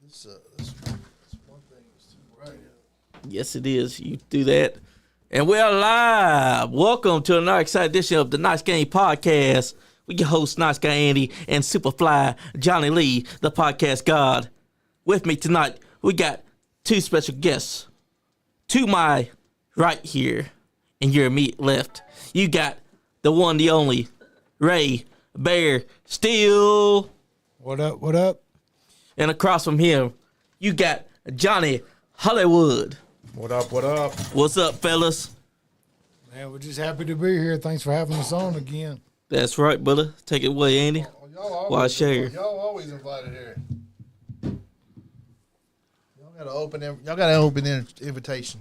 This one thing is too bright. Yes, it is. You do that. And we're live. Welcome to another exciting edition of the Nice Game Podcast. We your host, NiceGuyAndy and Superfly Johnny Lee, the podcast god. With me tonight, we got two special guests. To my right here, and your immediate left, you got the one, the only, Ray Bear Steele. What up, what up? And across from him, you got Johnny Hollywood. What up, what up? What's up, fellas? Man, we're just happy to be here. Thanks for having us on again. That's right, brother. Take it away, Andy. While I share. Y'all always invited here. Y'all got an open invitation.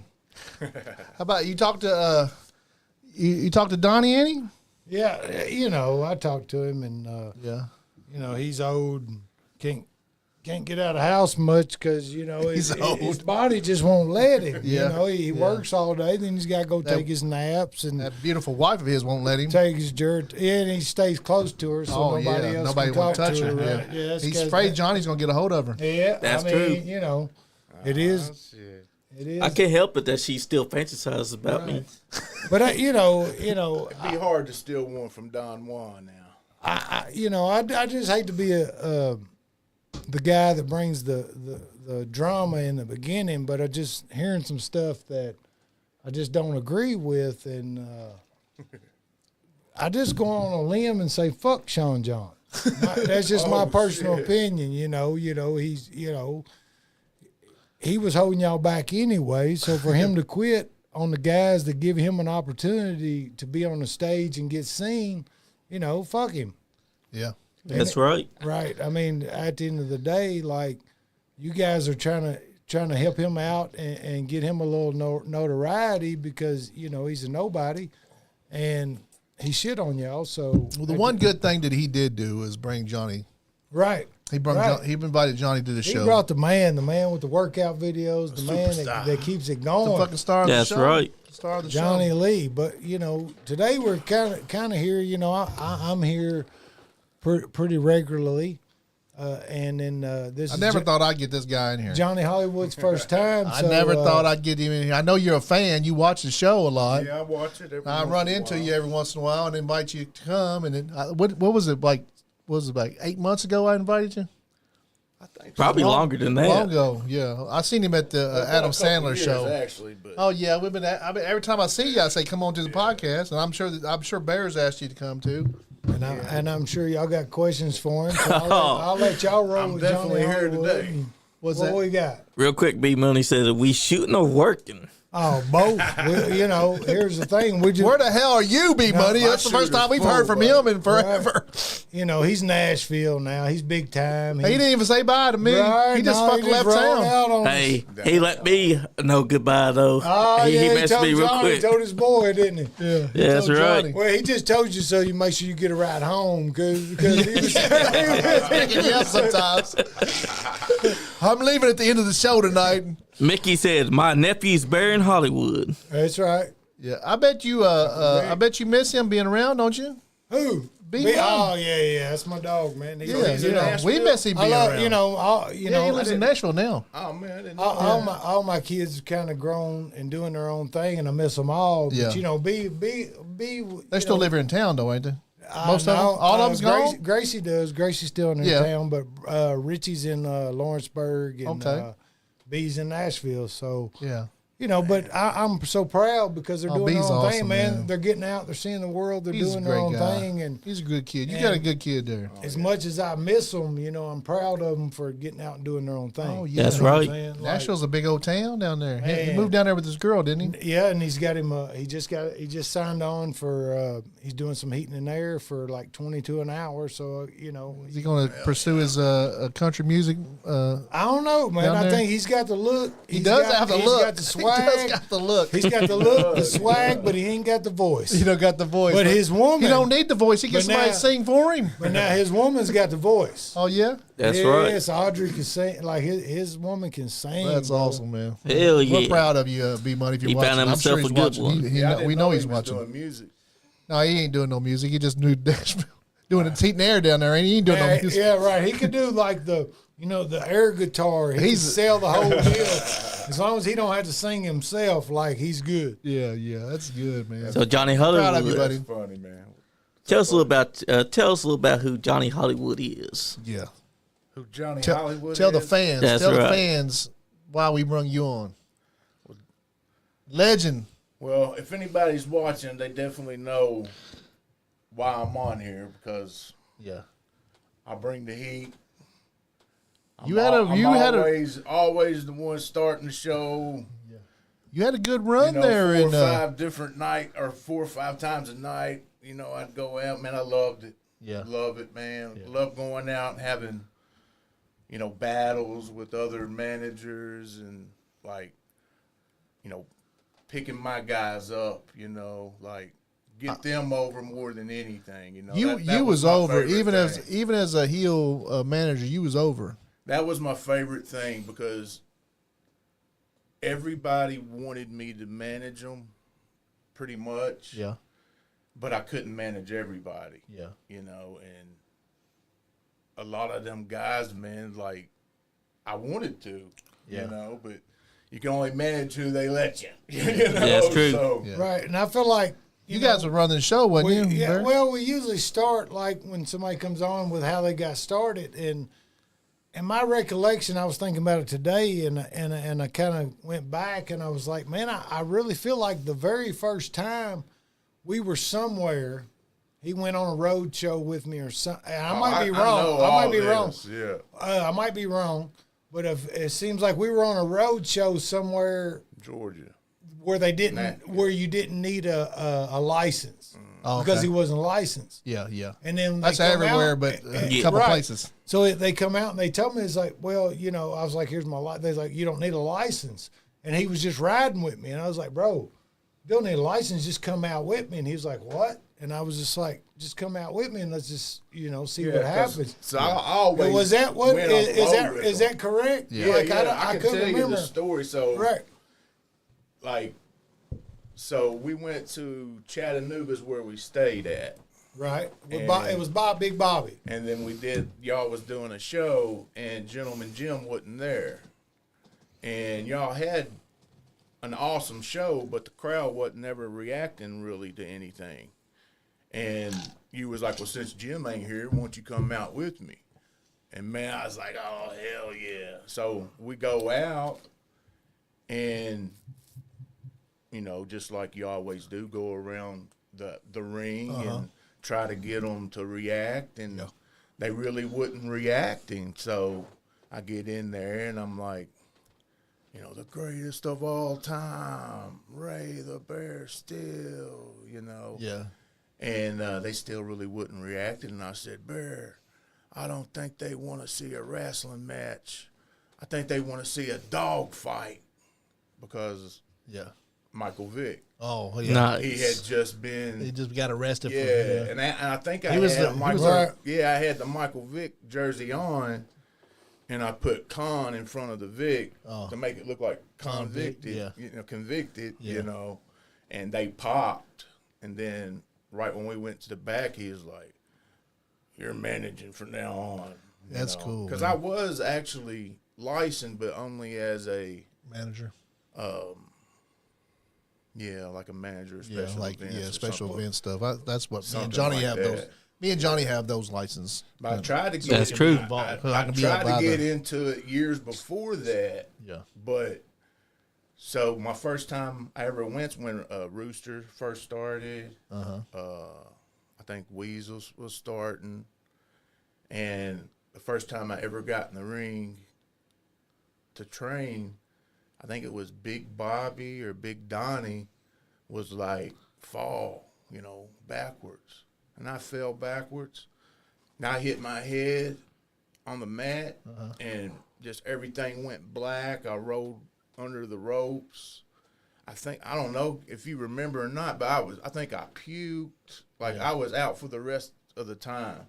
How about you talk to you talk to Donnie, Andy? Yeah, you know, I talked to him, and Yeah. you know, he's old and can't get out of the house much because you know his body just won't let him. Yeah. You know, he works all day, then he's got to go take his naps, and That beautiful wife of his won't let him. take his dirt. Yeah, and he stays close to her, so nobody will can talk touch to her. her. Yeah. that's He's 'cause afraid Johnny's gonna get a hold of her. Yeah, That's I mean, true. you know, it is. Shit. It is. I can't help it that she still fantasizes about me. But you know, It'd be hard to steal one from Don Juan now. I just hate to be the guy that brings the drama in the beginning, but I just hearing some stuff that I just don't agree with, and I just go on a limb and say fuck Sean John. That's just my personal opinion. You know, he's he was holding y'all back anyway, so for him to quit on the guys that give him an opportunity to be on the stage and get seen, you know, fuck him. Yeah. That's right. Right. I mean, at the end of the day, like, you guys are trying to help him out and get him a little notoriety because, you know, he's a nobody and he shit on y'all. So Well, the one good thing that he did do is bring Johnny. right. He invited Johnny to the He show. brought the man with the workout videos, the man that keeps it the going. fucking star of the That's show. right. The star of the Johnny show. Lee. But, you know, today we're kind of here, you know, I'm here pretty regularly. And then this I is never thought I'd get this guy in here. Johnny Hollywood's first time. I so, never thought I'd get him in here. I know you're a fan. You watch the show a lot. Yeah, I watch it. I run into you every once in a while and invite you to come. And then what was it like? What was it like 8 months ago? I invited you. Probably longer than that. Long ago, yeah. I seen him at the Adam Sandler show. Actually, but Oh yeah, we've been. Every time I see you, I say, "Come on to the podcast," and I'm sure Bears asked you to come too. And I'm sure y'all got questions for him. So I'll let y'all roll I'm with definitely Johnny here Hollywood. today. And What's what that? we got? Real quick, B Money says, are we shooting or working? Oh, both. You know, here's the thing. We just, Where the hell are you, B Money? my That's the first shooter's time we've full, heard from him in forever. you know, he's Nashville now. He's big time. He didn't even say bye to me. Right, He just no, fucking left rolled town. out on Hey, he let me know goodbye, though. Oh, he yeah, he messaged told me real Johnny, quick. he told his boy, didn't he? Yeah, Yeah, that's told right. Johnny. Well, he just told you so you make sure you get a ride home because he was Picking you up sometimes. I'm leaving at the end of the show tonight. Mickey said, my nephew's Bear in Hollywood. That's right. Yeah, I bet you. I bet you miss him being around, don't you? Who? B. Oh yeah, that's my dog, man. He's Yeah, easy you know, enough. we miss him I being love, around. you know, Yeah, he lives in Nashville now. oh man, I didn't know. all my kids are kind of grown and doing their own thing, and I miss them all. Yeah. But you know, be They still live here in town, though, ain't they? Most of them, no, all of them's gone. Gracie does. Gracie's still in her Yeah. town, but Richie's in Lawrenceburg, and Okay. B's in Nashville. So Yeah. you know, but I'm so proud because they're Oh, doing their B's own awesome, thing, man. man. They're getting out. They're seeing the world. They're He's a doing their great own guy. thing, and He's a good kid. You And- got a good kid there. as much as I miss them, you know, I'm proud of them for getting out and doing their own thing. Oh, yeah. That's You know what I'm right. saying? Like, Nashville's a big old town down there. He Man. moved down there with his girl, didn't he? yeah, and he's got him. He just signed on for. He's doing some heating and air for like 22 an hour. So you know, Is he going to pursue his country music? I don't know, man. Down I there? think he's got the look. He does have the look. He's got the swag. He does got the look. He's got the look, the swag, but he ain't got the voice. He don't got the voice. But his woman, He don't need the voice. He gets But somebody now- to sing for him. But now his woman's got the voice. Oh yeah, That's right. Yes, Audrey can sing. Like his woman can sing. that's bro. awesome, man. Hell We're yeah. proud of you, B Money. If you're He watching, found I'm himself sure he's a good watching. one. Yeah, I didn't We know he he's was watching. doing music. No, he ain't doing no music. He just knew Nashville. Doing the heat and air down there, ain't he? He ain't doing no Yeah, music. yeah, right. He could do like the You know, the air guitar, he can sell the whole deal. As long as he don't have to sing himself, like, he's good. Yeah, that's good, man. So Johnny Proud of you, Hollywood. buddy. That's funny, man. Tell us a little about who Johnny Hollywood is. Yeah. Who Johnny Tell, Hollywood tell is? the fans. That's tell the right. fans why we brung you on. Legend. Well, if anybody's watching, they definitely know why I'm on here because Yeah. I bring the heat. You had always the one starting the show. You had a good run You know, there, 4 or and 5 different night or 4 or 5 times a night. You know, I'd go out, man. I loved it. Yeah. Love it, man. Yeah. Love going out and having, battles with other managers and picking my guys up. Get them over more than anything. you was my over favorite thing. even as a heel manager. You was over. That was my favorite thing because everybody wanted me to manage them, pretty much. Yeah. But I couldn't manage everybody. Yeah. And a lot of them guys, man, I wanted to, but you can only manage who they let you. That's true. So, Yeah. Right, and I feel like You guys were running the show, wasn't you? yeah, Barry? well, we usually start like when somebody comes on with how they got started, and in my recollection, I was thinking about it today, and I kind of went back, and I was like, man, I really feel like the very first time we were somewhere, he went on a road show with me or something. I might be wrong. I might be wrong. Yeah. I might be wrong, but it seems like we were on a road show somewhere Georgia. where where you didn't need a license Oh, because okay. he wasn't licensed. Yeah. And then That's they come everywhere, out, but a Yeah. couple right. places. So they come out and they tell me, it's like, well, I was like, here's my license. They're like, you don't need a license. And he was just riding with me. And I was like, bro, you don't need a license. Just come out with me. And he was like, what? And I was just like, just come out with me and let's just, see what happens. So I always Was that what? went on road with Is them. that correct? Yeah. Like, I can couldn't tell you remember. the story. So, Right. So we went to Chattanooga's where we stayed at. Right. With And- it was Big Bobby. And then y'all was doing a show, and Gentleman Jim wasn't there. And y'all had an awesome show, but the crowd wasn't ever reacting really to anything. And you was like, well, since Jim ain't here, why don't you come out with me? And man, I was like, oh, hell yeah. So we go out, and, just like you always do, go around the ring and try to get them to react, and they really wasn't reacting. So I get in there, and I'm like, the greatest of all time, Ray the Bear Steele, Yeah. And they still really wouldn't react. And I said, Bear, I don't think they want to see a wrestling match. I think they want to see a dog fight because Yeah. Michael Vick. Oh, yeah. Nice. He had just been He just got arrested. yeah, and I think I He was had the- he Michael. was I had the Michael Vick jersey on, and I put Con in front of the Vick to make it look like convicted. yeah. Convicted. Yeah. And they popped, and then right when we went to the back, he was like, "You're managing from now on." That's cool, Because man. I was actually licensed, but only as a Manager. like a manager of Yeah, special events. or special something. event stuff. That's what me Something and Johnny like have that. those. Me and Johnny have those licenses. But I tried to get That's true. I I can be tried up by to get the- into it years before that. Yeah. But so my first time I ever went when Rooster first started. I think Weasels was starting, and the first time I ever got in the ring to train, I think it was Big Bobby or Big Donnie was like fall, backwards. And I fell backwards. And I hit my head on the mat, and just everything went black. I rolled under the ropes. I don't know if you remember or not, but I think I puked. I was out for the rest of the time.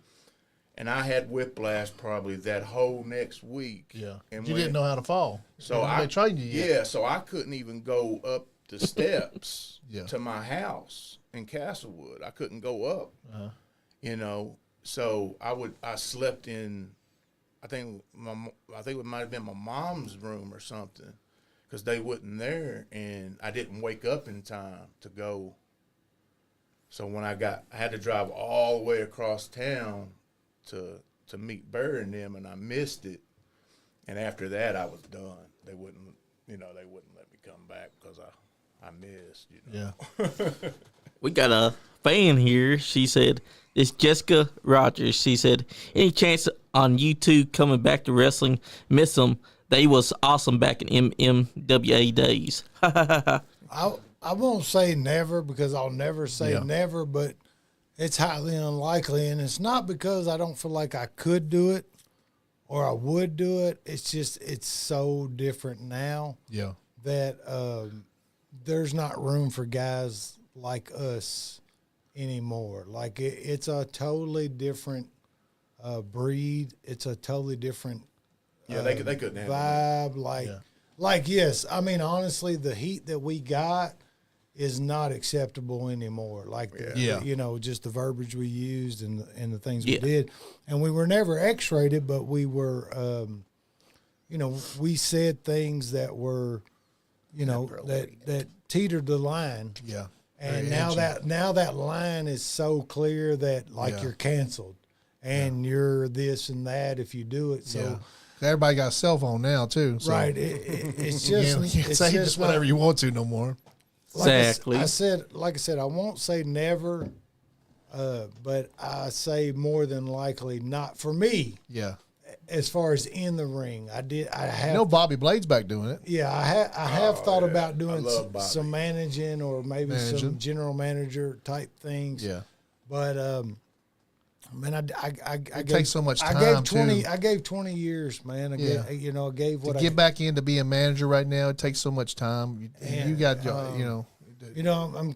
And I had whiplash probably that whole next week. Yeah. And You didn't know how to fall. So they trained you yet. so I couldn't even go up the steps Yeah. to my house in Castlewood. I couldn't go up. So I slept in I think it might have been my mom's room or something, because they wasn't there, and I didn't wake up in time to go. So when I had to drive all the way across town to meet Burr and them, and I missed it. And after that, I was done. They wouldn't let me come back because I missed. Yeah. We got a fan here. She said, it's Jessica Rogers. She said, any chance on YouTube coming back to wrestling? Miss them. They was awesome back in MMWA days. I won't say never because I'll never say never, but it's highly unlikely. And it's not because I don't feel like I could do it or I would do it. It's just it's so different now that there's not room for guys like us anymore. Like it's a totally different breed. It's a totally different they couldn't handle vibe. Like yes, I mean honestly, the heat that we got is not acceptable anymore. Like you know, just the verbiage we used and the things we did, and we were never X-rated, but we were, you know, we said things that were, you know, that teetered the line. Yeah. And now that line is so clear that like you're canceled, and you're this and that if you do it. So everybody got a cell phone now too. So. Right. It's just you can't say just whatever you want to no more. Exactly. I said, I won't say never, but I say more than likely not for me. Yeah. As far as in the ring, I have. You know Bobby Blade's back doing it. Yeah, I have thought about doing some managing or maybe some general manager type things. Yeah. But man, I takes so much time. I gave 20 years, man. I gave what to get back into being manager right now. It takes so much time. You got you know. You know, I'm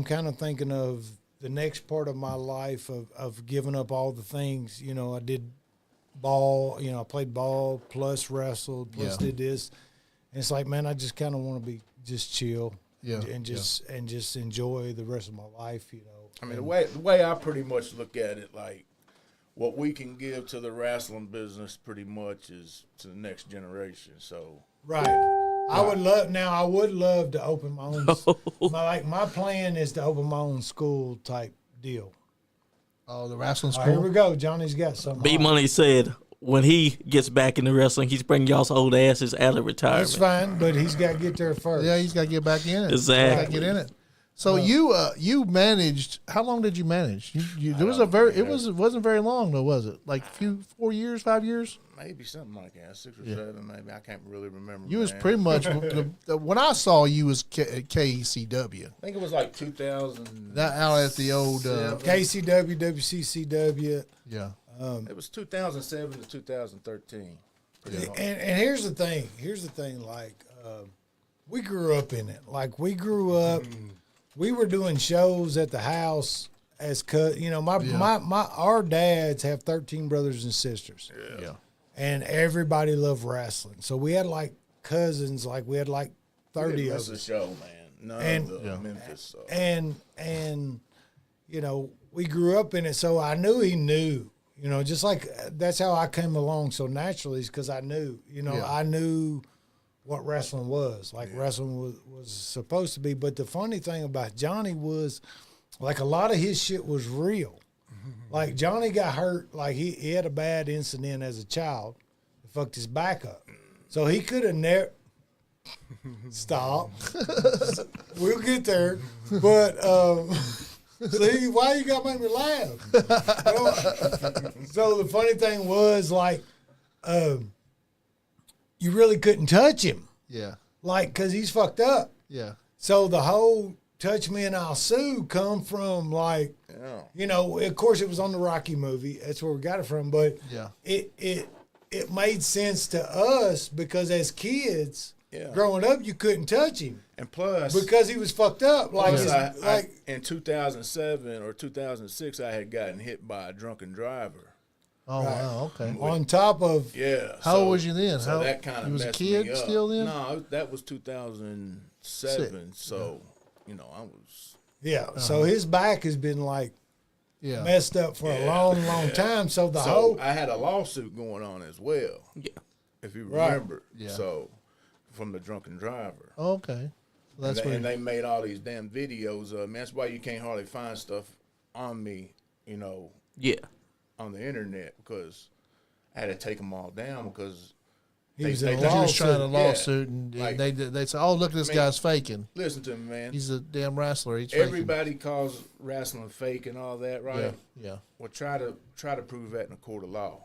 kind of thinking of the next part of my life of giving up all the things. You know, I did ball. You know, I played ball plus wrestled plus did this. And it's like, man, I just kind of want to be just chill. And just enjoy the rest of my life. You know. I mean, the way I pretty much look at it, like what we can give to the wrestling business, pretty much is to the next generation. So I would love to open my own. My plan is to open my own school type deal. Oh, the wrestling school. Here we go. Johnny's got something. B Money said when he gets back into wrestling, he's bringing y'all's old asses out of retirement. That's fine, but he's got to get there first. Yeah, he's got to get back in it. Exactly. Got to get in it. So you managed. How long did you manage? It wasn't very long though, was it? Like 4 years, 5 years? Maybe something like that, 6 or 7. Maybe I can't really remember. You was pretty much when I saw you was KCW. I think it was like 2000. That out at the old KCW, WCCW. Yeah. It was 2007 to 2013. And here's the thing. Like we grew up in it. Like we grew up. We were doing shows at the house as you know, our dads have 13 brothers and sisters. Yeah. And everybody loved wrestling. So we had like cousins, like we had like 30 of us. The show, man. None of the Memphis stuff. And you know, we grew up in it, so I knew he knew. You know, just like that's how I came along so naturally, is because I knew. You know, I knew what wrestling was. Like wrestling was supposed to be. But the funny thing about Johnny was, like, a lot of his shit was real. Like, Johnny got hurt. Like, he had a bad incident as a child. It fucked his back up. So he could have never... Stop. We'll get there. But, see, why you got to make me laugh? So the funny thing was, like, you really couldn't touch him. Yeah. Like, because he's fucked up. Yeah. So the whole touch me and I'll sue come from, like, you know, of course it was on the Rocky movie. That's where we got it from. But it made sense to us because as kids, growing up, you couldn't touch him. And plus, because he was fucked up. Like, in 2007 or 2006, I had gotten hit by a drunken driver. Oh, wow, okay. On top of... How old was you then? So that kind of was a kid still then? No, that was 2007. So, you know, I was... Yeah, so his back has been, like, messed up for a long, long time. So the whole I had a lawsuit going on as well. Yeah. If you remember. Yeah. So from the drunken driver. Okay. Well, that's And they made all these damn videos of me. That's why you can't hardly find stuff on me, Yeah. on the internet, because I had to take them all down because he was in a He was lawsuit. trying a lawsuit, and Like, they said, "Oh, look, this guy's faking. listen to me, man. He's a damn wrestler. He's faking." Everybody calls wrestling fake and all that, right? Yeah. Well, try to prove that in a court of law,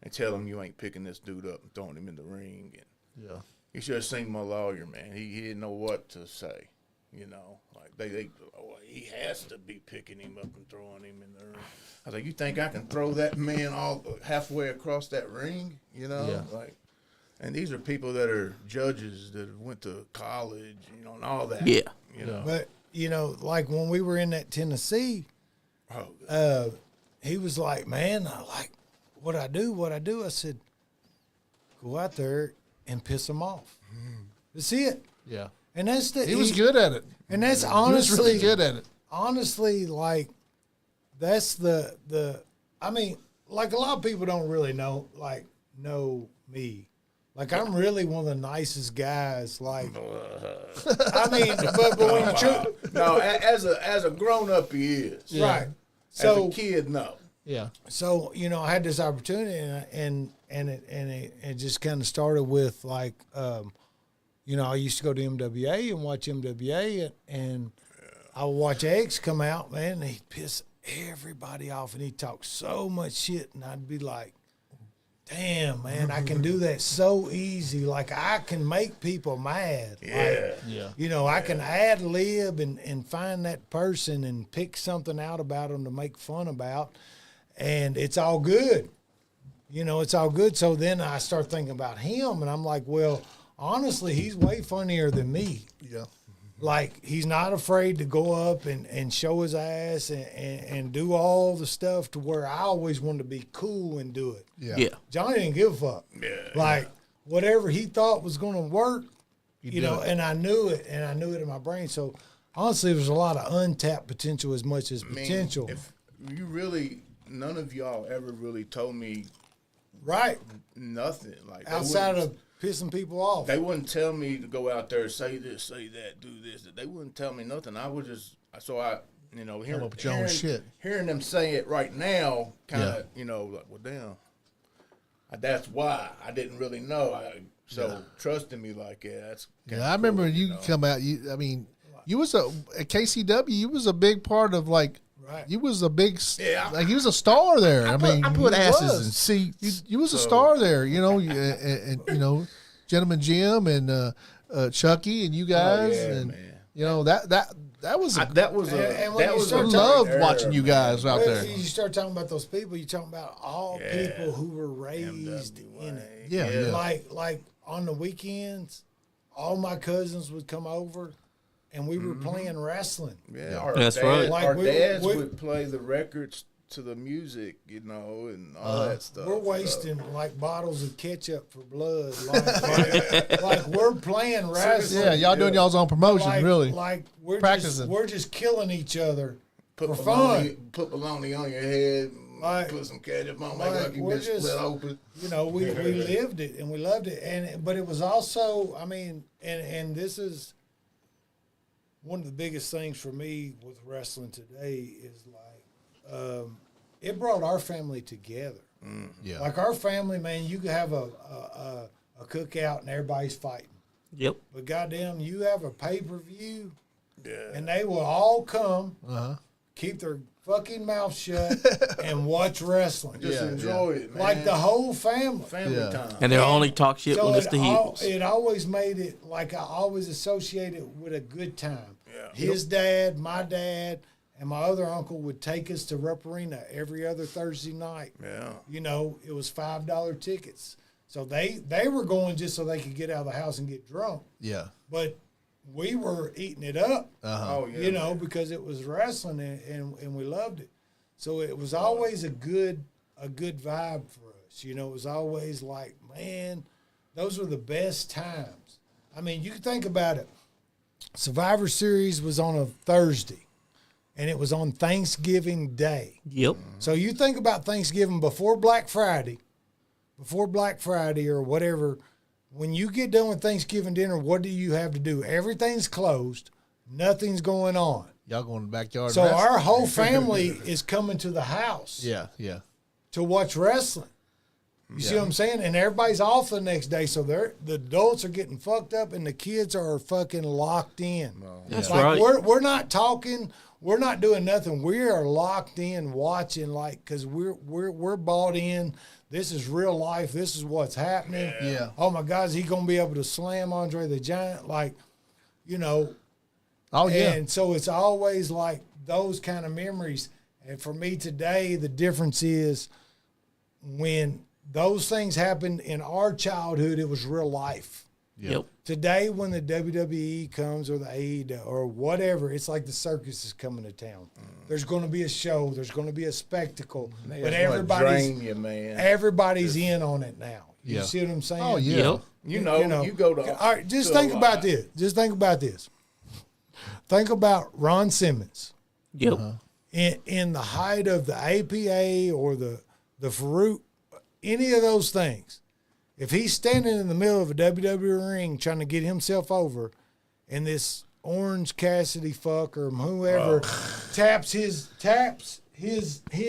and tell them you ain't picking this dude up and throwing him in the ring. And Yeah. you should have seen my lawyer, man. He didn't know what to say. Like he has to be picking him up and throwing him in the ring. I was like, you think I can throw that man all halfway across that ring? Yeah. Like, and these are people that are judges that went to college, and all that. Yeah. But like when we were in that Tennessee, he was like, "Man, I like what I do." I said, "Go out there and piss them off. That's it." Yeah. And that's He was good at it. And that's He honestly was really good at it. honestly, like, that's the I mean, like, a lot of people don't really know me. Like, I'm really one of the nicest guys. Like, I mean, but when you No, as a grown up, he is. right. So as a kid, no. Yeah. So, I had this opportunity, and it just kind of started with, like, I used to go to MWA and watch MWA, and I would watch X come out, man, and he'd piss everybody off, and he'd talk so much shit, and I'd be like, damn, man, I can do that so easy. Like, I can make people mad. Yeah. Like, I can ad lib and find that person and pick something out about them to make fun about, and it's all good. It's all good. So then I start thinking about him, and I'm like, well, honestly, he's way funnier than me. Yeah. Like, he's not afraid to go up and show his ass and do all the stuff to where I always wanted to be cool and do it. Yeah. Johnny didn't give a fuck. Yeah. Like, whatever he thought was going to work, did it. and I knew it, in my brain. So, honestly, there's a lot of untapped potential as much as potential. If you really, none of y'all ever really told me right. nothing. Like, Outside of pissing people off. they wouldn't tell me to go out there, say this, say that, do this. They wouldn't tell me nothing. I would just, hearing up with your own shit. Hearing them say it right now, kind of, like, well, damn. That's why I didn't really know. Trusting me like, that's kinda I remember cool, when you come out. You was at KCW. You was a big part of, like. Right. You was a big, Yeah. like, you was a star there. I put asses was. in seats. You was a star there, and Gentleman Jim and Chucky and you guys, and man. that was a, that was a And when that you was start a talking- loved era, watching you guys out Well, there. you start talking about those people, you're talking about all people who were raised in it. Yeah, yeah. Like on the weekends, all my cousins would come over, and we were playing wrestling. Yeah, our That's dads, right. Like, our we- dads we- would play the records to the music, and all that stuff. We're wasting like bottles of ketchup for blood. Like we're playing wrestling. Yeah, y'all doing y'all's own promotion, like, really. Like we're Practicing. we're just killing each other Put for bologna, fun. put bologna on your head, Like- put some ketchup on, like, like you we're been just- split open. We lived it and we loved it, but it was also, and this is one of the biggest things for me with wrestling today is like it brought our family together. Yeah. Like our family, man, you could have a cookout and everybody's fighting, Yep. but goddamn, you have a pay-per-view Yeah, and they will all come, Uh-huh. keep their fucking mouth shut and watch wrestling. just Yeah, enjoy it, man. Like the whole family. family Yeah. time. And they'll only talk shit So when it's the heels. it always made it like I always associate it with a good time. Yeah. His dad, my dad, and my other uncle would take us to Rupp Arena every other Thursday night. Yeah, It was $5 tickets. So they were going just so they could get out of the house and get drunk. Yeah. But we were eating it up, oh yeah, because it was wrestling and we loved it. So it was always a good vibe for us. It was always like, man, those were the best times. I mean, you can think about it. Survivor Series was on a Thursday. and it was on Thanksgiving Day. Yep. So you think about Thanksgiving before Black Friday or whatever. When you get done with Thanksgiving dinner, what do you have to do? Everything's closed. Nothing's going on. Y'all going in the backyard? So wrestling? our whole family is coming to the house Yeah, yeah. to watch wrestling. You see what I'm saying? And everybody's off the next day, so the adults are getting fucked up, and the kids are fucking locked in. That's like right. we're not talking, we're not doing nothing. We are locked in watching, like, because we're bought in. This is real life. This is what's happening. Yeah. Oh my God, is he gonna be able to slam Andre the Giant? Like, you know. Oh yeah. And so it's always like those kind of memories. And for me today, the difference is when those things happened in our childhood, it was real life. Yep. Today, when the WWE comes or the AEW or whatever, it's like the circus is coming to town. There's going to be a show. There's going to be a spectacle. But everybody's in on it now. You Yeah. see what I'm saying? Oh yeah. Yep. You go to. All right, just think about this. Just think about this. Think about Ron Simmons Yep. in the height of the APA or the Farouk, any of those things. If he's standing in the middle of a WWE ring trying to get himself over, and this Orange Cassidy fuck or whoever taps his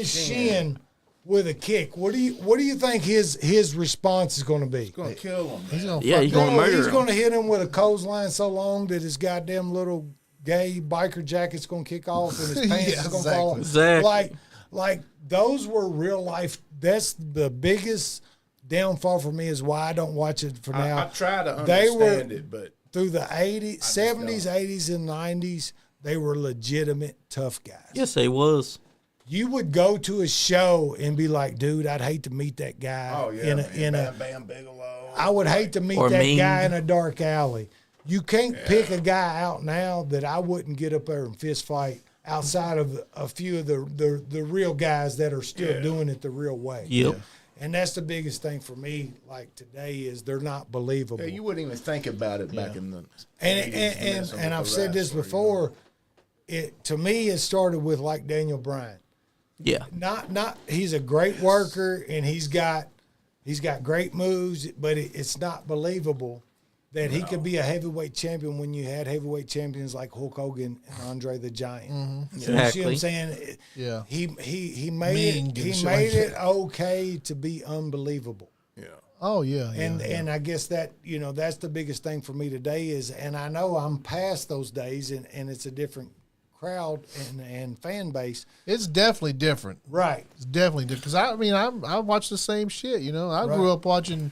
shin with a kick, what do you think his response is going to be? It's gonna kill him. He's gonna Yeah, fuck he's gonna murder He's him. going to hit him with a clothesline so long that his goddamn little gay biker jacket's going to kick off and his pants Yeah, is going to fall off. Exactly. Like those were real life. That's the biggest downfall for me, is why I don't watch it for now. I try to They were- understand it, but Through the 80s, just 70s, don't. 80s, and 90s, they were legitimate tough guys. Yes, they was. You would go to a show and be like, dude, I'd hate to meet that guy oh yeah, in a Bam Bam Bigelow. I would hate to meet Or that mean. guy in a dark alley. You can't pick a guy out now that I wouldn't get up there and fist fight outside of a few of the real guys that are still doing it the real way. Yep. And that's the biggest thing for me, like today, is they're not believable. Yeah, you wouldn't even think about it back in the. and 80s, messing with I've the said this wrestler, before. It to me, it started with like Daniel Bryan. Yeah. Not he's a great worker and he's got great moves, but it's not believable that he could be a heavyweight champion when you had heavyweight champions like Hulk Hogan and Andre the Giant. You see what Exactly. I'm saying? Yeah. He Mean made and he shit made like it okay to be unbelievable. Yeah. Oh yeah. And I guess that, that's the biggest thing for me today is, and I know I'm past those days and it's a different crowd and fan base. It's definitely different. Right. It's definitely different. Because I watch the same shit. I grew up watching,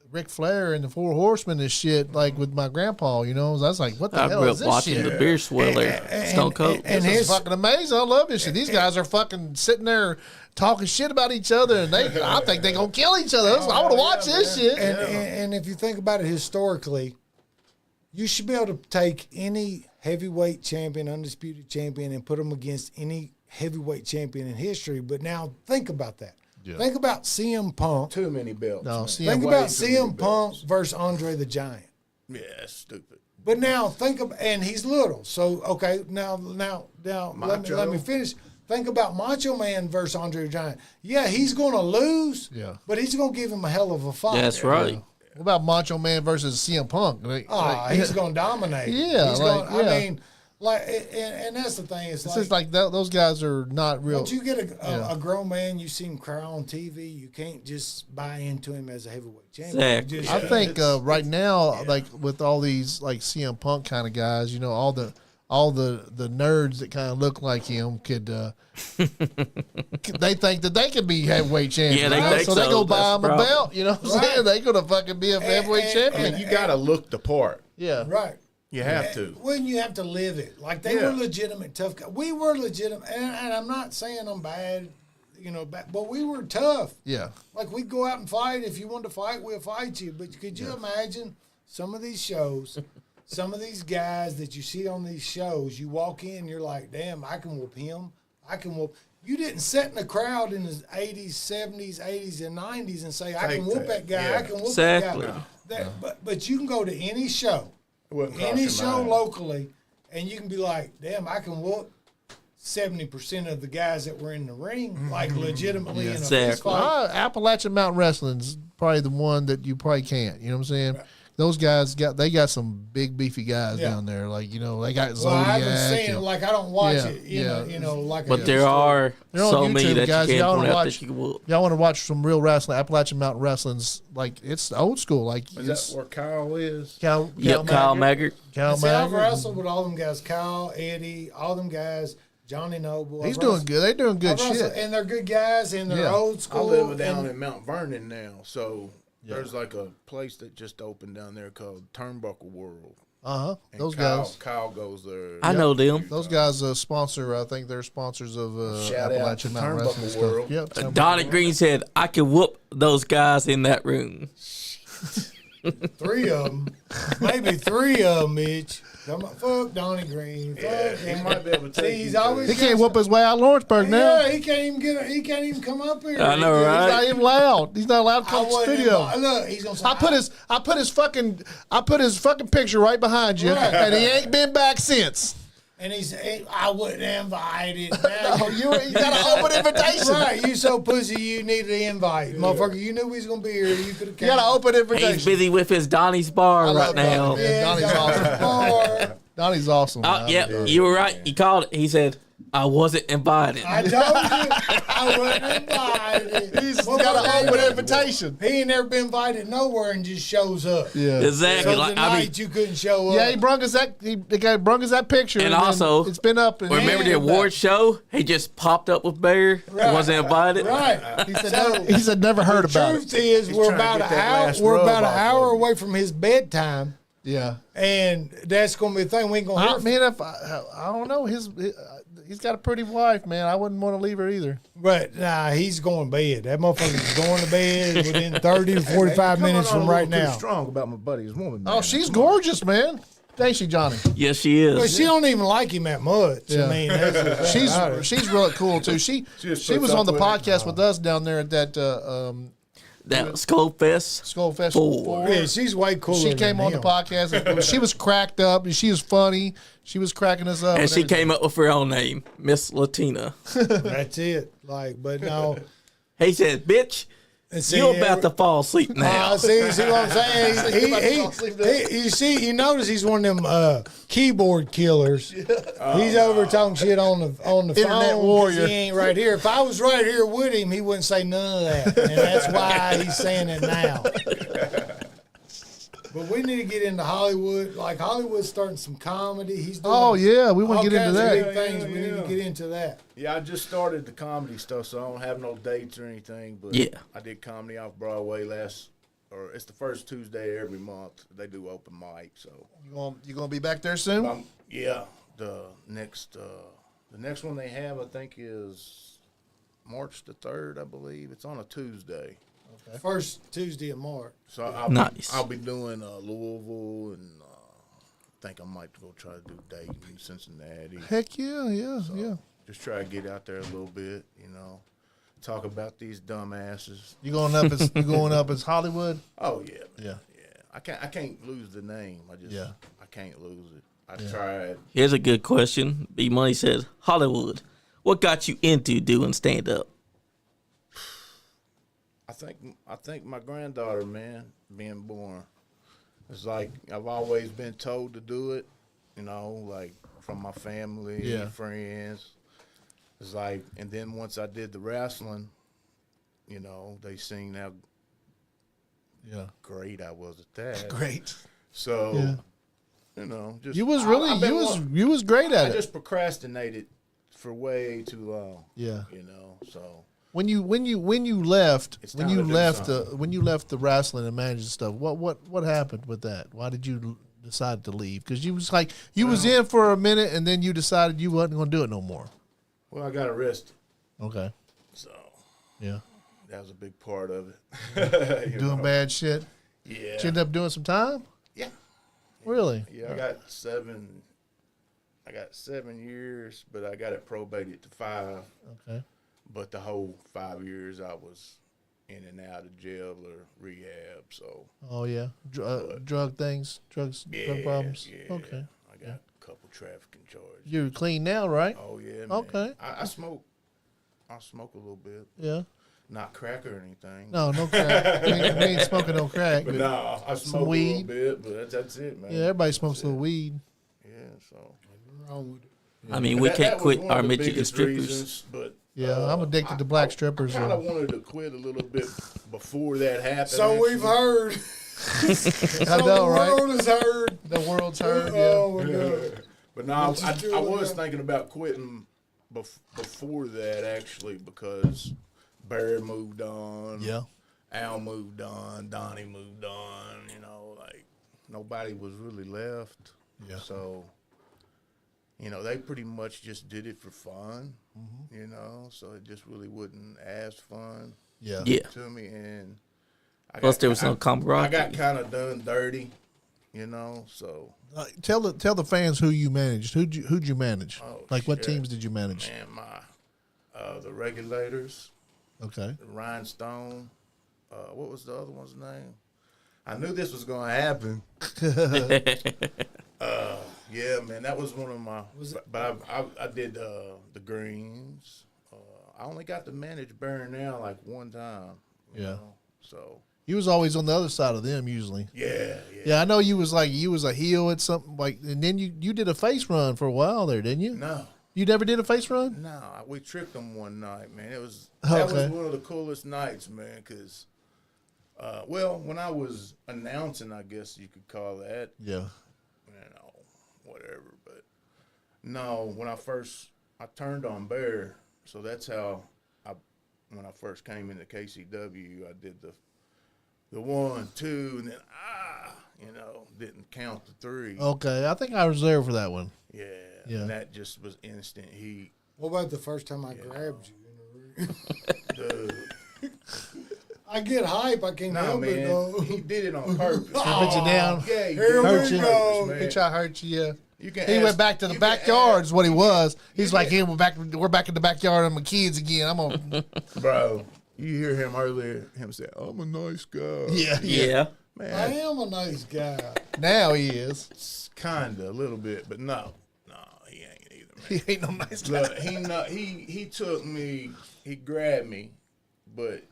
Ric Flair and the Four Horsemen and shit, like with my grandpa. I was like, what the I hell grew is up this watching shit? the beer sweller, Stone Cold. and This his is fucking amazing. I love this shit. These guys are fucking sitting there talking shit about each other, and I think they're gonna kill each other. I want to watch this shit. and if you think about it historically, you should be able to take any heavyweight champion, undisputed champion, and put them against any heavyweight champion in history. But now think about that. Yeah. Think about CM Punk. Too many belts. No, man. CM Think Way about too many CM Punk belts. versus Andre the Giant. Yeah, that's stupid. But now think of, and he's little. So okay, now let me finish. Think about Macho Man versus Andre the Giant. Yeah, he's going to lose. Yeah. But he's going to give him a hell of a fight. That's right. What about Macho Man versus CM Punk? He's going to dominate. Yeah, He's like, gonna, yeah. I mean, like, and that's the thing. It's It's just like those guys are not real. once you get a grown man, you see him cry on TV, you can't just buy into him as a heavyweight champion. Exactly. You just- I think right now, like with all these like CM Punk kind of guys, all the nerds that kind of look like him could they think that they could be heavyweight champions. Yeah, they right? think so. They so. go buy That's them the a problem. belt. You know what I'm saying? They gonna fucking be a heavyweight champion. And you got to look the part. Yeah. right. You have to. When you have to live it. Like they were legitimate tough guys. We were legitimate, and I'm not saying I'm bad, but we were tough. Yeah. Like we'd go out and fight. If you wanted to fight, we'll fight you. But could you imagine some of these shows, some of these guys that you see on these shows, you walk in, you're like, damn, I can whoop him. I can whoop. You didn't sit in the crowd in the 80s, 70s, 80s, and 90s and say, I can whoop that guy. I can whoop Exactly. that guy. But you can go to any show. It wouldn't cost Any you show money. locally, and you can be like, damn, I can whoop 70% of the guys that were in the ring, like legitimately in a fist fight. Appalachian Mountain Wrestling's probably the one that you probably can't. You know what I'm saying? Right. Those guys got some big beefy guys down there. Like, you know, they got Zodiac. I haven't seen it. Like, I don't watch it. You know, like. But there are so many that guys. You can't point out that you can whoop. Y'all want to watch some real wrestling? Appalachian Mountain Wrestling's like it's old school. Like, is that where Kyle is? Kyle Maggart. I've wrestled with all them guys. Kyle, Eddie, all them guys. Johnny Noble. He's doing good. They're doing good shit. And they're good guys, and they're old school. I live down in Mount Vernon now, so there's like a place that just opened down there called Turnbuckle World. Those guys. Kyle goes there. I know them. Those guys sponsor. I think they're sponsors of Appalachian Mountain Wrestling World. Yep. Donnie Green said, "I could whoop those guys in that room." 3 of them, maybe 3 of them, Mitch. Fuck Donnie Green. Fuck he might be able to take he's always he can't whoop his way out of Lawrenceburg now. Yeah, he can't even come up here. I know, right? He's not even allowed. He's not allowed to come to the studio. Look, he's gonna say, I put his fucking picture right behind you, and he ain't been back since. And he said, I wouldn't invite it. You got an open invitation. Right, you so pussy you needed an invite. Motherfucker, you knew we was going to be here. You could have got an open invitation. He's busy with his Donnie's bar right now. Donnie's awesome. Donnie's awesome. Yeah, you were right. He called it. He said, I wasn't invited. I told you I wasn't invited. He's got an open invitation. He ain't never been invited nowhere and just shows up. Yeah, exactly. So tonight you couldn't show up. Yeah, he brung us that picture, and also it's been up. And remember the award show? He just popped up with Bear. Right. Wasn't invited. Right. He said never heard about it. The truth is, we're about an hour away from his bedtime. Yeah, and that's gonna be the thing. We ain't gonna. I don't know. He's got a pretty wife, man. I wouldn't want to leave her either. But he's going to bed. That motherfucker's going to bed within 30 to 45 minutes from right now. Too strong about my buddy's woman. Man. Oh, she's gorgeous, man. Ain't she, Johnny? Yes, she is. Well, she don't even like him that much. Yeah. I mean, she's really cool too. She was on the podcast with us down there at that Skull Fest 4. Yeah, she's way cooler. She came on the podcast. She was cracked up. And she was funny. She was cracking us up. And she came up with her own name, Miss Latina. That's it. But no. He said, bitch, you're about to fall asleep now. See what I'm saying? You notice he's one of them keyboard killers. He's over talking shit on the Internet phone. warrior. He ain't right here. If I was right here with him, he wouldn't say none of that. And that's why he's saying it now. But we need to get into Hollywood. Like, Hollywood's starting some comedy. He's doing we want to get into that. Big things. We need to get into that. Yeah, I just started the comedy stuff, so I don't have no dates or anything. But I did comedy off Broadway it's the first Tuesday every month. They do open mic. So you gonna be back there soon? The next one they have, I think, is March the 3rd. I believe it's on a Tuesday. Okay. First Tuesday of March. So I'll be doing Louisville, and I think I might go try to do Dayton, Cincinnati. Heck yeah. Just try to get out there a little bit, talk about these dumbasses. You going up as Hollywood? Oh yeah. I can't lose the name. I can't lose it. I tried. Here's a good question. B Money says, Hollywood, what got you into doing stand up? I think my granddaughter, man, being born. It's like I've always been told to do it, like from my family, friends. It's like, and then once I did the wrestling, they seen how great I was at that. Great. So, just you was you was great at it. I just procrastinated for way too long. Yeah. So. When you left the wrestling and managing stuff, what happened with that? Why did you decide to leave? Because you was in for a minute and then you decided you wasn't going to do it no more. Well, I got arrested. Okay. So. Yeah. That was a big part of it. Doing bad shit. Yeah. Did you end up doing some time? Yeah. Really? Yeah. I got 7 years, but I got it probated to 5. Okay. But the whole 5 years I was in and out of jail or rehab. So. Oh yeah, drug problems. Yeah. Okay. I got couple trafficking charges. You're clean now, right? Oh yeah, man. Okay. I smoke. I smoke a little bit. Yeah. Not crack or anything. No crack. we ain't smoking no crack. But nah, I smoke a weed. little bit, but that's it, man. Yeah, everybody smokes a little weed. Yeah, so. Nothing wrong with it. I mean, we can't was quit one our of the midget biggest strippers. reasons, but Yeah, I'm addicted to black strippers. I kind of wanted to quit a little bit before that happened. So we've heard. I know, right? The world has heard. The world's heard. Yeah. Oh, my God. But no, What you I doing was now? thinking about quitting before that, actually, because Barry moved on. Yeah. Al moved on. Donnie moved on. You know, like, nobody was really left. Yeah. So, you know, they pretty much just did it for fun, you know, so it just really wasn't as fun Yeah. Yeah. to me. And Plus, there was no I camaraderie. got kind of done dirty, you know, so. Tell the fans who you managed. Who'd you manage? Oh, Like what shit. teams did you manage? Man, the Regulators, Okay. Rhinestone, what was the other one's name? I knew this was going to happen. Yeah, man, that was one of my. But I did the Greens. I only got to manage Burnell like one time. You Yeah. know, so. You was always on the other side of them usually. Yeah. Yeah, I know you was a heel at something like, and then you did a face run for a while there, didn't you? No, You never did a face run? we tricked them one night, man. That was Okay. one of the coolest nights, man. Cause, well, when I was announcing, I guess you could call that. Yeah. You know, whatever. But no, when I turned on Bear, so that's how when I first came into KCW, I did the 1, 2, and then you know, didn't count the 3. Okay, I think I was there for that one. Yeah, Yeah. and that just was instant heat. What about the first time I grabbed you in the ring? Dude, I get hype. I can't nah, help it, man, though. he did it on purpose. Put you down. Yeah, he Here did it we on Hurt you. go. purpose, He man. tried to hurt you. Yeah. You can He ask- went back to the you can backyard. Is what he was. He's like, can- "Hey, we're back in the backyard of my kids again." I'm gonna. Bro, you hear him earlier, him say, "I'm a nice guy." Yeah. Yeah. Man, I am a nice guy. Now he is. it's kinda a little bit, but no, he ain't either, man. He ain't no nice guy. Look, he took me, he grabbed me, but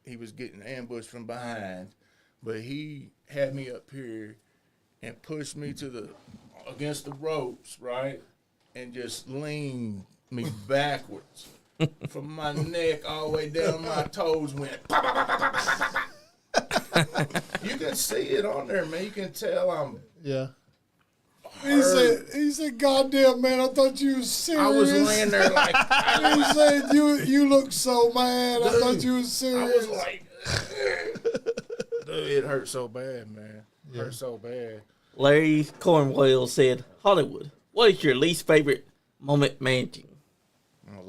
he was getting ambushed from behind. But he had me up here and pushed me against the ropes, right? And just leaned me backwards. From my neck all the way down my toes went pop, pop, pop, pop, pop, pop, pop. You can see it on there, man. You can tell I'm Yeah. He said, "Goddamn, man, I thought you was serious." I was laying there like He said, "You look so mad. I thought you was I serious." was like, dude, it hurt so bad, man. Hurt so bad. Larry Cornwell said, Hollywood, what is your least favorite moment managing? My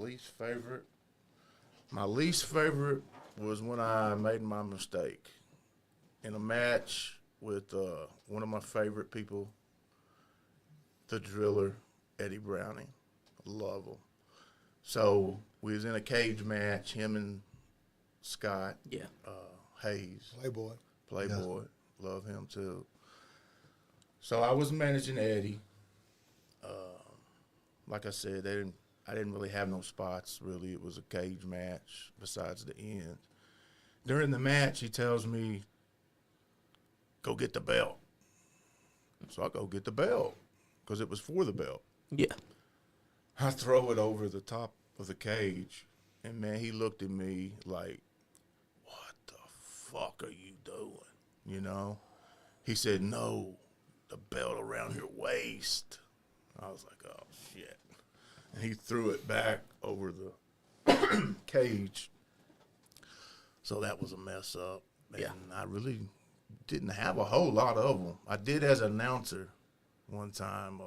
least favorite was when I made my mistake in a match with one of my favorite people, the Driller, Eddie Browning. Love him. So we was in a cage match, him and Scott Yeah. Hayes, Playboy. love him too. So I was managing Eddie. Like I said, I didn't really have no spots, really. It was a cage match besides the end. During the match, he tells me, go get the belt. So I go get the belt because it was for the belt. Yeah. I throw it over the top of the cage, and, man, he looked at me like, what the fuck are you doing, you know? He said, no, the belt around your waist. I was like, oh, shit. And he threw it back over the cage. So that was a mess up. And I really didn't have a whole lot of them. I did as an announcer one time.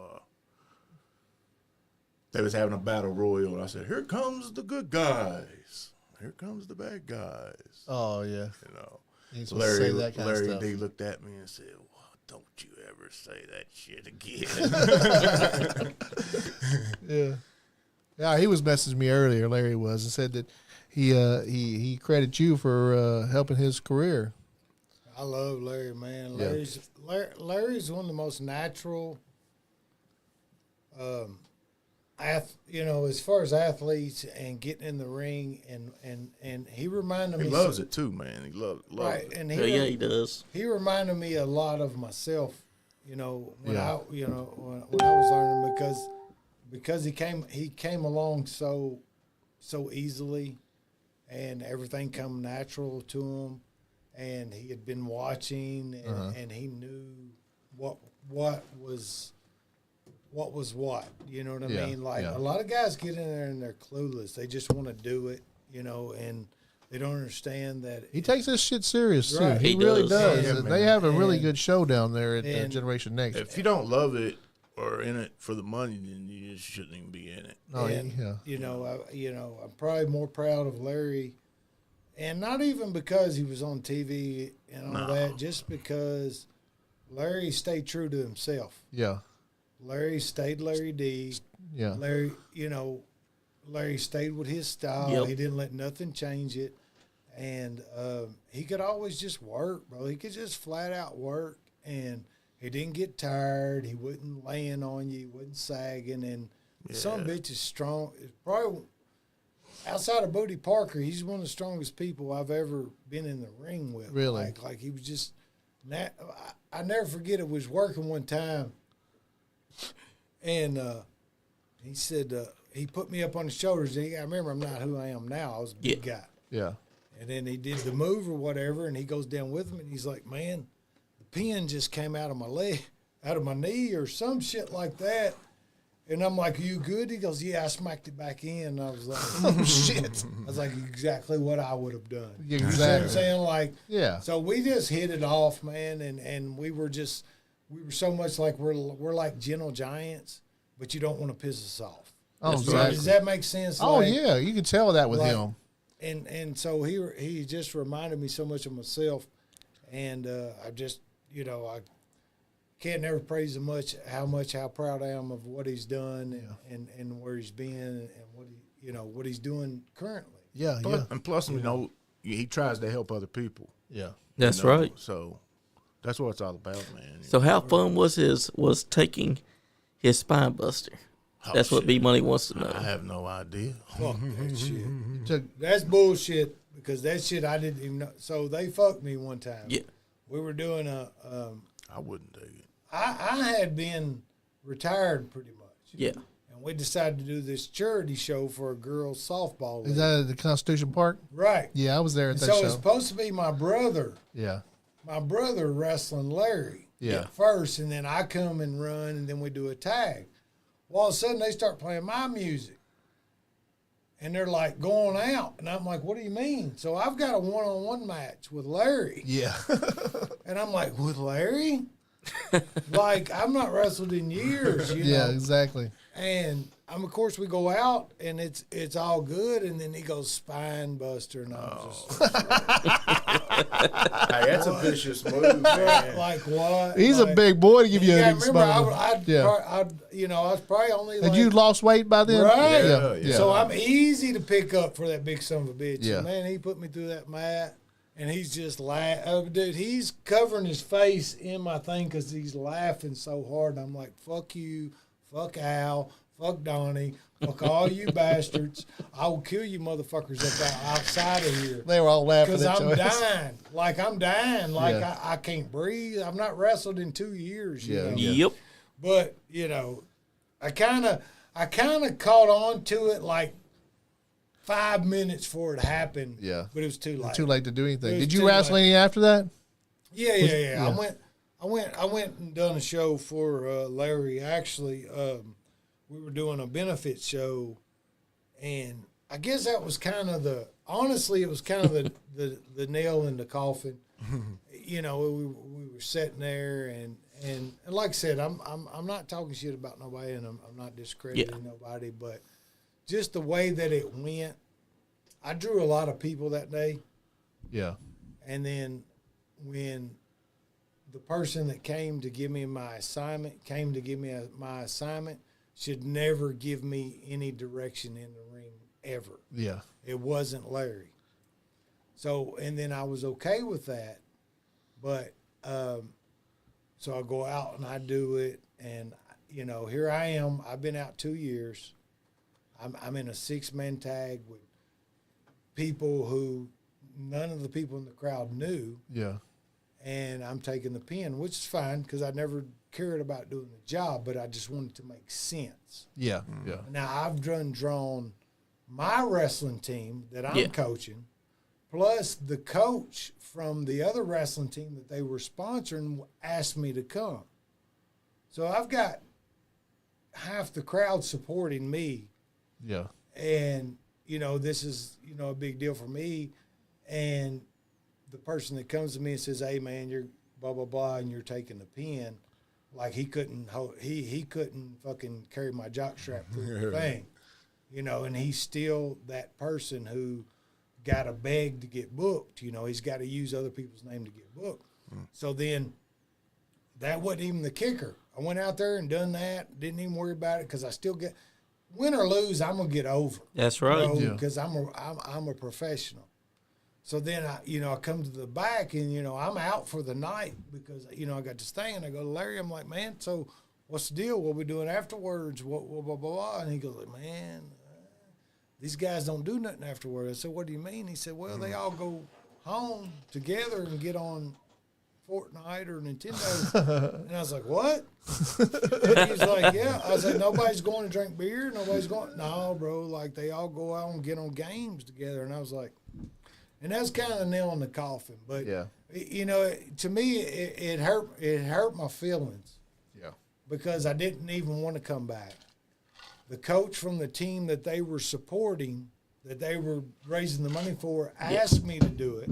They was having a battle royal, and I said, here comes the good guys. Here comes the bad guys. Oh yeah. You know. You ain't supposed to say that kind of Larry stuff. D looked at me and said, well, don't you ever say that shit again. Yeah. Yeah, he was messaging me earlier. Larry was and said that he credits you for helping his career. I love Larry, man. Yeah. Larry's one of the most natural as far as athletes and getting in the ring, and he reminded me. He loves it too, man. He loves right, it. and he does. He reminded me a lot of myself, when Yeah. when I was learning because he came along so easily, and everything come natural to him, and he had been watching, and he knew what was what. You know what I Yeah, mean? Like yeah. a lot of guys get in there and they're clueless. They just want to do it, and they don't understand that. He takes this shit serious too. Right. He He really does. does. Yeah, And they have a really And- good show down there at and- Generation Next. If you don't love it or in it for the money, then you just shouldn't even be in it. Oh, And, yeah. I'm probably more proud of Larry, and not even because he was on TV and all that, just because Larry stayed true to himself. Yeah. Larry stayed Larry D. Yeah. Larry stayed with his style. Yep. He didn't let nothing change it, and he could always just work, bro. He could just flat out work, and he didn't get tired. He wasn't laying on you. He wasn't sagging, and some bitch is strong. It's probably outside of Bodie Parker, he's one of the strongest people I've ever been in the ring with. Really? Like he was just. I never forget it. Was working one time, and he said he put me up on his shoulders. And I remember I'm not who I am now. I was a big guy. Yeah. And then he did the move or whatever, and he goes down with him, and he's like, "Man, the pin just came out of my leg, out of my knee, or some shit like that." And I'm like, "Are you good?" He goes, "Yeah, I smacked it back in." And I was like, Oh, shit. I was like, exactly what I would have done. Yeah, You know what I'm exactly. saying? Like, Yeah. so we just hit it off, man, and we were so much like we're like gentle giants, but you don't want to piss us off. Oh, That's exactly. Does that make sense? Oh, Like, yeah. You can tell that with like- him. And so he just reminded me so much of myself, and I just I can't never praise him how proud I am of what he's done and where he's been and what he's doing currently. Yeah. Plus, Yeah. and plus, he tries to help other people. Yeah. That's you know? right. So that's what it's all about, man. So how fun was taking his spine buster? That's what shit. B Money wants to know. I have no idea. Fuck that shit. Took- That's bullshit because that shit I didn't even know. So they fucked me one time. Yeah. We were doing I wouldn't dig it. I had been retired pretty much. Yeah. And we decided to do this charity show for a girls' softball league. Is that at the Constitution Park? Right. Yeah, I was there at And that so show. it's supposed to be my brother Yeah. wrestling Larry Yeah. first, and then I come and run, and then we do a tag. Well, all of a sudden, they start playing my music. And they're like going out. And I'm like, what do you mean? So I've got a one-on-one match with Larry. Yeah. And I'm like, with Larry? Like, I've not wrestled in years, you Yeah, know. exactly. And of course, we go out, and it's all good. And then he goes spine buster, and I'm just Hey, that's a vicious move, man. like, what? He's a Like, big boy to give you yeah, a big remember, spine. Yeah. I was probably only Had like, you lost weight by then? Right. Yeah. Yeah. So I'm easy to pick up for that big son of a bitch. Yeah. And man, he put me through that mat, and he's just laughing. Dude, he's covering his face in my thing because he's laughing so hard. And I'm like, fuck you, fuck Al, fuck Donnie, fuck all you bastards. I will kill you motherfuckers outside of here. They were all laughing Because at I'm you. dying. Like, I'm dying. Like, Yeah. I can't breathe. I've not wrestled in 2 years. You Yeah. know? Yep. But, I kind of caught on to it like 5 minutes before it happened. Yeah. But it was too late. Too late to do anything. It was Did you too wrestle late. any after that? Yeah. yeah. I went and done a show for Larry. Actually, we were doing a benefit show, and I guess that was kind of honestly, it was kind of the nail in the coffin. We were sitting there, and like I said, I'm not talking shit about nobody, and I'm not discrediting nobody, but just the way that it went, I drew a lot of people that day. Yeah. And then when the person that came to give me my assignment should never give me any direction in the ring ever. Yeah. It wasn't Larry. So, and then I was okay with that. But, so I go out and I do it, and you know, here I am. I've been out 2 years. I'm in a 6-man tag with people who none of the people in the crowd knew. Yeah. And I'm taking the pin, which is fine because I never cared about doing the job, but I just wanted to make sense. Yeah. Yeah. Now, I've drawn my wrestling team that I'm coaching, plus the coach from the other wrestling team that they were sponsoring asked me to come. So I've got half the crowd supporting me. Yeah. And, you know, this is, you know, a big deal for me. And the person that comes to me and says, hey, man, you're blah, blah, blah, and you're taking the pin, like he couldn't fucking carry my jockstrap through the thing, you know, and he's still that person who got to beg to get booked. You know, he's got to use other people's name to get booked. So then that wasn't even the kicker. I went out there and done that, didn't even worry about it because I still get – win or lose, I'm going to get over. That's right. Because I'm a professional. So then I come to the back and, you know, I'm out for the night because, you know, I got this thing and I go to Larry, I'm like, man, so what's the deal? What we doing afterwards? What, blah, blah, blah. And he goes, man, these guys don't do nothing afterwards. I said, what do you mean? He said, well, they all go home together and get on Fortnite or Nintendo. And I was like, what? And he's like, yeah. I was like, nobody's going to drink beer? Nobody's going? No, bro. Like, they all go out and get on games together. And I was like, and that's kind of a nail in the coffin. But, you know, to me, it hurt my feelings. Yeah. Because I didn't even want to come back. The coach from the team that they were supporting, that they were raising the money for, asked me to do it.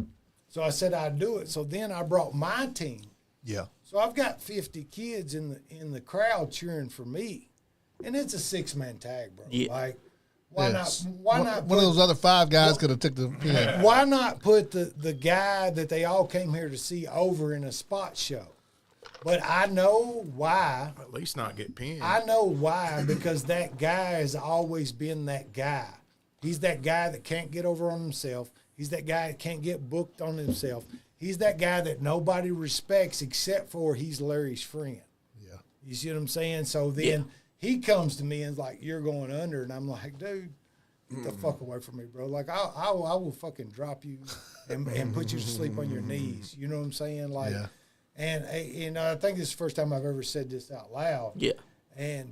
So I said I'd do it. So then I brought my team. Yeah. So I've got 50 kids in the crowd cheering for me. And it's a 6-man tag, bro. Yeah. Like, why not One of those other 5 guys could have took the pin. Why not put the guy that they all came here to see over in a spot show? But I know why. At least not get pinned. I know why, because that guy has always been that guy. He's that guy that can't get over on himself. He's that guy that can't get booked on himself. He's that guy that nobody respects except for he's Larry's friend. Yeah. You see what I'm saying? So then he comes to me and is like, you're going under. And I'm like, dude, get the fuck away from me, bro. Like, I will fucking drop you and put you to sleep on your knees. You know what I'm saying? Like, and I think this is the first time I've ever said this out loud. Yeah.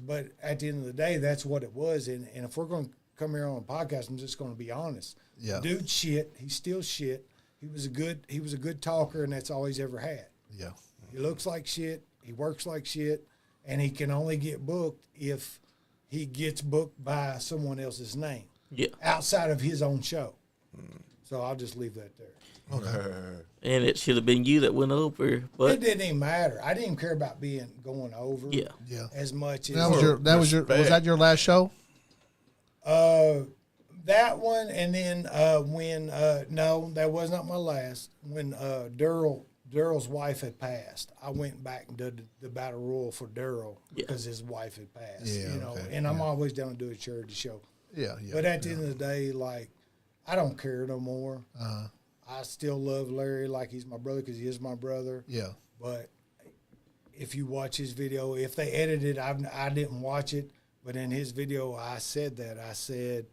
But at the end of the day, that's what it was. And if we're going to come here on a podcast, I'm just going to be honest. Yeah. Dude, shit. He's still shit. He was a good talker, and that's all he's ever had. Yeah. He looks like shit. He works like shit, and he can only get booked if he gets booked by someone else's name. Yeah. Outside of his own show. So I'll just leave that there. Okay. And it should have been you that went over, but It didn't even matter. I didn't even care about going over Yeah. as much as Was that your last show? that one, and then no, that was not my last. When Daryl's wife had passed, I went back and did the battle royal for Daryl because his wife had passed. Yeah, you know, okay, and I'm always down to do a charity show. Yeah, yeah. But at the end of the day, like, I don't care no more. I still love Larry like he's my brother because he is my brother. Yeah. But if you watch his video, if they edited, I didn't watch it, but in his video, I said that. I said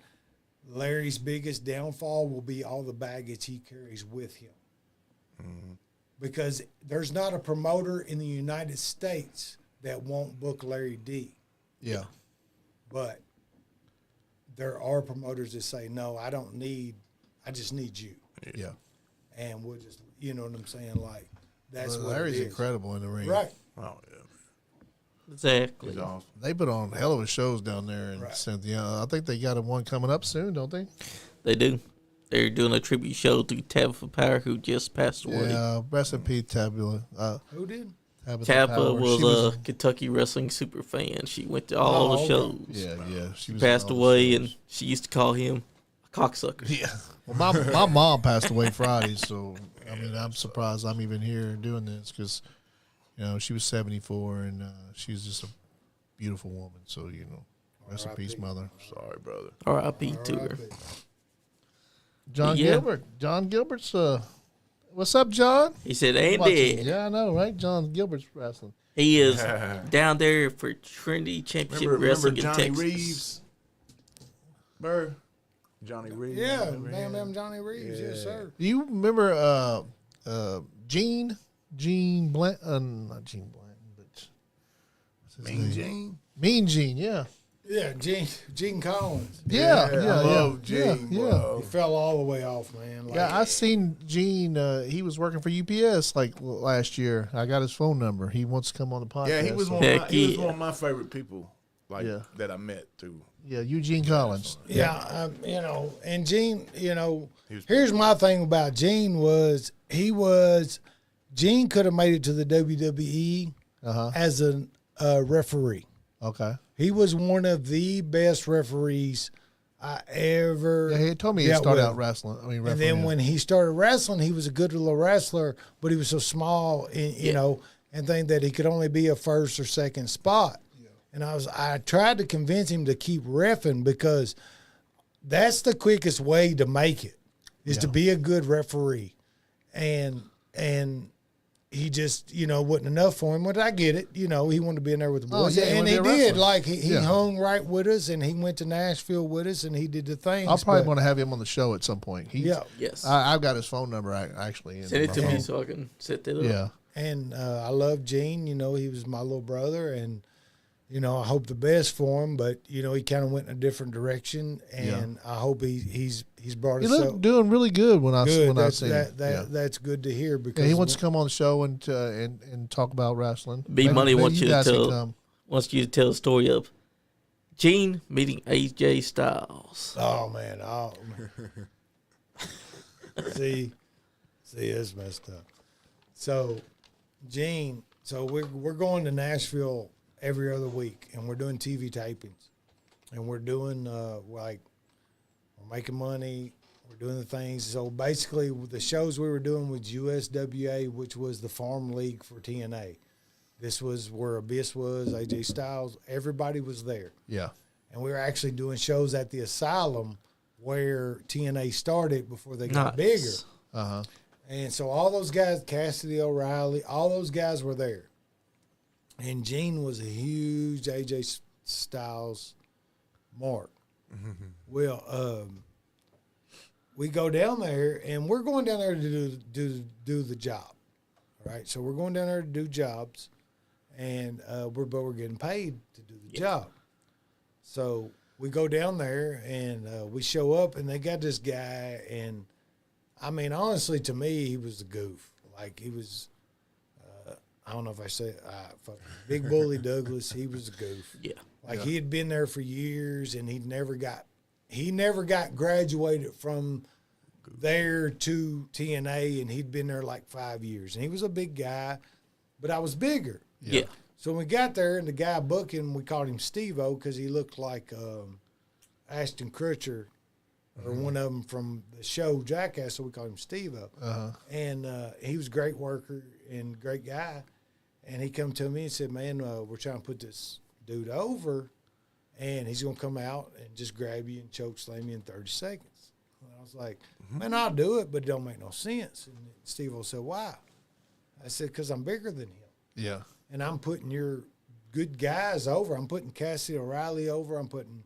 Larry's biggest downfall will be all the baggage he carries with him. Mm-hmm. Because there's not a promoter in the United States that won't book Larry D. Yeah. But there are promoters that say, no, I just need you. Yeah. And we'll just, you know what I'm saying? Like, that's what Larry's it is. incredible in the ring. Right. Oh, yeah. exactly. He's awesome. They put on hell of a shows down there in Right. Cynthia. I think they got one coming up soon, don't they? They do. They're doing a tribute show to Tabitha Power, who just passed away. Yeah, rest in peace, Tabula. Who did? Tabitha Power. was She a Kentucky wrestling super fan. She went to all the okay. shows. Yeah. She was Passed in all the away, shows. and she used to call him a cocksucker. Yeah. Well, my mom passed away Friday, so I mean I'm surprised I'm even here doing this because, you know, she was 74 and she's just a beautiful woman. So, you know, rest in peace, mother. Sorry, brother. R.I.P. to her. R.I.P. John Yeah. Gilbert. John Gilbert's What's up, John? He said, ain't Watching. dead. Yeah, I know, right? John Gilbert's wrestling. He is down there for Trinity Championship Remember Wrestling in Johnny Texas. Reeves? Burr? Johnny Reeves. Yeah, remember him? Bam Johnny Reeves, yes, sir. Do you remember Gene Blanton? Not Gene Blanton, but what's his Mean name? Gene? Mean Gene, yeah. Yeah, Gene Collins. Yeah, I love Gene, yeah. bro. He fell all the way off, man. Like, Yeah, I seen Gene. He was working for UPS like last year. I got his phone number. He wants to come on the podcast. Yeah, he was so- one. Of my, Heck he was yeah. one of my favorite people, like Yeah. that I met through. Yeah, Eugene Collins. Yeah, and Gene, was- here's my thing about Gene Gene could have made it to the WWE as a referee. Okay. He was one of the best referees I ever. Yeah, he told me he dealt started with. out wrestling. I mean, And refereeing. then when he started wrestling, he was a good little wrestler, but he was so small, and think that he could only be a first or second spot. Yeah. And I tried to convince him to keep reffing because that's the quickest way to make it is to be a good referee. And he just, wasn't enough for him. But I get it. He wanted to be in there with the boys. yeah, he and wanted he to be a did. wrestler. Like, he Yeah. hung right with us, and he went to Nashville with us, and he did the things. I'll probably but- want to have him on the show at some point. Yeah. Yes. I've got his phone number actually. in Send it my to me phone. so I can set that up. Yeah. And I love Gene. He was my little brother, and I hope the best for him. But he kind of went in a different direction, and I hope he's brought He us looked up. doing really good when I Good. when I That's, seen him. Yeah. that's good to hear because Yeah, he wants to come on the show and talk about wrestling. B Money wants you to guys can tell come. the story of Gene meeting AJ Styles. Oh man! Oh, see, it's messed up. So, Gene. So we're going to Nashville every other week, and we're doing TV tapings, and we're doing we're making money. We're doing the things. So basically, the shows we were doing was USWA, which was the farm league for TNA. This was where Abyss was, AJ Styles. Everybody was there. Yeah. And we were actually doing shows at the Asylum where TNA started before they got bigger. Uh-huh. And so all those guys, Cassidy O'Reilly, all those guys were there. And Gene was a huge AJ Styles mark. Well, we go down there, and we're going down there to do the job. All right, so we're going down there to do jobs, and we're getting paid to do the job. So we go down there, and we show up, and they got this guy, and I mean, honestly, to me, he was a goof. Like, he was, I don't know if I say Big Bully Douglas, he was a goof. Yeah. Like, he had been there for years, and he never got graduated from there to TNA, and he'd been there like 5 years. And he was a big guy, but I was bigger. Yeah. So when we got there, and the guy booking, we called him Steve-O because he looked like Ashton Kutcher or one of them from the show Jackass, so we called him Steve-O. And he was a great worker and great guy. And he come to me and said, man, we're trying to put this dude over, and he's going to come out and just grab you and choke slam you in 30 seconds. And I was like, man, I'll do it, but it don't make no sense. And Steve-O said, why? I said, because I'm bigger than him. Yeah. And I'm putting your good guys over. I'm putting Cassidy O'Reilly over. I'm putting,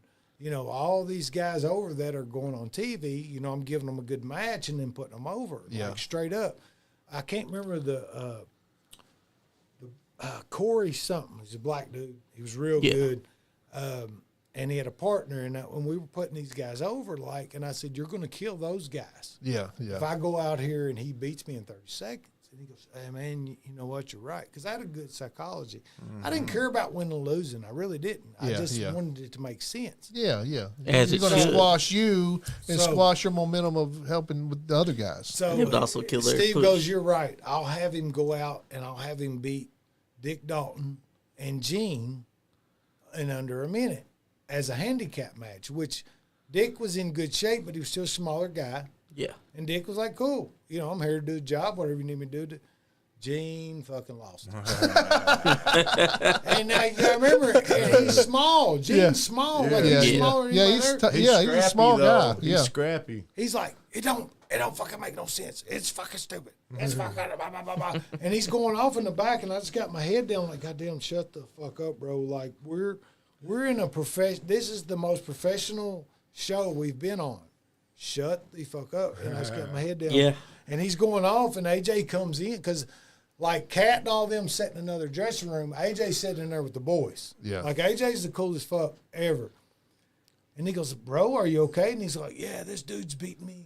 all these guys over that are going on TV. I'm giving them a good match and then putting them over, like straight up. I can't remember the Corey something. He's a black dude. He was real good. And he had a partner. And when we were putting these guys over, and I said, you're going to kill those guys. Yeah. Yeah. If I go out here and he beats me in 30 seconds. And he goes, hey, man, you know what? You're right. Because I had a good psychology. I didn't care about winning or losing. I really didn't. I just wanted it to make sense. Yeah. Yeah. As You're it going to should. squash you and So- squash your momentum of helping with the other guys. So It would also kill their Steve push. goes, you're right. I'll have him go out and I'll have him beat Dick Dalton and Gene in under a minute as a handicap match, which Dick was in good shape, but he was still a smaller guy. Yeah. And Dick was like, cool, I'm here to do the job, whatever you need me to do. Gene fucking lost him. And now you gotta remember, and he's small. Gene's small. Like he's smaller than he's scrappy, he's a small guy. He's scrappy. He's like, it don't fucking make no sense. It's fucking stupid. It's fucking blah, blah, blah, blah. And he's going off in the back, and I just got my head down like, goddamn, shut the fuck up, bro. Like we're in a profession. This is the most professional show we've been on. Shut the fuck up. And I just got my head down. Yeah. And he's going off, and AJ comes in because, like, Cat and all them sat in another dressing room. AJ's sitting in there with the boys. Yeah. Like, AJ's the coolest fuck ever. And he goes, bro, are you okay? And he's like, yeah, this dude's beating me.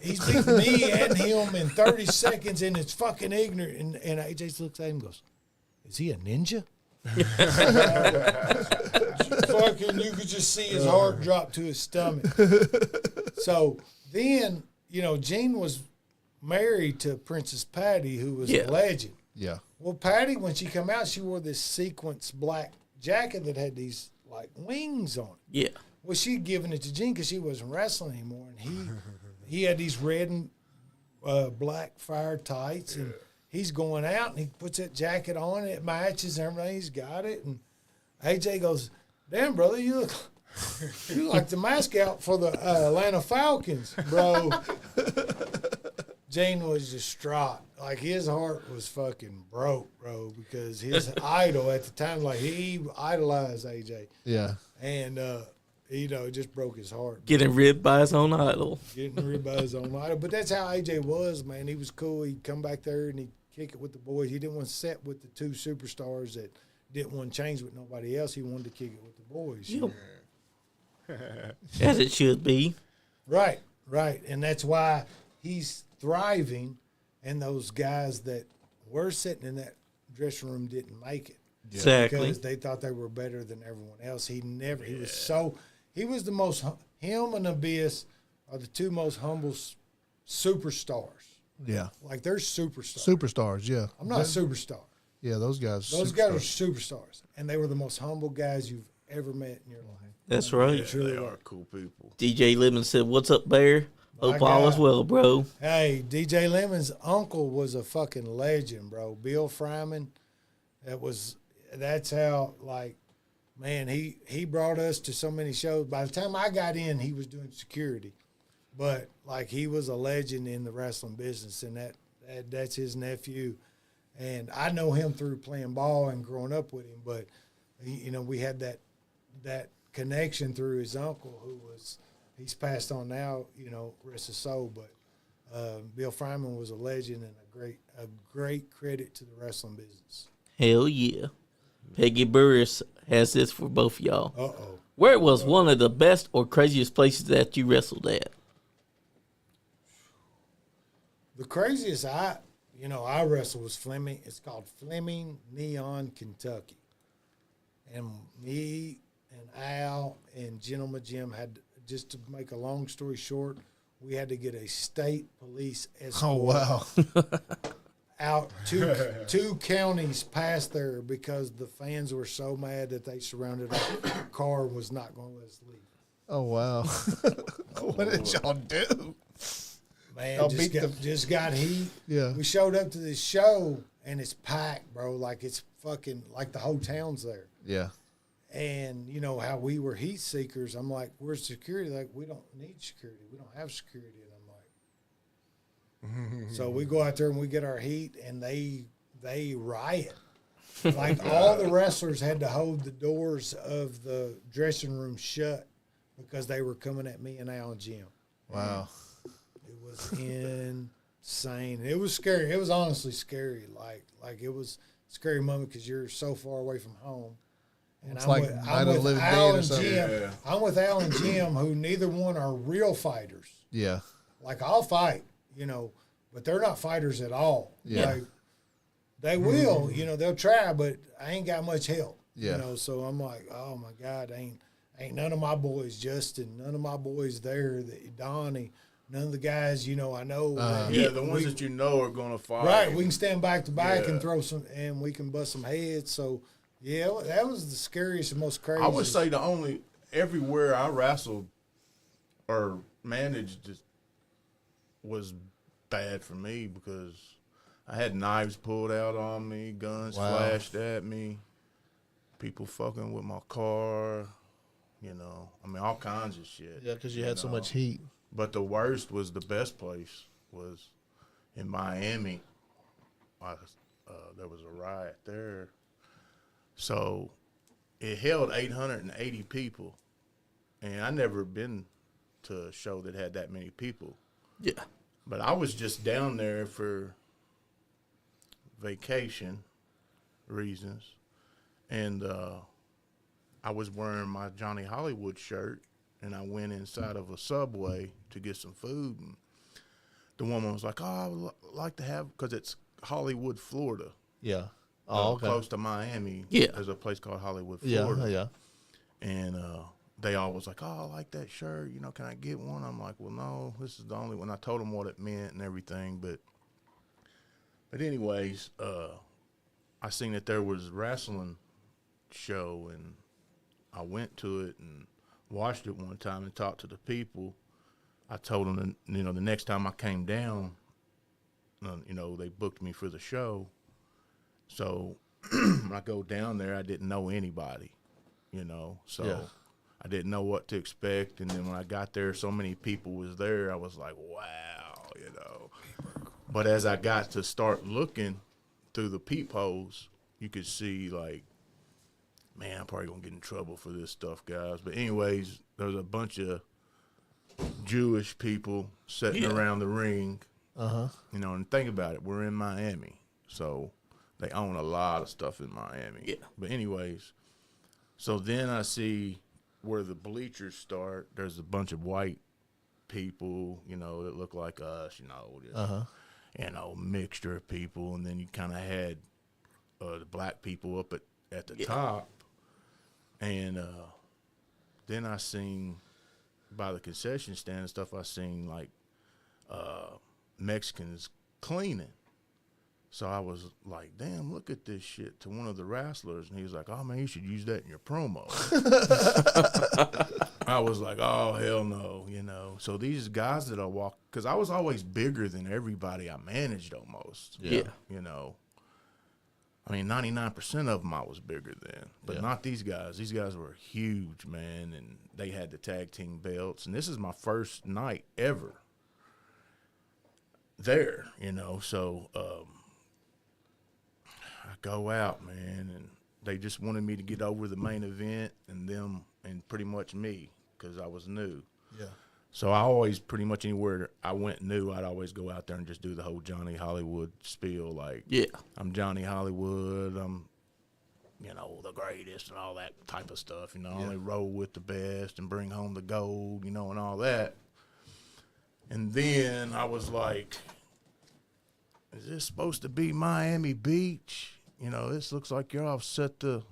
He's beating me and him in 30 seconds, and it's fucking ignorant. And AJ looks at him and goes, is he a ninja? Fucking, you could just see his heart drop to his stomach. So then, you know, Gene was married to Princess Patty, who was a legend. Yeah. Well, Patty, when she come out, she wore this sequence black jacket that had these like wings on it. Yeah. Well, she'd given it to Gene because she wasn't wrestling anymore, and he had these red and black fire tights, and he's going out, and he puts that jacket on, it matches everything. He's got it, and AJ goes, "Damn, brother, you look like the mascot for the Atlanta Falcons, bro." Gene was distraught. Like, his heart was fucking broke, bro, because his idol at the time, like, he idolized AJ. Yeah. And, you know, it just broke his heart. Getting ribbed by his own idol. Getting ribbed by his own idol. But that's how AJ was, man. He was cool. He'd come back there and he'd kick it with the boys. He didn't want to sit with the two superstars that didn't want to change with nobody else. He wanted to kick it with the boys. Yep. As it should be. Right, right. And that's why he's thriving, and those guys that were sitting in that dressing room didn't make it. Exactly. Because they thought they were better than everyone else. He was the most, him and Abyss are the two most humble superstars. Yeah. Like, they're superstars. Superstars, yeah. I'm not a superstar. Yeah, those guys. Those guys are superstars. And they were the most humble guys you've ever met in your life. That's right. They are cool people. DJ Lemon said, "What's up, Bear? Hope all is well, bro." Hey, DJ Lemon's uncle was a fucking legend, bro. Bill Fryman. That's how, like, man, he brought us to so many shows. By the time I got in, he was doing security. But, like, he was a legend in the wrestling business, and that's his nephew. And I know him through playing ball and growing up with him, but, you know, we had that connection through his uncle, he's passed on now, you know, rest his soul. But Bill Fryman was a legend and a great credit to the wrestling business. Hell yeah. Peggy Burris has this for both of y'all. Uh-oh. Where was one of the best or craziest places that you wrestled at? The craziest I wrestled was Fleming. It's called Fleming Neon, Kentucky. And me and Al and Gentleman Jim had, just to make a long story short, we had to get a state police escort. Oh, wow. Out two counties past there because the fans were so mad that they surrounded our car and was not going to let us leave. Oh, wow. What did y'all do? Man, just got heat. Yeah. We showed up to this show, and it's packed, bro. Like, it's fucking, like, the whole town's there. Yeah. And, you know, how we were heat seekers. I'm like, where's security? Like, we don't need security. We don't have security. And I'm like, so we go out there and we get our heat, and they riot. Like, all the wrestlers had to hold the doors of the dressing room shut because they were coming at me and Al and Jim. Wow. It was insane. It was scary. It was honestly scary. Like it was a scary moment because you're so far away from home. And It's I'm like with Night of the Living Dead or something. Jim. Yeah. I'm with Al and Jim, who neither one are real fighters. Yeah. Like, I'll fight, you know, but they're not fighters at all. Yeah. Like, they will, you know, they'll try, but I ain't got much help. Yeah. You know, so I'm like, oh my God, ain't none of my boys, Justin, none of my boys there, Donnie, none of the guys, you know, I know. The ones that you know are going to fight. Right, we can stand back to back and throw some, and we can bust some heads. So, yeah, that was the scariest and most crazy. I would say everywhere I wrestled or managed just was bad for me because I had knives pulled out on me, guns flashed at me, people fucking with my car, you know. I mean, all kinds of shit. Yeah, because you had so much heat. But the worst was the best place was in Miami. There was a riot there. So it held 880 people. And I never been to a show that had that many people. Yeah. But I was just down there for vacation reasons. And I was wearing my Johnny Hollywood shirt, and I went inside of a Subway to get some food. And the woman was like, oh, I would like to have, because it's Hollywood, Florida. Yeah. Oh, okay. Close to Miami. Yeah. There's a place called Hollywood, Florida. Yeah. And they all was like, oh, I like that shirt. You know, can I get one? I'm like, well, no, this is the only one. I told them what it meant and everything. But anyways, I seen that there was a wrestling show, and I went to it and watched it one time and talked to the people. I told them, you know, the next time I came down, you know, they booked me for the show. So when I go down there, I didn't know anybody, you know. So I didn't know what to expect. And then when I got there, so many people was there. I was like, wow, you know. But as I got to start looking through the peepholes, you could see, like, man, I'm probably going to get in trouble for this stuff, guys. But anyways, there's a bunch of Jewish people sitting around the ring. You know, and think about it. We're in Miami. So they own a lot of stuff in Miami. Yeah. But anyways, so then I see where the bleachers start. There's a bunch of white people, you know, that look like us, you know, just, you know, mixture of people. And then you kind of had the black people up at the top. And then I seen by the concession stand and stuff, I seen like Mexicans cleaning. So I was like, damn, look at this shit, to one of the wrestlers. And he was like, oh, man, you should use that in your promo. I was like, oh, hell no, you know. So these guys that I walk, because I was always bigger than everybody I managed almost. Yeah. You know. I mean, 99% of them I was bigger than. But not these guys. These guys were huge, man. And they had the tag team belts. And this is my first night ever there, you know. So I go out, man, and they just wanted me to get over the main event and them and pretty much me because I was new. Yeah. So I always, pretty much anywhere I went new, I'd always go out there and just do the whole Johnny Hollywood spiel. Like, I'm Johnny Hollywood. I'm, you know, the greatest and all that type of stuff. You know, I only roll with the best and bring home the gold, you know, and all that. And then I was like, is this supposed to be Miami Beach? You know, this looks like y'all have set the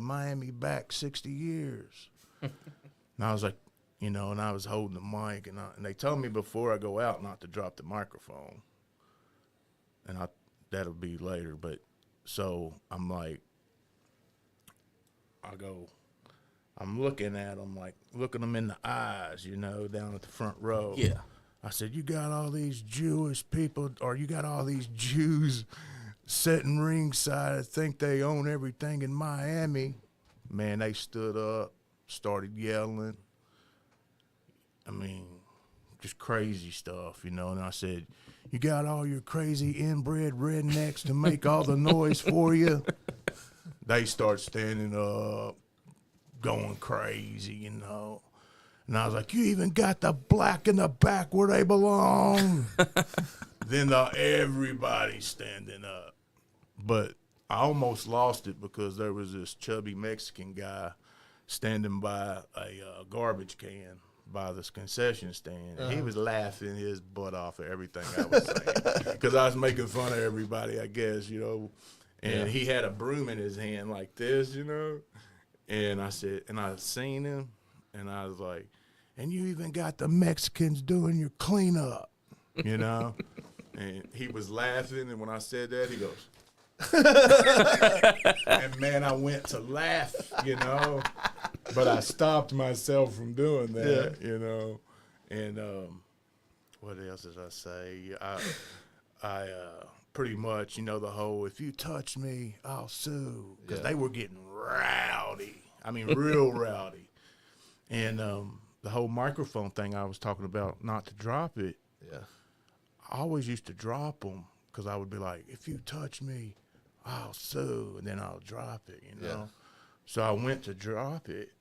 Miami back 60 years. And I was like, you know, and I was holding the mic, and they told me before I go out not to drop the microphone. And that'll be later. But so I'm like, I'm looking at them, like looking them in the eyes, you know, down at the front row. Yeah. I said, you got all these Jewish people, or you got all these Jews sitting ringside that think they own everything in Miami. Man, they stood up, started yelling. I mean, just crazy stuff, you know. And I said, you got all your crazy inbred rednecks to make all the noise for you? They start standing up, going crazy, you know. And I was like, you even got the black in the back where they belong. Then everybody's standing up. But I almost lost it because there was this chubby Mexican guy standing by a garbage can by this concession stand. And he was laughing his butt off at everything I was saying because I was making fun of everybody, I guess, you know. And he had a broom in his hand like this, you know. And I said, and I seen him, and I was like, and you even got the Mexicans doing your cleanup, you know? And he was laughing, and when I said that, he goes, and man, I went to laugh, you know? But I stopped myself from doing that, you know? And what else did I say? I pretty much, you know, the whole, if you touch me, I'll sue. Because Yeah. they were getting rowdy. I mean, real rowdy. And the whole microphone thing I was talking about, not to drop it, Yeah. I always used to drop them because I would be like, if you touch me, I'll sue. And then I'll drop it, you know. Yeah. So I went to drop it,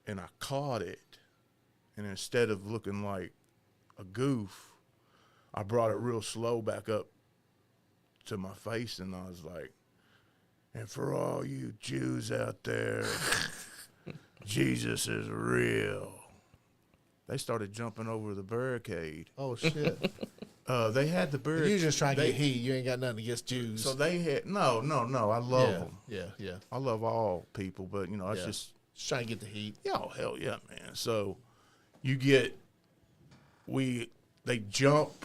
and I caught it. And instead of looking like a goof, I brought it real slow back up to my face, and I was like, and for all you Jews out there, Jesus is real. They started jumping over the barricade. Oh shit! They had the barricade. You just trying to get heat. You ain't got nothing against Jews. So they had no. I love them. Yeah. I love all people, but you know, it's just trying to get the heat. oh hell yeah, man. So you get they jump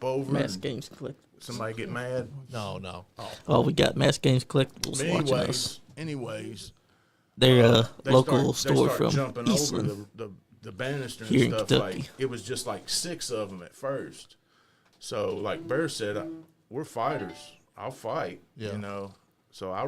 over. Mass Games Collectibles. Somebody get mad. No. Oh, we got Mass Games Collectibles watching us. Anyways, They're a they local store start from jumping over Eastland. the banister Here in and stuff. Kentucky. Like it was just like 6 of them at first. So like Bear said, we're fighters. I'll fight. Yeah. You know. So I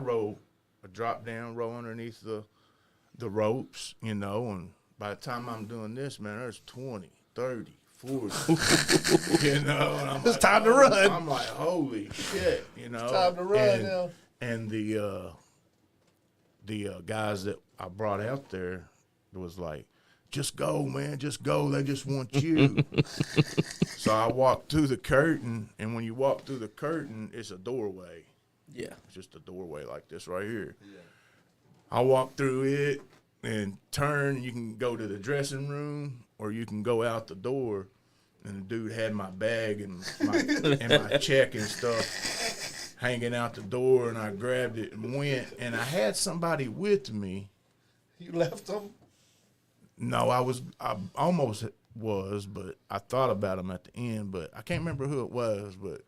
drop down, roll underneath the ropes. You know, and by the time I'm doing this, man, there's 20, 30, 40. You know, and I'm It's time to run. I'm like, holy shit. You know, Time to run now. And the guys that I brought out there was like, just go, man, just go. They just want you. So I walked through the curtain, and when you walk through the curtain, it's a doorway. Yeah. It's just a doorway like this right here. Yeah. I walk through it and turn. You can go to the dressing room, or you can go out the door. And the dude had my bag and my check and stuff hanging out the door, and I grabbed it and went. And I had somebody with me. You left them? No, I almost was, but I thought about him at the end, but I can't remember who it was. But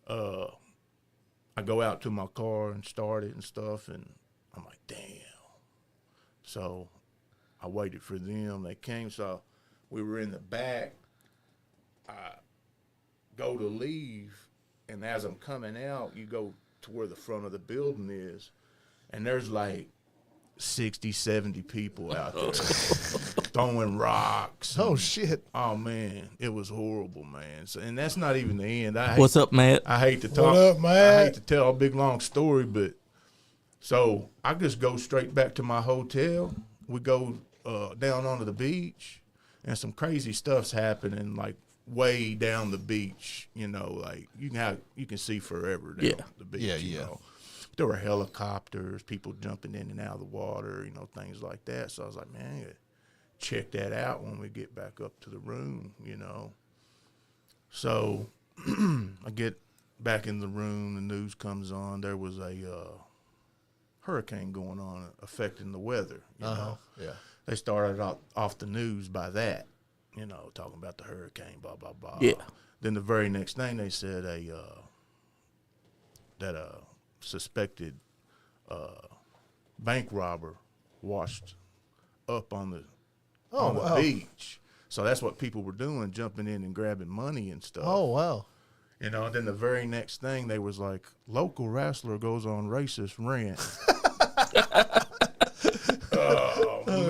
I go out to my car and start it and stuff, and I'm like, damn. So I waited for them. They came, so we were in the back. I go to leave, and as I'm coming out, you go to where the front of the building is, and there's like 60, 70 people out there throwing rocks. Oh, shit. Oh, man, it was horrible, man. So, and that's not even the end. What's up, Matt? I hate to talk. What up, Matt? I hate to tell a big, long story, but so I just go straight back to my hotel. We go down onto the beach, and some crazy stuff's happening, like way down the beach, you know, like you can see forever down the beach. You know. There were helicopters, people jumping in and out of the water, you know, things like that. So I was like, man, I gotta check that out when we get back up to the room, you know. So I get back in the room, the news comes on. There was a hurricane going on affecting the weather, you know. Yeah. They started off the news by that. You know, talking about the hurricane, blah, blah, blah. Yeah. Then the very next thing they said that a suspected bank robber washed up on the beach. So that's what people were doing, jumping in and grabbing money and stuff. Oh, wow. You know, and then the very next thing they was like, local wrestler goes on racist rant. Oh, man.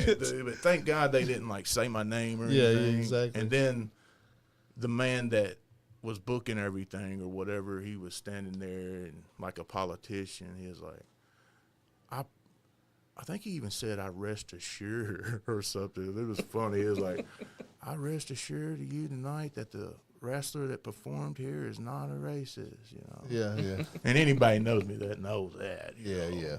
Dude, but thank God they didn't like say my name or anything. Yeah, exactly. And then the man that was booking everything or whatever, he was standing there and like a politician. He was like, I think he even said, I rest assured or something. It was funny. It was like, I rest assured to you tonight that the wrestler that performed here is not a racist, you know. Yeah. And anybody knows me that knows that. you know. Yeah.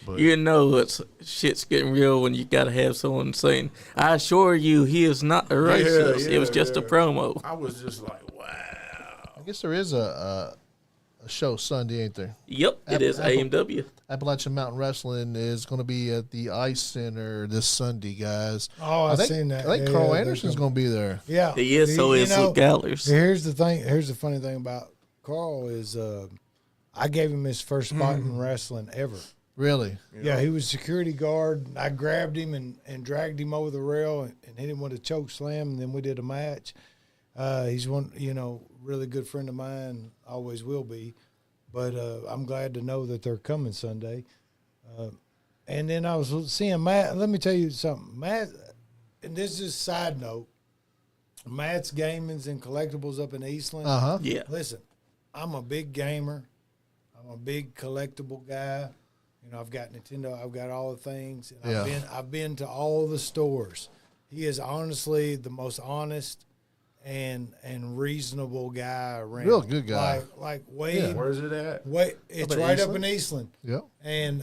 But You know it's shit's getting real when you got to have someone saying, I assure you he is not a racist. It was just a promo. I was just like, wow. I guess there is a show Sunday, ain't there? Yep, it is AMW. Appalachian Mountain Wrestling is going to be at the Ice Center this Sunday, guys. Oh, I've think, seen that. I think Yeah, Carl yeah, Anderson's going to be there. Yeah. He is, so is Luke Gallers. Here's the thing. Here's the funny thing about Carl is I gave him his first spot in wrestling ever. Really? Yeah, he was security guard. I grabbed him and dragged him over the rail and hit him with a choke slam, and then we did a match. He's one, really good friend of mine, always will be. But I'm glad to know that they're coming Sunday. And then I was seeing Matt. Let me tell you something. Matt, and this is just a side note, Matt's Gamings and Collectibles up in Eastland. Uh-huh. Yeah. Listen, I'm a big gamer. I'm a big collectible guy. I've got Nintendo. I've got all the things. And I've been to all the stores. He is honestly the most honest and reasonable guy around. Real good guy. Like way. Where's it at? It's right up in Eastland. Yep. And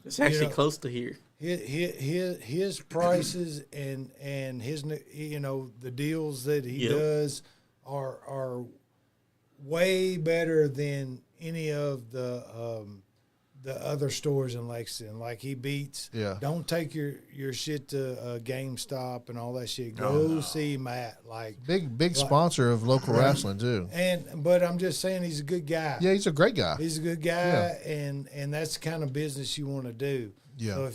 It's actually close to here. His prices and his the deals that he does are way better than any of the other stores in Lexington. Like he beats. Yeah. Don't take your shit to GameStop and all that shit. Go see Matt. Like big sponsor of local wrestling too. But I'm just saying he's a good guy. Yeah, he's a great guy. He's a good guy, and that's the kind of business you want to do. Yeah. So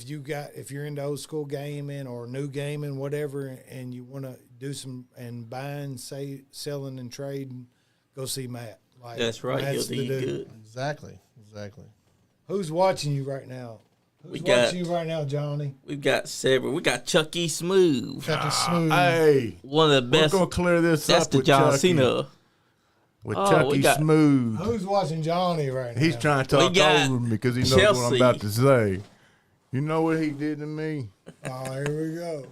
if you're into old school gaming or new gaming, whatever, and you want to do some and buying, selling, and trading, go see Matt. Like, That's right. He'll do you good. Exactly. Who's watching you right now? Who's watching watching you right now, Johnny? We've got several. We got Chucky Smooth. Hey, One of the best. we're gonna clear this That's up the with John Chucky. Cena. With Oh, Chucky we got- Smooth. Who's watching Johnny right now? He's trying to We talk got over me because he knows what Chelsea. I'm about to say. You know what he did to me? Oh, here we go.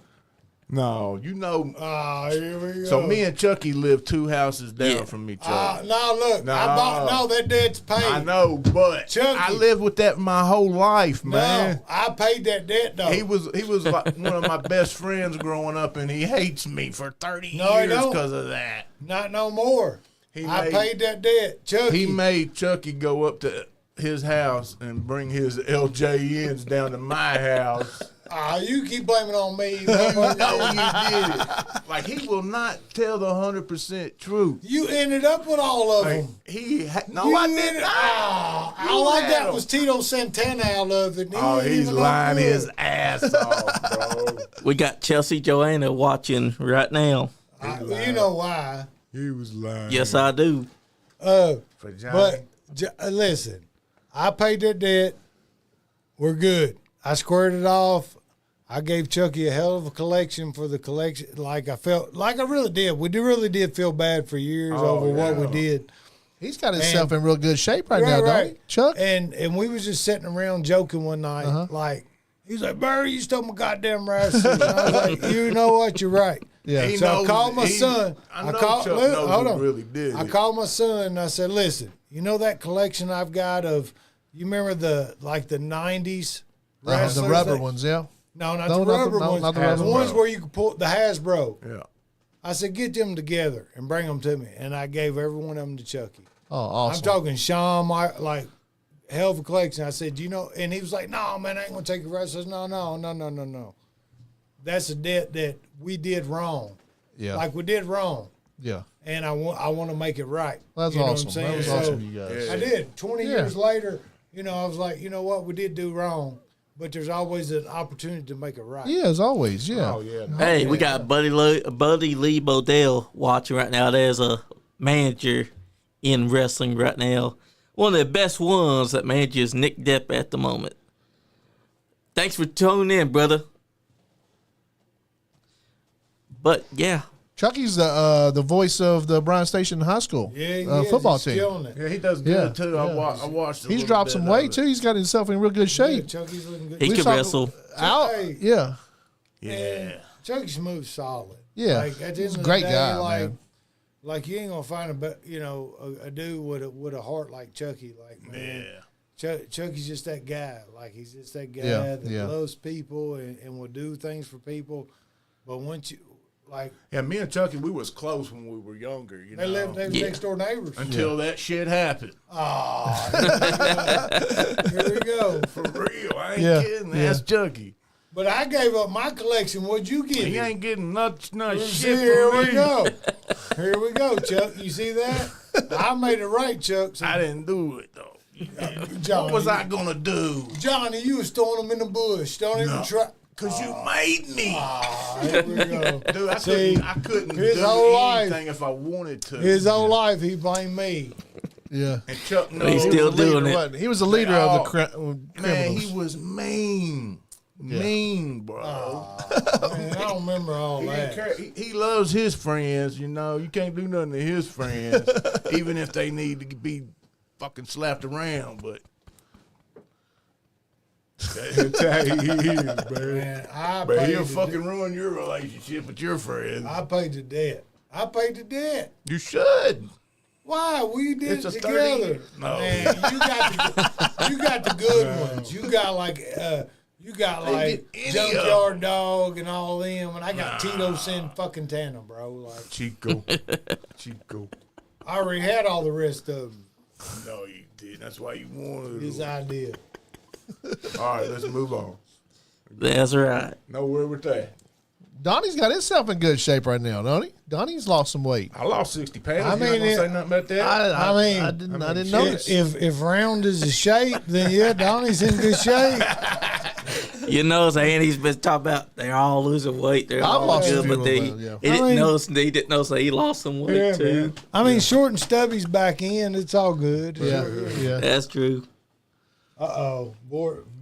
No, you know. Oh, here we go. So me and Chucky live 2 houses down Yeah. from each other. No, look. No. That debt's paid. I know, but Chucky. I lived with that my whole life, man. No, I paid that debt, though. He was like one of my best friends growing up, and he hates me for 30 No, he years don't. because of that. Not no more. I paid that debt. Chucky. He made Chucky go up to his house and bring his LJNs down to my house. You keep blaming on me. No, you did it. Like, he will not tell the 100% truth. You ended up with all of them. I did not. All I got was Tito Santana out of it. He's lying his ass off, bro. We got Chelsea Joanna watching right now. You know why. He was lying. Yes, I do. For Johnny. But listen, I paid that debt. We're good. I squared it off. I gave Chucky a hell of a collection for the collection. Like I really did. We really did feel bad for years over what we did. He's got himself in real good shape right now, don't he? Chuck? And we was just sitting around joking one night, like, he's like, Barry, you stole my goddamn wrestles. And I was like, you know what? You're right. Yeah. So I called my son. I know Chuck knows who really did I it. called my son and I said, listen, you know that collection I've got of, you remember the 90s the wrestlers? rubber ones, yeah. No, not the rubber ones. not the The rubber ones ones. where you could pull the Hasbro. Yeah. I said, get them together and bring them to me. And I gave every one of them to Chucky. Oh, awesome. I'm talking Sean, like, hell of a collection. I said, and he was like, no, man, I ain't going to take your wrestlers. No. That's a debt that we did wrong. Yeah. Like, we did wrong. Yeah. And I want to make it right. Well, that's You know awesome. what I'm saying? That was So, awesome, you guys. I did. 20 Yeah. years later, I was like, you know what? We did do wrong. But there's always an opportunity to make it right. Yeah, as always, yeah. Oh, yeah. Hey, we got Buddy Lee Bodell watching right now. There's a manager in wrestling right now. One of the best ones that manages Nick Depp at the moment. Thanks for tuning in, brother. But, yeah. Chucky's the voice of the Bryan Station High School football He's team. killing it. Yeah, he does good, Yeah. too. I watched He's dropped some weight, too. He's got himself in real good Yeah, shape. Chucky's looking good. He We can talk- wrestle. Out, Hey. yeah. Yeah. Chucky Smooth's solid. Yeah. Like, at the He's end a of great the day, guy, like, man. Like, you ain't gonna find a dude with a heart like Chucky. Like, man, Chucky's just that guy. Like, he's just that guy that loves people and will do things for people. But once you Yeah, me and Chucky, we was close when we were younger. they lived next door neighbors. Until that shit happened. Here we go. For real. I ain't kidding. That's Chucky. But I gave up my collection. What'd you give He me? ain't getting nothing See, shit here from we me. go. Here we go, Chuck. You see that? I made it right, Chuck. So, I didn't do it, though. Johnny, What was I going to do? Johnny, you was throwing them in the bush. Don't even try. Cause you made me. Here we go. Dude, I couldn't his do whole anything life, if I wanted to. his whole life, he blamed me. Yeah. And Chuck knows. He's still doing it. Wasn't he? He was the leader of the criminals. Man, he was mean. Mean, bro. Man, I don't remember all He didn't that. care. He loves his friends, you know. You can't do nothing to his friends, even if they need to be fucking slapped around, but that's how he is, man. Man, But he'll fucking ruin your relationship with your friends. I paid the debt. I paid the debt. You should. Why? We did It's it a together. 30 No. Man, you got the good ones. You got like get any Junkyard Dog and all them, and I got Tito Sin fucking Tana, bro. Like Chico. I already had all the rest of them. No, you didn't. That's why you wanted His it. idea. All right, let's move on. That's right. Nowhere with that. Donnie's got himself in good shape right now, don't he? Donnie's lost some weight. I lost 60 pounds. I You not mean, gonna say nothing about that? I didn't notice. If round is a shape, then yeah, Donnie's in good shape. You know, Andy's been talking about they're all losing weight. They're I've all lost a good, few but of they them, yeah. he didn't know, so he lost some weight Yeah, too. man. I mean, Short and Stubby's back in. It's all good. Yeah. That's true.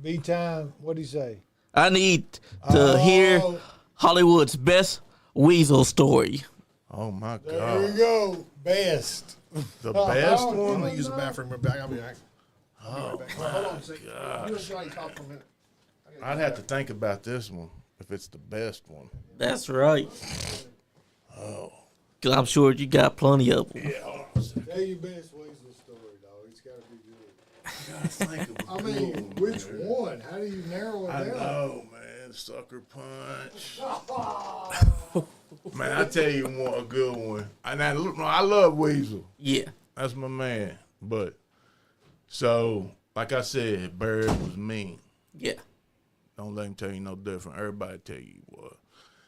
B time. What'd he say? I need to hear Hollywood's best weasel story. Oh, my There God. we go. Best. The best I'm one? gonna use the bathroom. I'll be back. Hold on a second. You just try to talk for a minute. I'd have to think about this one if it's the best one. That's right. Oh. Cause I'm sure you got plenty of them. Yeah, hold on a second. Tell your best weasel story, dog. It's got to be good. I gotta think of a I good mean, one, which man. one? How do you narrow it I down? know, man. Sucker punch. Man, I tell you a good one. And I love Weasel. Yeah. That's my man. But, so, like I said, Bird was mean. Yeah. Don't let him tell you no different. Everybody tell you he was.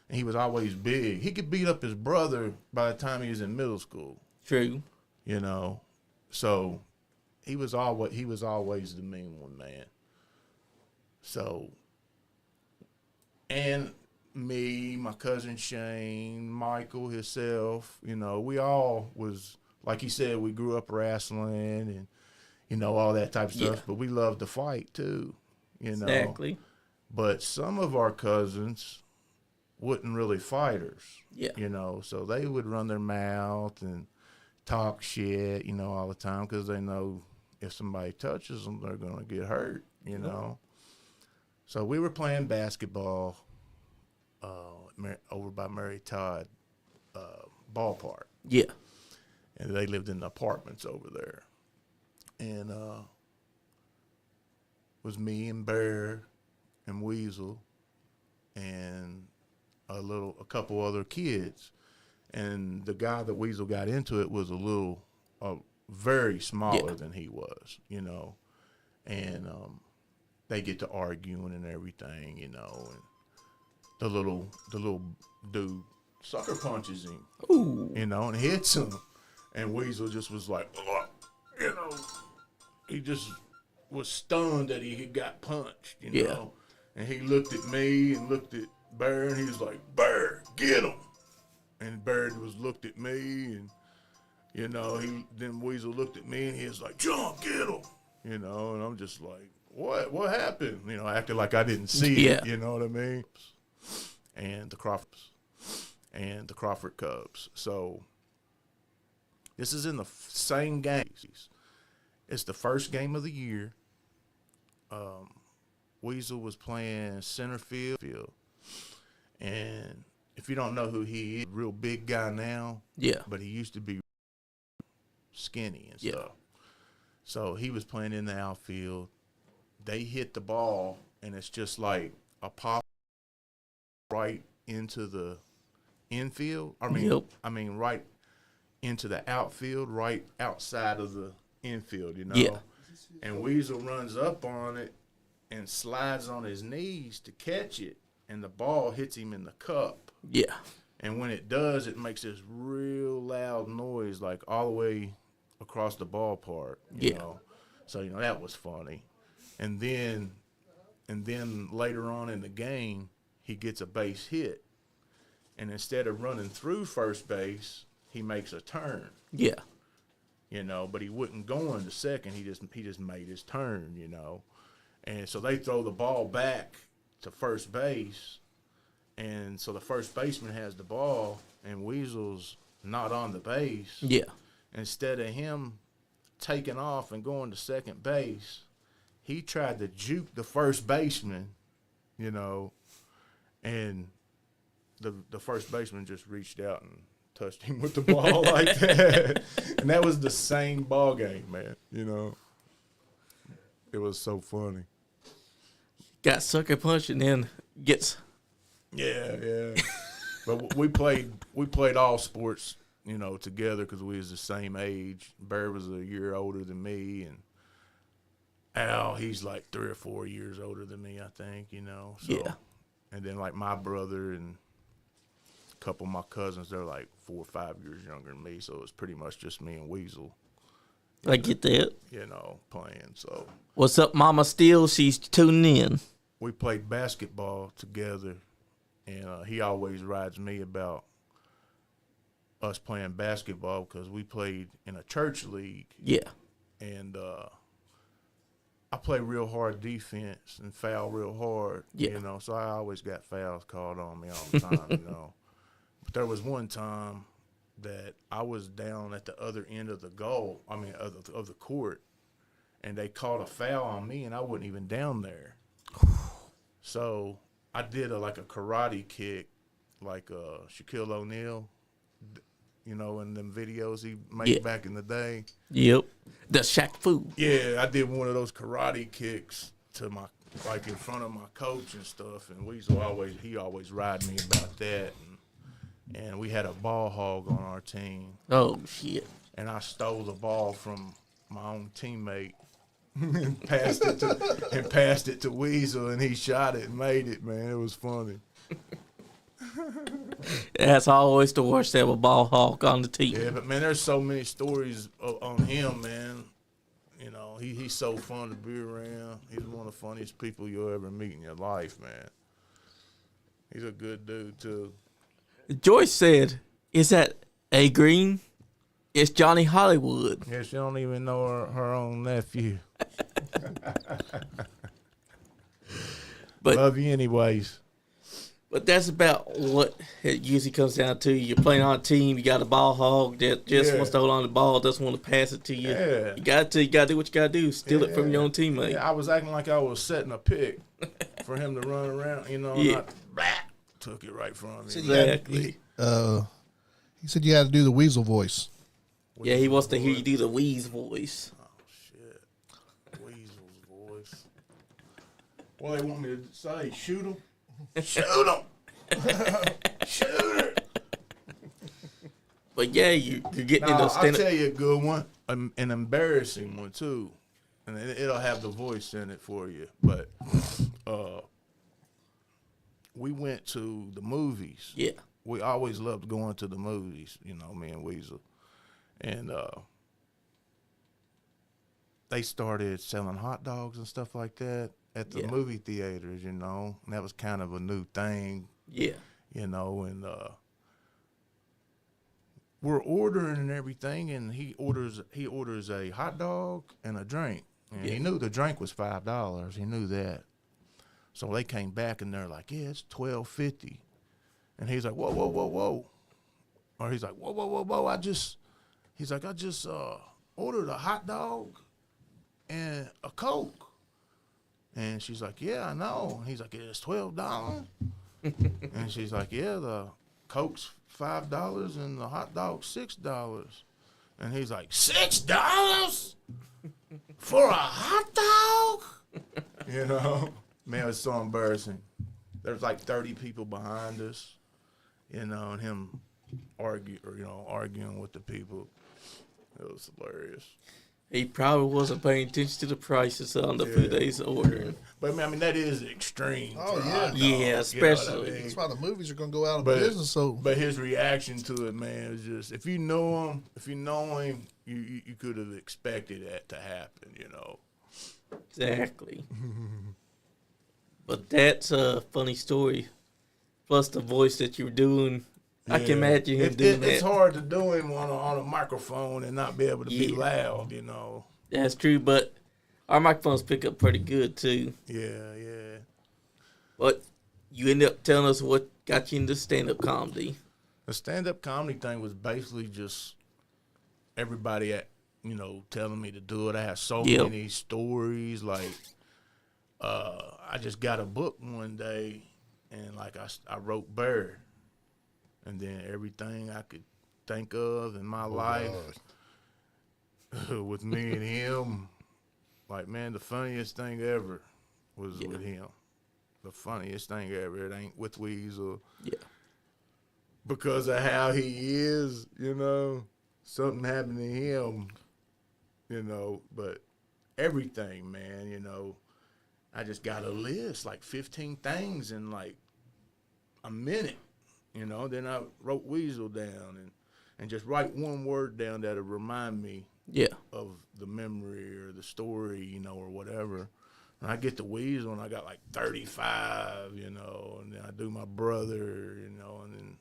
And he was always big. He could beat up his brother by the time he was in middle school. True. You know, so he was always the mean one, man. So, and me, my cousin Shane, Michael himself, you know, we all was, like he said, we grew up wrestling and, you know, all that type of stuff. Yeah. But we loved to fight too, you know. Exactly. But some of our cousins wasn't really fighters. Yeah. You know, so they would run their mouth and talk shit, you know, all the time because they know if somebody touches them, they're going to get hurt, you know. So we were playing basketball over by Mary Todd ballpark. Yeah. And they lived in the apartments over there. And was me and Bear and Weasel and a couple other kids. And the guy that Weasel got into it was very smaller than he was, you know. And they get to arguing and everything, you know. And the little dude sucker punches him, you know, and hits him. And Weasel just was like, you know, he just was stunned that he had got punched, you know. And he looked at me and looked at Bear, and he was like, Bear, get him. And Bear looked at me, and, you know, then Weasel looked at me, and he was like, John, get him. You know, and I'm just like, what happened? You know, acting like I didn't see it, you know what I mean? And the Crawford Cubs. So this is in the same game. It's the first game of the year. Weasel was playing center field. And if you don't know who he is, real big guy now. Yeah. But he used to be skinny and stuff. So he was playing in the outfield. They hit the ball, and it's just like a pop right into the infield. I mean, right into the outfield, right outside of the infield, you know. Yeah. And Weasel runs up on it and slides on his knees to catch it, and the ball hits him in the cup. Yeah. And when it does, it makes this real loud noise, like all the way across the ballpark, you know. So, you know, that was funny. And then later on in the game, he gets a base hit, and instead of running through first base, he makes a turn. Yeah. You know, but he wouldn't go into second. He just made his turn. You know, and so they throw the ball back to first base, and so the first baseman has the ball, and Weasel's not on the base. Yeah. Instead of him taking off and going to second base, he tried to juke the first baseman, you know, and the first baseman just reached out and touched him with the ball like that. And that was the same ball game, man, you know. It was so funny. Got sucker punched and then gets. Yeah. But we played all sports, you know, together because we was the same age. Bear was a year older than me, and Al, he's like 3 or 4 years older than me, I think, you know. So, yeah. And then like my brother and a couple of my cousins, they're like 4 or 5 years younger than me, so it's pretty much just me and Weasel. I get that. You know, playing. So What's up, Mama Steele? She's tuning in. we played basketball together, and he always rides me about us playing basketball because we played in a church league. Yeah. And I play real hard defense and foul real hard, Yeah. you know, so I always got fouls called on me all the time, you know. But there was one time that I was down at the other end of the goal, of the court, and they called a foul on me, and I wasn't even down there. So I did a karate kick, like Shaquille O'Neal, you know, in them videos he made back in the day. Yep. The Shaq Fu. Yeah, I did one of those karate kicks to in front of my coach and stuff, and Weasel always ride me about that, and we had a ball hog on our team. Oh, shit. And I stole the ball from my own teammate and passed it to Weasel, and he shot it and made it, man. It was funny. That's always the worst ever ball hawk on the team. Yeah, but man, there's so many stories on him, man. You know, he's so fun to be around. He's one of the funniest people you'll ever meet in your life, man. He's a good dude too. Joyce said, "Is that A Green? It's Johnny Hollywood." Yeah, she don't even know her own nephew. But love you anyways. But that's about what it usually comes down to. You're playing on a team, you got a ball hog that just wants to hold on to the ball, doesn't want to pass it to you. Yeah. You got to do what you got to do. Steal it from your own teammate. Yeah, I was acting like I was setting a pick for him to run around, you know, and I took it right from him. Exactly. He said you had to do the Weasel voice. Yeah, he wants to hear you do the wheeze voice. Oh, shit. Weasel's voice. Well, they want me to say, shoot him. Shoot him. Shoot her. But yeah, you're getting in Now, those I'll tell you a good one, an embarrassing one too, and it'll have the voice in it for you. But we went to the movies. Yeah. We always loved going to the movies, you know, me and Weasel. And they started selling hot dogs and stuff like that at the movie theaters, you know. And that was kind of a new thing. Yeah. You know, and we're ordering and everything, and he orders a hot dog and a drink. And he knew the drink was $5. He knew that. So they came back and they're like, yeah, it's $12.50. And he's like, whoa, whoa, whoa, whoa. Or he's like, whoa, whoa, whoa, whoa. I just ordered a hot dog and a Coke. And she's like, yeah, I know. And he's like, yeah, it's $12. And she's like, yeah, the Coke's $5 and the hot dog's $6. And he's like, $6 for a hot dog? You know? Man, it was so embarrassing. There's like 30 people behind us, you know, and him arguing with the people. It was hilarious. He probably wasn't paying attention to the prices on the food that he's ordering. But I mean, that is extreme. Oh, for a yeah. hot dog, Yeah, especially. you know what I mean? That's why the movies are going to go out of business. So, But his reaction to it, man, is just, if you know him, you could have expected that to happen, you know. Exactly. But that's a funny story. Plus the voice that you were doing. I can imagine him doing that. It's hard to do him on a microphone and not be able to be loud, you know. That's true, but our microphones pick up pretty good too. Yeah. But you ended up telling us what got you into stand-up comedy. The stand-up comedy thing was basically just everybody telling me to do it. I had so many stories. Like, I just got a book one day, and like I wrote Bear, and then everything I could think of in my life with me and him. Like, man, the funniest thing ever was with him. The funniest thing ever. It ain't with Weasel. Yeah. Because of how he is, something happened to him, but everything, man, I just got a list, like 15 things in like a minute, then I wrote Weasel down and just write one word down that'll remind me of the memory or the story, or whatever. And I get the Weasel and I got like 35, and then I do my brother, and then,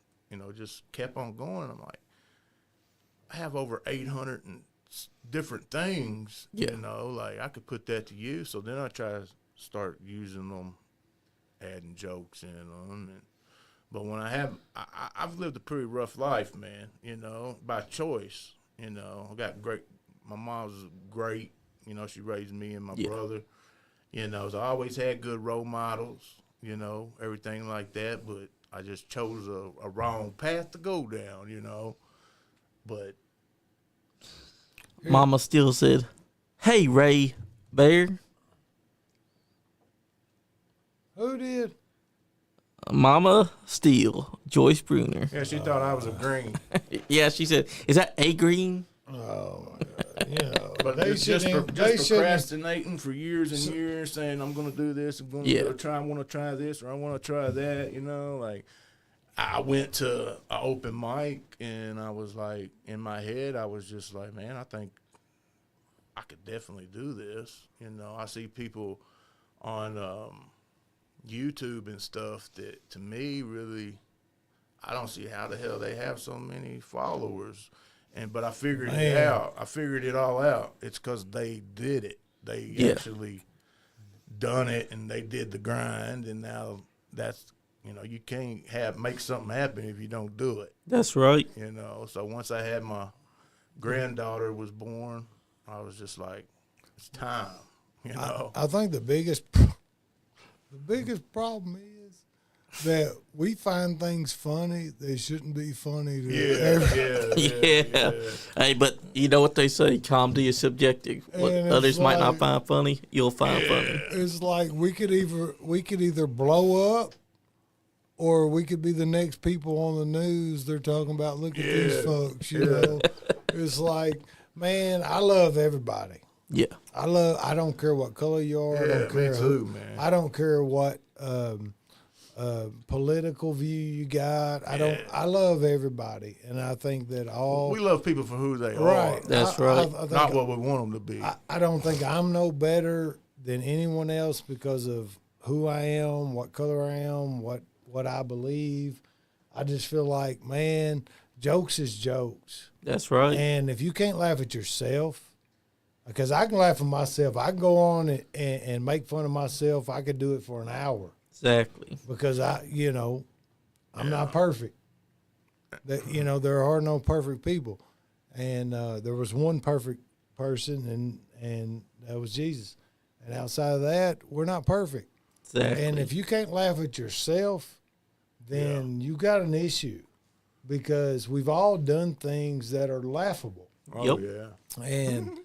just kept on going. I'm like, I have over 800 and different things, like I could put that to use. So then I try to start using them, adding jokes in them. But when I've lived a pretty rough life, man, by choice. I got my mom's great, she raised me and my brother. So I always had good role models, everything like that. But I just chose a wrong path to go down, But Mama still said, "Hey, Ray Bear." Who did? Mama Steele, Joyce Bruner. yeah, she thought I was a green. Yeah, she said, "Is that a green?" Oh, my God. But They just shouldn't- procrastinating for years and years, saying I'm going to do this, I'm going to try, I want to try this, or I want to try that. Like I went to an open mic, and I was like, in my head, I was just like, man, I think I could definitely do this. I see people on YouTube and stuff that, to me, really, I don't see how the hell they have so many followers. But I figured it out. I figured it all out. It's because they did it. They actually done it, and they did the grind. And now that's, you can't make something happen if you don't do it. That's right. So once I had my granddaughter was born, I was just like, it's time. I think the biggest problem is that we find things funny they shouldn't be funny to everybody. Yeah. Hey, but you know what they say, comedy is subjective. What others might not find funny, you'll find funny. It's like we could either blow up, or we could be the next people on the news. They're talking about, look at these folks, It's like, man, I love everybody. Yeah. I don't care what color you are. I don't care me too, man. I don't care what political view you got. I love everybody, and I think that we love people for who they right. are. That's right. I Not what we want them to be. I don't think I'm no better than anyone else because of who I am, what color I am, what I believe. I just feel like, man, jokes is jokes. That's right. And if you can't laugh at yourself, because I can laugh at myself, I can go on and make fun of myself. I could do it for an hour. Exactly. Because I'm not perfect. There are no perfect people. And there was one perfect person, and that was Jesus. And outside of that, we're not perfect. Exactly. And if you can't laugh at yourself, then you got an issue, because we've all done things that are laughable. Oh, yeah. And,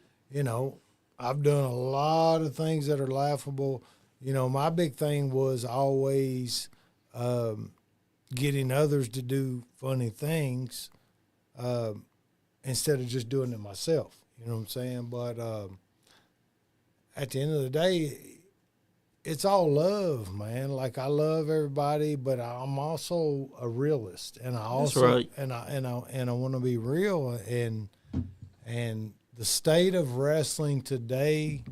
I've done a lot of things that are laughable. My big thing was always getting others to do funny things instead of just doing it myself. You know what I'm saying? But at the end of the day, it's all love, man. Like, I love everybody, but I'm also a realist, and I also That's right. and I want to be real. And the state of wrestling today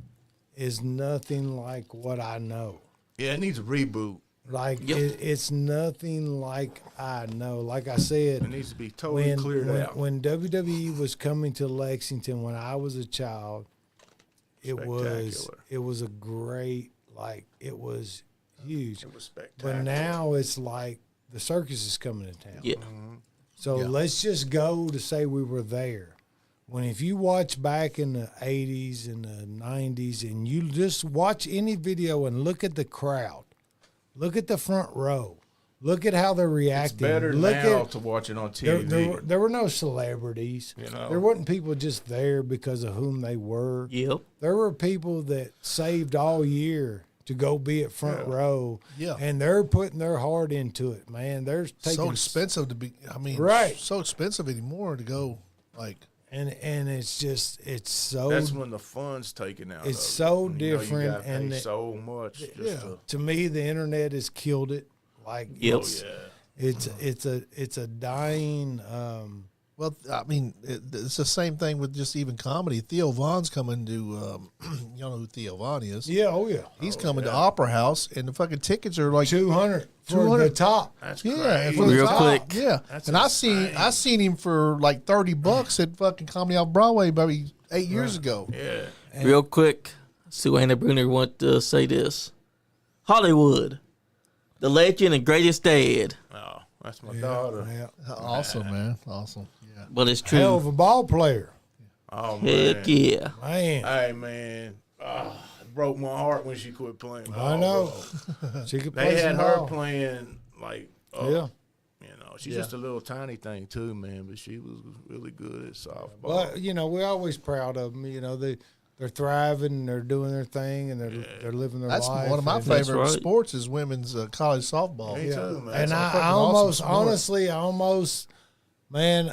is nothing like what I know. Yeah, it needs a reboot. Like Yep. it's nothing like I know. Like I said, It needs to be totally cleared out. when WWE was coming to Lexington when I was a child, it was a great, like, it was huge. It was spectacular. But now it's like the circus is coming to town. Yeah. So let's just go to say we were there. When if you watch back in the 80s and the 90s and you just watch any video and look at the crowd, look at the front row, look at how they're reacting. It's better look now at, to watch it on TV. there were no celebrities. You know? There wasn't people just there because of whom they were. Yep. There were people that saved all year to go be at front row. Yeah. And they're putting their heart into it, man. They're taking So expensive to be. I mean, Right. So expensive anymore to go. Like, and it's just so That's when the fun's taken out. It's of it. so When you know different, you gotta and pay it- so much. Just to, to me the internet has killed it. Like Yep. it's a dying well, I mean, it's the same thing with just even comedy. Theo Vaughn's coming to. You know who Theo Vaughn is? yeah. He's coming to Opera House, and the fucking tickets are like 200 for 200. the top. that's Yeah, crazy. for the Real top. quick. Yeah, That's and I seen him for like $30 at fucking Comedy Off Broadway maybe 8 years ago. Yeah. Real quick, Suanna Bruner want to say this. Hollywood, the legend and greatest dad. Oh, that's my daughter. Yeah. Awesome, man. Awesome. Yeah. But it's Hell of true. a ball player. Oh man. Heck yeah. Man. Hey man. It broke my heart when she quit playing ball. I know. bro. She could play They had some her ball. playing like Yeah. you know, she's Yeah. just a little tiny thing too, man, but she was really good at softball. But we're always proud of them. They're thriving, and they're doing their thing, and they're living their That's life. one of my and- favorite right. sports is women's college softball. Me too, man. And That's a I fucking almost, awesome sport. honestly, man,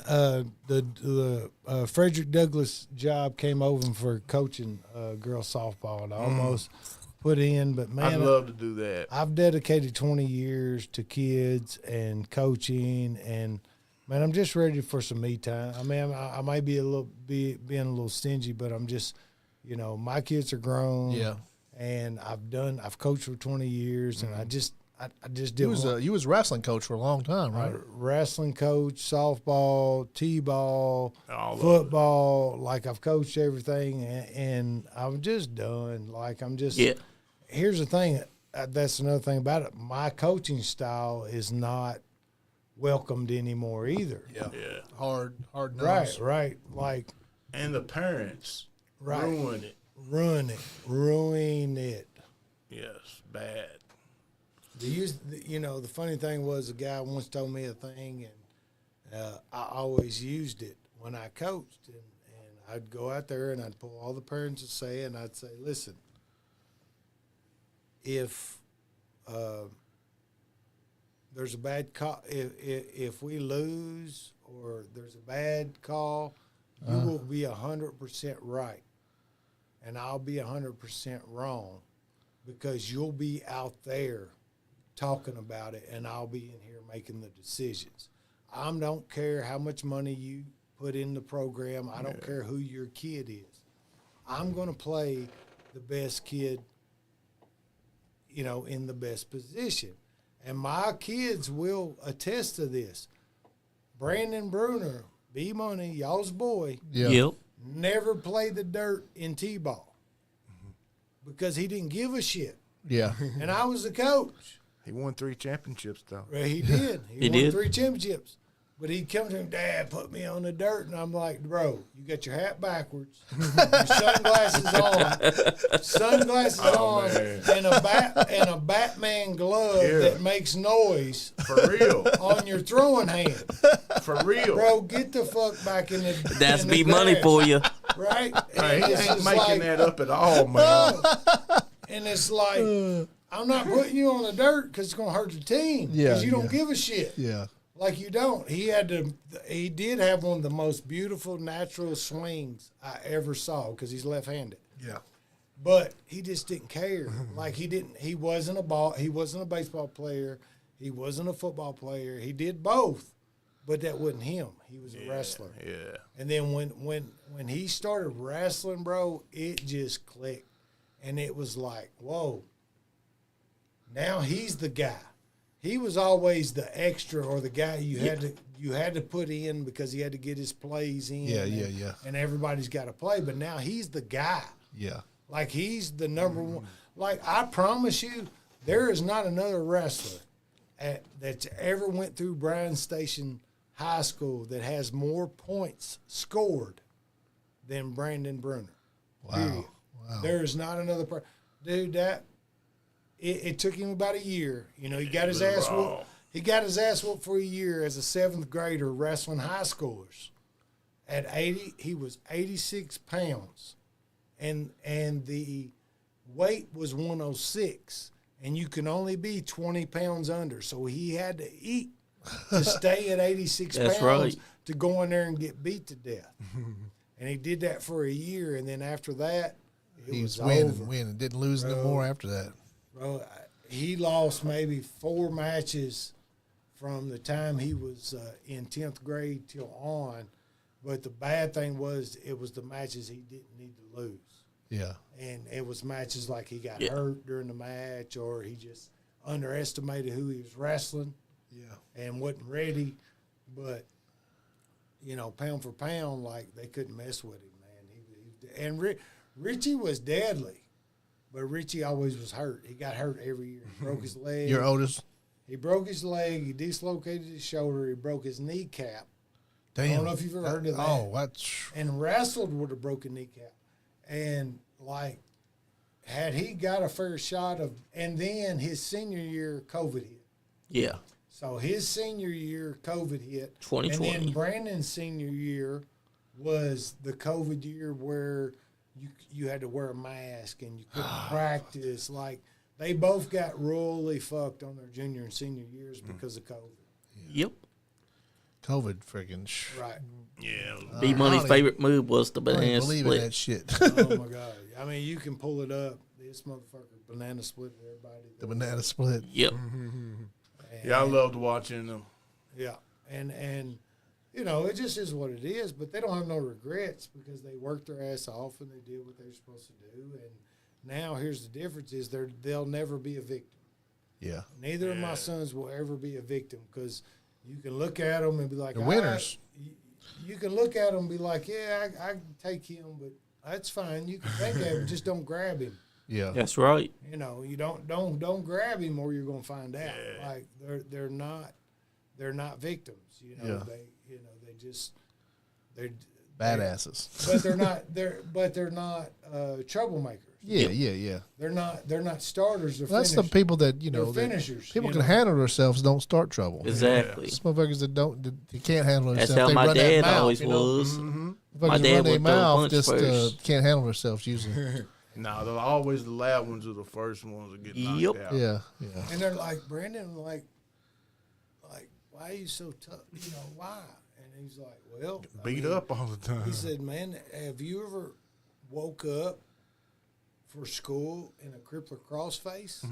the Frederick Douglass job came over for coaching girls softball, and I almost put in, but man, I'd love to do that. I've dedicated 20 years to kids and coaching, and man, I'm just ready for some me time. I mean, I might be being a little stingy, but I'm just, my kids are grown. Yeah. And I've coached for 20 years, and I just did You was a wrestling coach for a long time, right? wrestling coach, softball, t-ball, All of it. football. Like I've coached everything, and I'm just done. Like I'm just. Yeah. Here's the thing. That's another thing about it. My coaching style is not welcomed anymore either. Yeah. Yeah. Hard Right. nose. Right. Like And the parents Right. ruin it. ruin it. Yes, bad. The funny thing was, a guy once told me a thing, and I always used it when I coached, and I'd go out there and I'd pull all the parents and say, and I'd say, listen, if there's a bad call, if we lose or there's a bad call, you will be 100% right, and I'll be 100% wrong, because you'll be out there talking about it, and I'll be in here making the decisions. I don't care how much money you put in the program. I don't care who your kid is. I'm going to play the best kid, in the best position. And my kids will attest to this. Brandon Bruner, B-Money, y'all's boy, Yeah. Yep. never played the dirt in T-ball because he didn't give a shit. Yeah. And I was the coach. He won 3 championships though. Well, he did. He He won did. 3 championships. But he'd come to him, Dad, put me on the dirt. And I'm like, bro, you got your hat backwards, your sunglasses on, man. and a Batman glove that makes noise For real. on your throwing hand. For real. Bro, get the fuck back in the That's in the be money grass, for you. right? Hey, he it's ain't just making like, that up at all, man. And it's like, I'm not putting you on the dirt because it's going to hurt the team. Yeah, Because you don't yeah. give a shit. Yeah. Like you don't. He did have one of the most beautiful natural swings I ever saw because he's left-handed. Yeah. But he just didn't care. Like he wasn't a baseball player. He wasn't a football player. He did both, but that wasn't him. He was a wrestler. Yeah. And then when he started wrestling, bro, it just clicked. And it was like, whoa, Now he's the guy. He was always the extra or the guy you had to put in because he had to get his plays in. Yeah. And everybody's got to play, but now he's the guy. Yeah. Like he's the number one. Like I promise you, there is not another wrestler that's ever went through Bryan Station High School that has more points scored than Brandon Bruner. Wow. Period. Wow. There is not another person. Dude, it took him about a year. You know, he got his ass whooped. He got his ass whooped for a year as a 7th grader wrestling high schoolers. At 80, he was 86 pounds. And the weight was 106. And you can only be 20 pounds under. So he had to eat to stay at 86 pounds right. to go in there and get beat to death. And he did that for a year. And then after that, He was over. winning. Didn't lose no more after that. Bro, he lost maybe 4 matches from the time he was in 10th grade till on. But the bad thing was it was the matches he didn't need to lose. Yeah. And it was matches like he got hurt during the match or he just underestimated who he was wrestling and wasn't ready. But, you know, pound for pound, like they couldn't mess with him, man. And Richie was deadly. But Richie always was hurt. He got hurt every year. He broke his leg. Your oldest? He broke his leg. He dislocated his shoulder. He broke his kneecap. Damn. I don't know if you've ever heard of that. Oh, that's... And wrestled with a broken kneecap. And, like, had he got a fair shot of... And then his senior year, COVID hit. Yeah. So his senior year, COVID hit. 2020. And then Brandon's senior year was the COVID year where... You had to wear a mask and you couldn't practice. Like, they both got royally fucked on their junior and senior years because of COVID. Yep. COVID freaking... Right. Yeah. B-Money's favorite move was the I don't banana believe in split. that shit. Oh, my God. I mean, you can pull it up. This motherfucker banana split everybody. The banana split. Yep. Yeah, I loved watching them. Yeah. And you know, it just is what it is, but they don't have no regrets because they worked their ass off and they did what they were supposed to do. And now here's the difference is they'll never be a victim. Yeah. Neither of my sons will ever be a victim because you can look at them and be like, The winners. You can look at them and be like, yeah, I can take him, but that's fine. You can take him, just don't grab him. Yeah. That's right. You know, you don't grab him or you're gonna find out. Like they're not victims. You know, they're Badasses. but they're not troublemakers. Yeah. They're not starters. That's the people that, you know, They're finishers. people you can know? handle themselves, don't start trouble. Exactly. Some motherfuckers that can't handle That's themselves. how they my run that dad mouth, always you know? was. Motherfuckers My dad run their would throw a mouth punch just first. can't handle themselves usually. No, they're always the loud ones are the first ones that get knocked Yep. out. Yeah. And they're like, Brandon, like, why are you so tough? You know, why? And he's like, well, Beat up all the time. He said, man, have you ever woke up for school in a crippler cross face?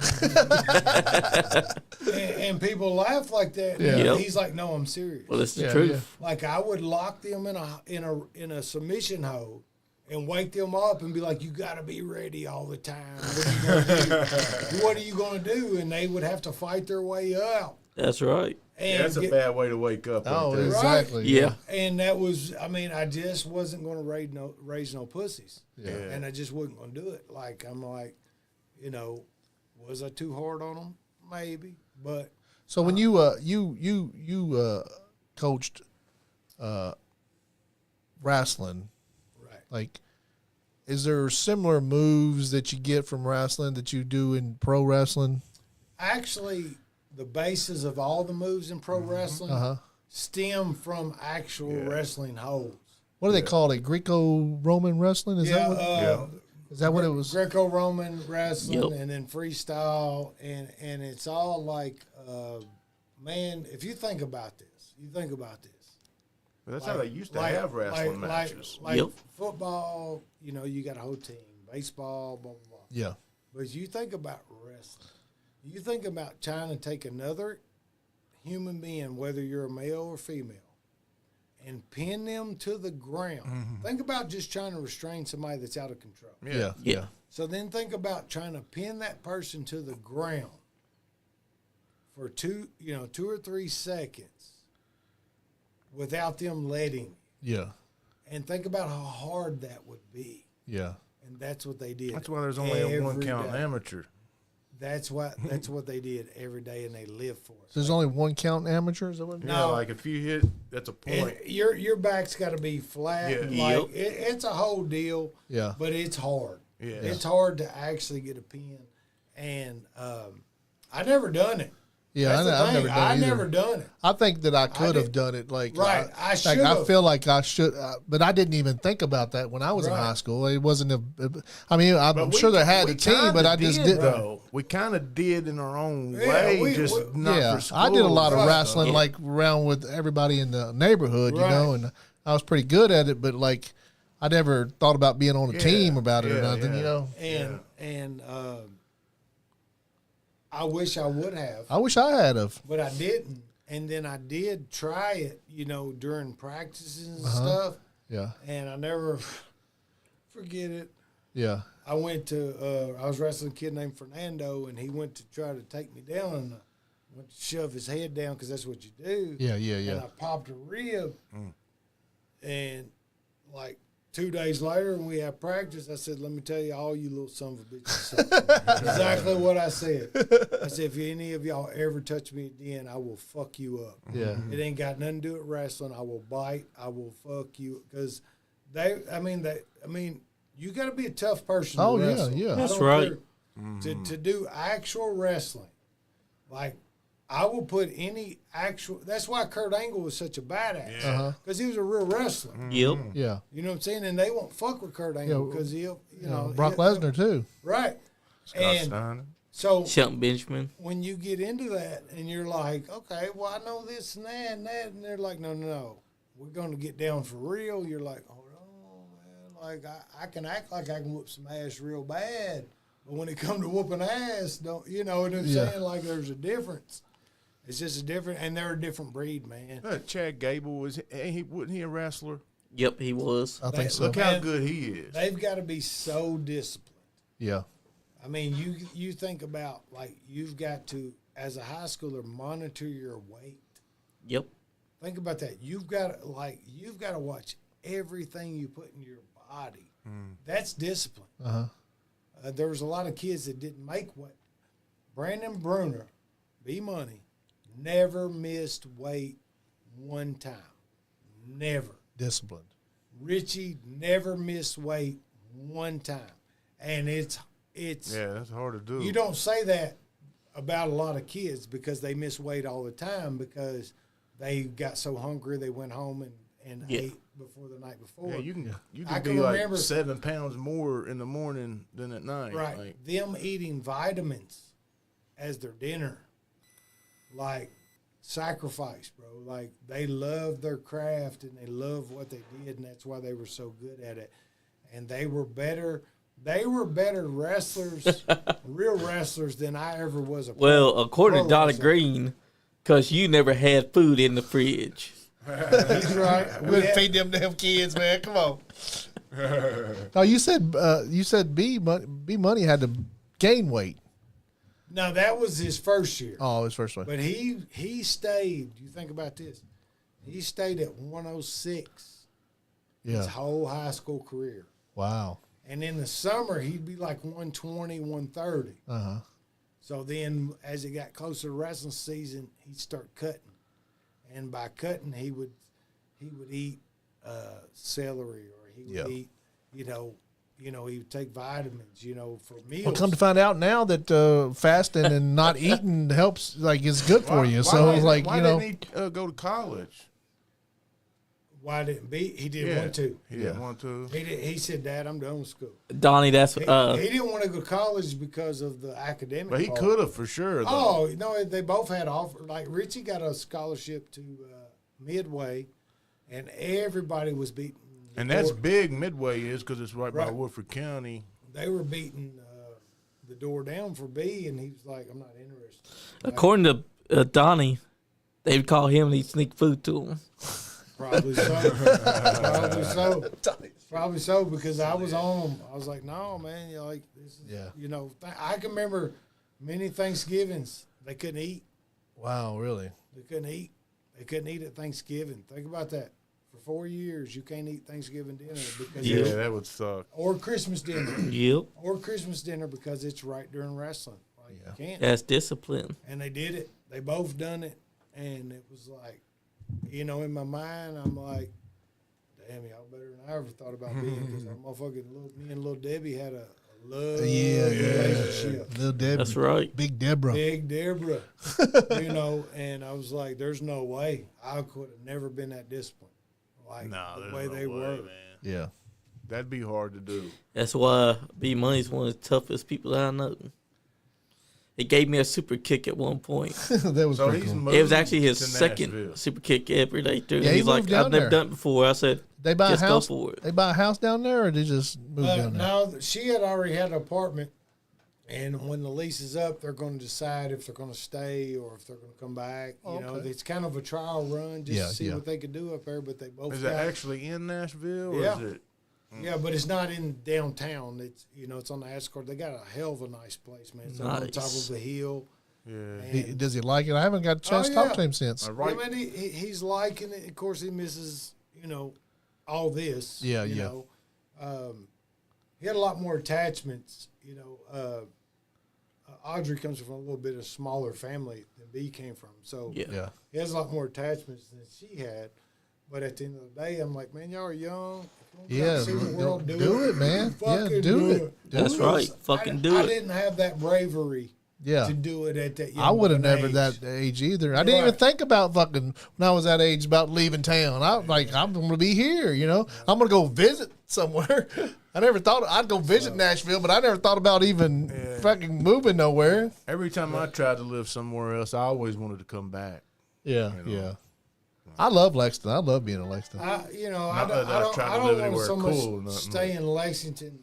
and people laugh like that. Yeah. Yep. He's like, no, I'm serious. Well, it's the Yeah, truth. Like I would lock them in a submission hold and wake them up and be like, you got to be ready all the time. What are you going to do? And they would have to fight their way out. That's right. And Yeah, that's a bad way to wake up. Oh, right there. exactly. Yeah. And that was, I mean, I just wasn't going to raise no pussies. Yeah. And I just wasn't going to do it. Like, I'm like, you know, was I too hard on them? Maybe. But So when you coached wrestling, right. like, is there similar moves that you get from wrestling that you do in pro wrestling? Actually, the basis of all the moves in pro wrestling stem from actual wrestling holds. What do they call it? Greco-Roman wrestling? Is that what it was? Greco-Roman wrestling Yep. and then freestyle, and it's all like, man, if you think about this, That's how they used to have wrestling matches. Like Yep. football, you know, you got a whole team. Baseball, blah, blah, blah. Yeah. But you think about wrestling. You think about trying to take another human being, whether you're a male or female, and pin them to the ground. Think about just trying to restrain somebody that's out of control. Yeah. Yeah. So then think about trying to pin that person to the ground for 2 or 3 seconds without them letting you. Yeah. And think about how hard that would be. Yeah. And that's what they did. That's why there's only a 1 count amateur. That's what they did every day, and they lived for it. So there's only 1 count amateur? Is that what? Yeah, like if you hit, that's a point. And your back's got to be flat. Yeah. Like it's a whole deal. Yeah. But it's hard. Yeah. It's hard to actually get a pin. And I never done it. Yeah, I've never done it. I either. never done it. I think that I could have done it. Like, Right, I like should I have. feel like I should, but I didn't even think about that when I was in Right. high school. It wasn't I'm But sure they had we a team, but kinda I just did, didn't. though. We kind of did in our own Yeah, way, we- not Yeah, for school. I did a lot of Right. wrestling, like around with everybody in the neighborhood, you Right. know, and I was pretty good at it. But like, I never thought about being on a team about it or nothing, you know. And I wish I would have. I wish I had of. But I didn't. And then I did try it, during practices and Uh-huh. stuff. Yeah, And I never forget it. yeah, I went to, I was wrestling a kid named Fernando, and he went to try to take me down, and I went to shove his head down because that's what you do. yeah, And I popped a rib. And like 2 days later, when we had practice, I said, let me tell you, all you little son of a bitches. Exactly what I said. I said, if any of y'all ever touch me again, I will fuck you up. yeah. It ain't got nothing to do with wrestling. I will bite. I will fuck you. Because you got to be a tough person Oh, to yeah, wrestle. yeah. I That's don't right. care. To do actual wrestling, like, I will put any actual. That's why Kurt Angle was such a badass. Uh-huh. Because he was a real wrestler. Yep. Yeah. You know what I'm saying? And they won't fuck with Kurt Angle Yeah, because Brock Lesnar too. Right. Scott And Steiner. so Shelton Benjamin. when you get into that and you're like, okay, well, I know this and that, and they're like, no, we're going to get down for real. You're like, hold on, man. Like, I can act like I can whoop some ass real bad. But when it comes to whooping ass, you know what I'm Yeah. saying? Like, there's a difference. It's just a different, and they're a different breed, man. Chad Gable wasn't he a wrestler? Yep, he was. I think so. Look how Man, good he is. They've got to be so disciplined. Yeah. I mean, you think about, like, you've got to, as a high schooler, monitor your weight. Yep. Think about that. You've got to watch everything you put in your body. That's discipline. Uh-huh. There was a lot of kids that didn't make weight. Brandon Bruner, B-Money, never missed weight one time. Never. Disciplined. Richie never missed weight one time. And it's Yeah, that's hard to do. you don't say that about a lot of kids because they miss weight all the time because they got so hungry they went home and ate before the night before. Yeah, you can I be can like remember- 7 pounds more in the morning than at night. Right. Like, Them eating vitamins as their dinner. Like, sacrifice, bro. Like, they love their craft and they love what they did, and that's why they were so good at it. And they were better wrestlers, real wrestlers than I ever was a pro. Well, according to pro Dolly wrestler. Green, because you never had food in the fridge. He's right. We feed them damn kids, man. Come on. No, you said B Money had to gain weight. No, that was his first year. Oh, his first one. But he stayed, you think about this, he stayed at 106 Yeah. his whole high school career. Wow. And in the summer, he'd be like 120, 130. Uh-huh. So then as it got closer to wrestling season, he'd start cutting. And by cutting, he would eat celery, or he would eat, he would take vitamins, for meals. Well, come to find out now that fasting and not eating helps, like, is good for you. So it's like, why didn't he go to college? Why didn't he didn't want to. He didn't want to. He said, Dad, I'm done with school. Donnie, that's He didn't want to go to college because of the academic But he part. could have for sure. Though. Oh, no, they both had offer. Like, Richie got a scholarship to Midway, and everybody was beating. And that's big. Midway is because it's right by Woodford County. They were beating the door down for B, and he was like, I'm not interested. according to Donnie, they would call him and he'd sneak food to him. Probably so. Probably so, because I was on them. I was like, no, man, you're like, this is, I can remember many Thanksgivings they couldn't eat. Wow, really? They couldn't eat. They couldn't eat at Thanksgiving. Think about that. For 4 years, you can't eat Thanksgiving dinner because Yeah, that would suck. or Christmas dinner. Yep. Or Christmas dinner because it's right during wrestling. Like you can't. That's discipline. And they did it. They both done it, and it was like, you know, in my mind, I'm like, damn, y'all better than I ever thought about being because me and little Debbie had a love relationship. Little Debbie. That's right. Big Deborah. Big Deborah, you know, and I was like, there's no way I could have never been that disciplined, like the way they were. Man. Yeah. That'd be hard to do. That's why B Money's one of the toughest people that I know. It gave me a super kick at one point. That was So pretty he's cool. moved It was actually his to second Nashville. super kick ever. They threw. Yeah, he He's like, moved down I've never there. done it before. I said, They buy a just house. go for it. They buy a house down there, or they just move down there. Now she had already had an apartment, and when the lease is up, they're going to decide if they're going to stay or if they're going to come back. You know, Okay. it's kind of a trial run just to see what they could do up there. But they both Is it got actually in Nashville? Or Yeah. Is it? Yeah, but it's not in downtown. It's it's on the escort. They got a hell of a nice place, man. It's on top Nice. of a hill. Yeah. Does he like it? I haven't got a chance to talk to him since. Right. I mean, he's liking it. Of course, he misses all this. Yeah, you yeah. know. He had a lot more attachments. Audrey comes from a little bit of smaller family than B came from, so Yeah. he has a lot more attachments than she had. But at the end of the day, I'm like, man, y'all are young. If you Yeah, want to see the world, do it, man. Yeah, Fucking do it. That's Do it. right. Fucking do I it. didn't have that bravery Yeah. to do it at that young I would have of an never age. that age either. I didn't even Right. think about fucking when I was that age about leaving town. I was like, I'm going to be here, I'm going to go visit somewhere. I never thought I'd go visit Nashville, but I never thought about even fucking moving nowhere. Every time I tried to live somewhere else, I always wanted to come back. Yeah, yeah. I love Lexington. I love being in Lexington. I Not that I don't tried to want live to anywhere so much cool or nothing. stay in Lexington.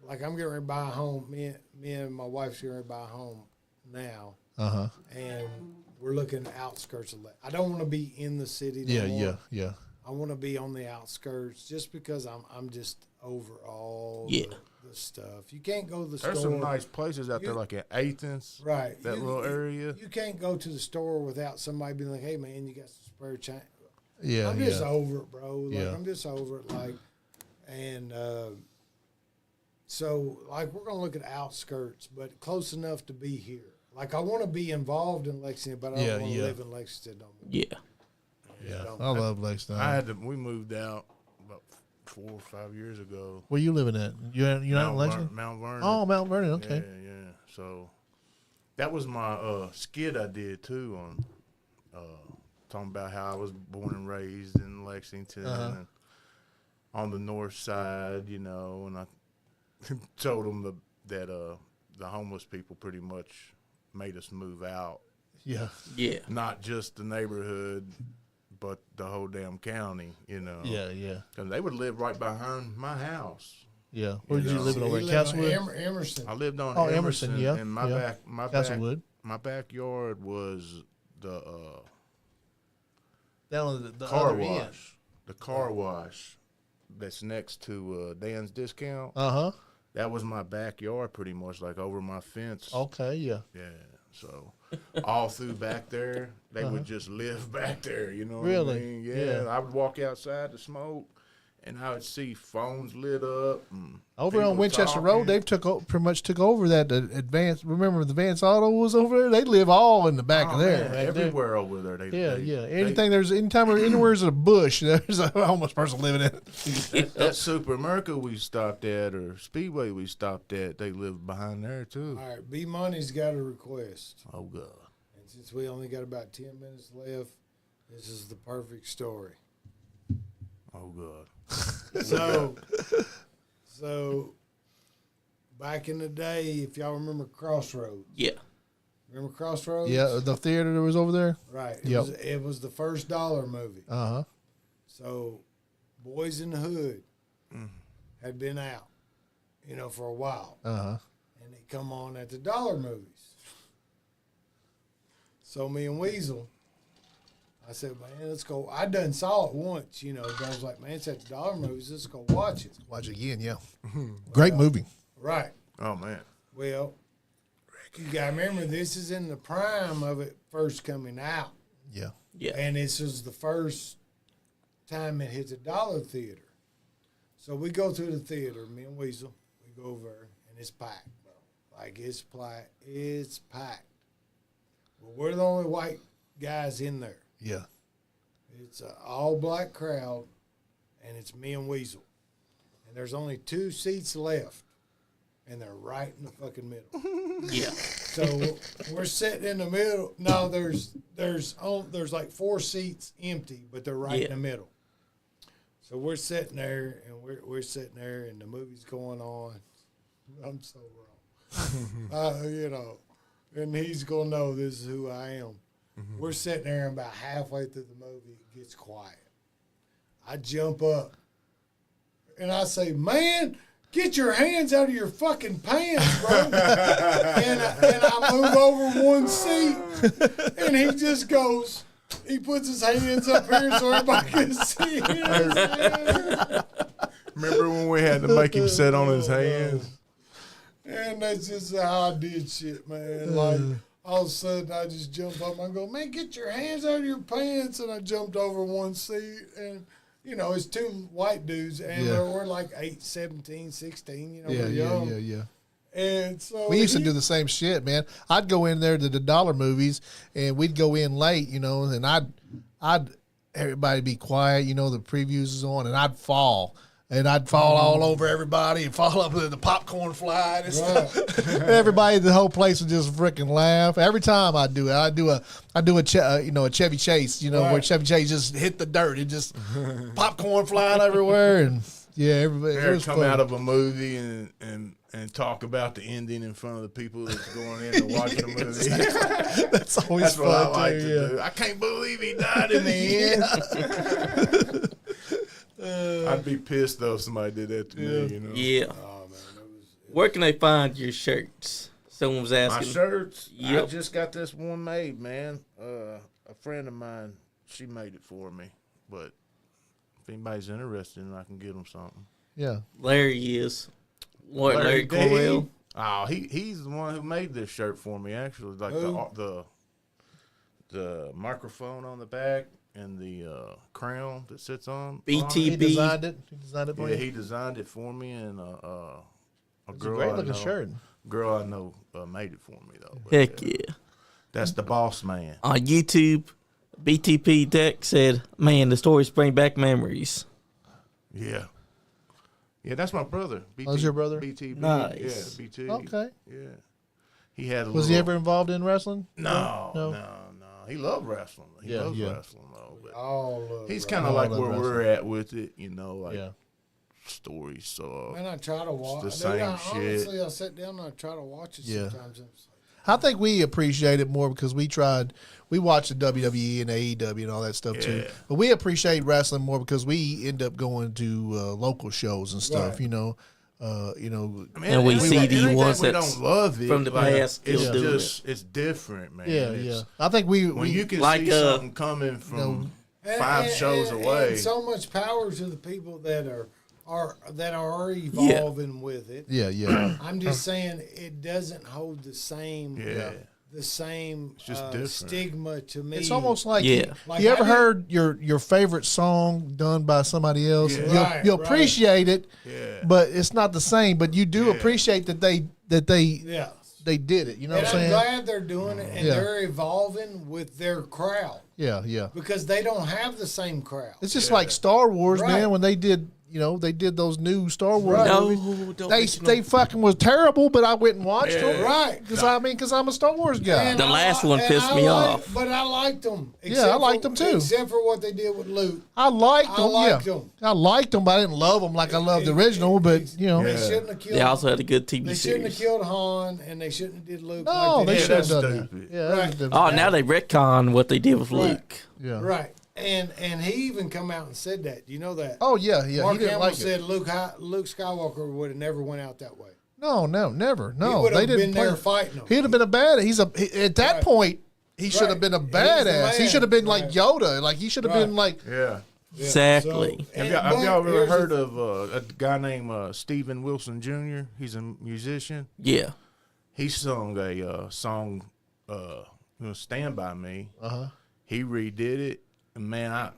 Like I'm getting ready to buy a home. Me and my wife's getting ready to buy a home now, and we're looking at the outskirts of. I don't want to be in the city. No more. Yeah. I want to be on the outskirts, just because I'm just over all Yeah. the stuff. You can't go to the There's store. some nice places out there, like in Athens. Right. That little area. You can't go to the store without somebody being like, hey, man, you got some spare change. Yeah, I'm just yeah. over it, bro. Like, Yeah. I'm just over it. Like, and so, like, we're going to look at outskirts, but close enough to be here. Like, I want to be involved in Lexington, but I don't want to live in Lexington no more. Yeah. Yeah. don't- I love Lexington. We moved out about 4 or 5 years ago. Where you living at? You're not in Lexington? Mount Vernon. Oh, Mount Vernon. Okay. Yeah. So that was my skit I did too on talking about how I was born and raised in Lexington and on the north side, and I told them that the homeless people pretty much made us move out. Yeah. Yeah. Not just the neighborhood, but the whole damn county, Yeah. Yeah. Because they would live right behind my house. Yeah. Where did you know. live over He in lived on Castlewood? Emerson. I lived on Emerson, yeah, and my yeah. Castlewood. my backyard was the Down on the car other end. wash. The car wash that's next to Dan's Discount. That was my backyard pretty much, like over my fence. Okay. Yeah. Yeah. So all through back there, they would just live back there, you know what Really? I mean? Yeah. I would walk outside to smoke, and I would see phones lit up. And Over on people Winchester Road, talking. they've pretty much took over that advance. Remember the Advance Auto was over there? They live all in the back Oh, of there. man, back there. everywhere over there. Yeah. Anytime there's a bush, there's a homeless person living in it. That Super America we stopped at, or Speedway we stopped at, they live behind there too. All right, B Money's got a request. Oh God. And since we only got about 10 minutes left, this is the perfect story. Oh God. So back in the day, if y'all remember Crossroads, Yeah. remember Crossroads? Yeah, the theater that was over there. Right. Yep. It was the first dollar movie. So Boys in the Hood had been out, for a while. And they come on at the dollar movies. So me and Weasel, I said, man, let's go. I done saw it once, but I was like, man, it's at the dollar movies. Let's go watch it. Watch it again, yeah. Great movie. Right. Oh man. Well, You gotta remember, this is in the prime of it first coming out. Yeah. Yeah. And this is the first time it hits a dollar theater. So we go to the theater, me and Weasel, we go over there, and it's packed, bro. Like, it's packed. But we're the only white guys in there. Yeah. It's an all-black crowd, and it's me and Weasel. And there's only 2 seats left, and they're right in the fucking middle. Yeah. So we're sitting in the middle. No, there's like 4 seats empty, but they're right in the middle. So we're sitting there, and we're sitting there, and the movie's going on. I'm so wrong, you know. And he's gonna know this is who I am. Mm-hmm. We're sitting there, and about halfway through the movie, it gets quiet. I jump up, and I say, "Man, get your hands out of your fucking pants, bro!" and I move over 1 seat, and he just goes. He puts his hands up here so everybody can see his hands. Remember when we had to make him sit on his hands? And that's just how I did shit, man. Like, all of a sudden, I just jump up and I go, "Man, get your hands out of your pants." And I jumped over 1 seat. And, you know, it's 2 white dudes. And we're like 8, 17, 16. You know, we're young. Yeah. And so We used to do the same shit, man. I'd go in there to the dollar movies, and we'd go in late, you know, and I'd everybody be quiet, you know, the previews is on, and I'd fall. And I'd fall all over everybody and fall up with the popcorn flying and stuff. And everybody, the whole place would just freaking laugh. Every time I do it, I do a Chevy Chase, you know, where Chevy Chase just hit the dirt and just popcorn flying everywhere. And yeah, everybody. It was come fun. out of a movie and talk about the ending in front of the people that's going in to watch the movie. That's always That's what I fun like too, to do. I can't believe he died in the end. I'd be pissed though if somebody did that to me, you know. Yeah. Oh, man, Where can they find your shirts? Someone was My asking. shirts, Yep. I just got this one made, man. A friend of mine, she made it for me. But if anybody's interested, I can get them something. Yeah. Larry is. What, Larry Corwell? Oh, he's the one who made this shirt for me, actually. Like the microphone on the back and the crown that sits on. BTB. He designed it. He designed it for you. He designed it for me, and a It's girl a great I looking know, shirt. girl I know made it for me though. But, Heck yeah. That's the boss man. On YouTube, BTP Deck said, "Man, the stories bring back memories." Yeah. Yeah, that's my brother. BT, Oh, that's your brother? BTB. Nice. Yeah, BT. Okay. Yeah. He had a Was he ever involved in wrestling? No. He loved wrestling. He loves wrestling though. But all love he's wrestling. kind of like love where wrestling. we're at with it, you know, like Yeah. stories. So Man, I try to watch. the same shit. Honestly, I sit down and I try to watch it Yeah. sometimes. And it's like, I think we appreciate it more because we watched the WWE and AEW and all that stuff too. Yeah. But we appreciate wrestling more because we end up going to local shows and stuff, Right. you know. I mean, And we see the anything ones we that's don't love it from the like, past It's still do just it's different, man. Yeah, It's- yeah. I think we When you can Like, see something coming from five shows away. And so much power to the people that are evolving with it. yeah. I'm just saying it doesn't hold the same Yeah. it's just different. stigma to me. It's almost like Yeah. Like, you ever I did- heard your favorite song done by somebody else? Yeah. Right, You'll right. appreciate it, Yeah. but it's not the same. But you do Yeah. appreciate that they yeah. did it. You know And what I'm I'm saying? glad they're doing it and Yeah. they're evolving with their crowd Yeah. because they don't have the same crowd. It's just like Star Wars, Right. man. When they did those new Star Wars Right. movies. No, don't They mention they fucking was terrible, but I went and watched Yeah. them. Right. Because I'm a Star Wars guy. And The last one and pissed me off. But I liked them. I liked them too. Except for what they did with Luke. I liked them. liked yeah, them. I liked them, but I didn't love them like I loved the original. But you know, They Yeah. shouldn't have killed. They also had a good TV They shouldn't have series. killed Han, and they shouldn't have did Luke. no, like they did. should have that's done that. stupid. Yeah, that was Right. different. Oh, now they retcon what they did with Right. Luke. yeah. Right. And he even come out and said that. You know that? Oh yeah. Mark He didn't Hamill like said it. Luke Skywalker would have never went out that way. No, never. He No, would they have didn't been play. there fighting them. He'd have been a bad. At that Right. point. He should have Right. been a He's the badass. He man. should have been like Right. Yoda. Like he should have been like. Yeah. Yeah, Exactly. so- Have y'all but ever here's heard the- of a guy named Steven Wilson Jr.? He's a musician. Yeah. he sung a song, "Stand By Me." He redid it, and man,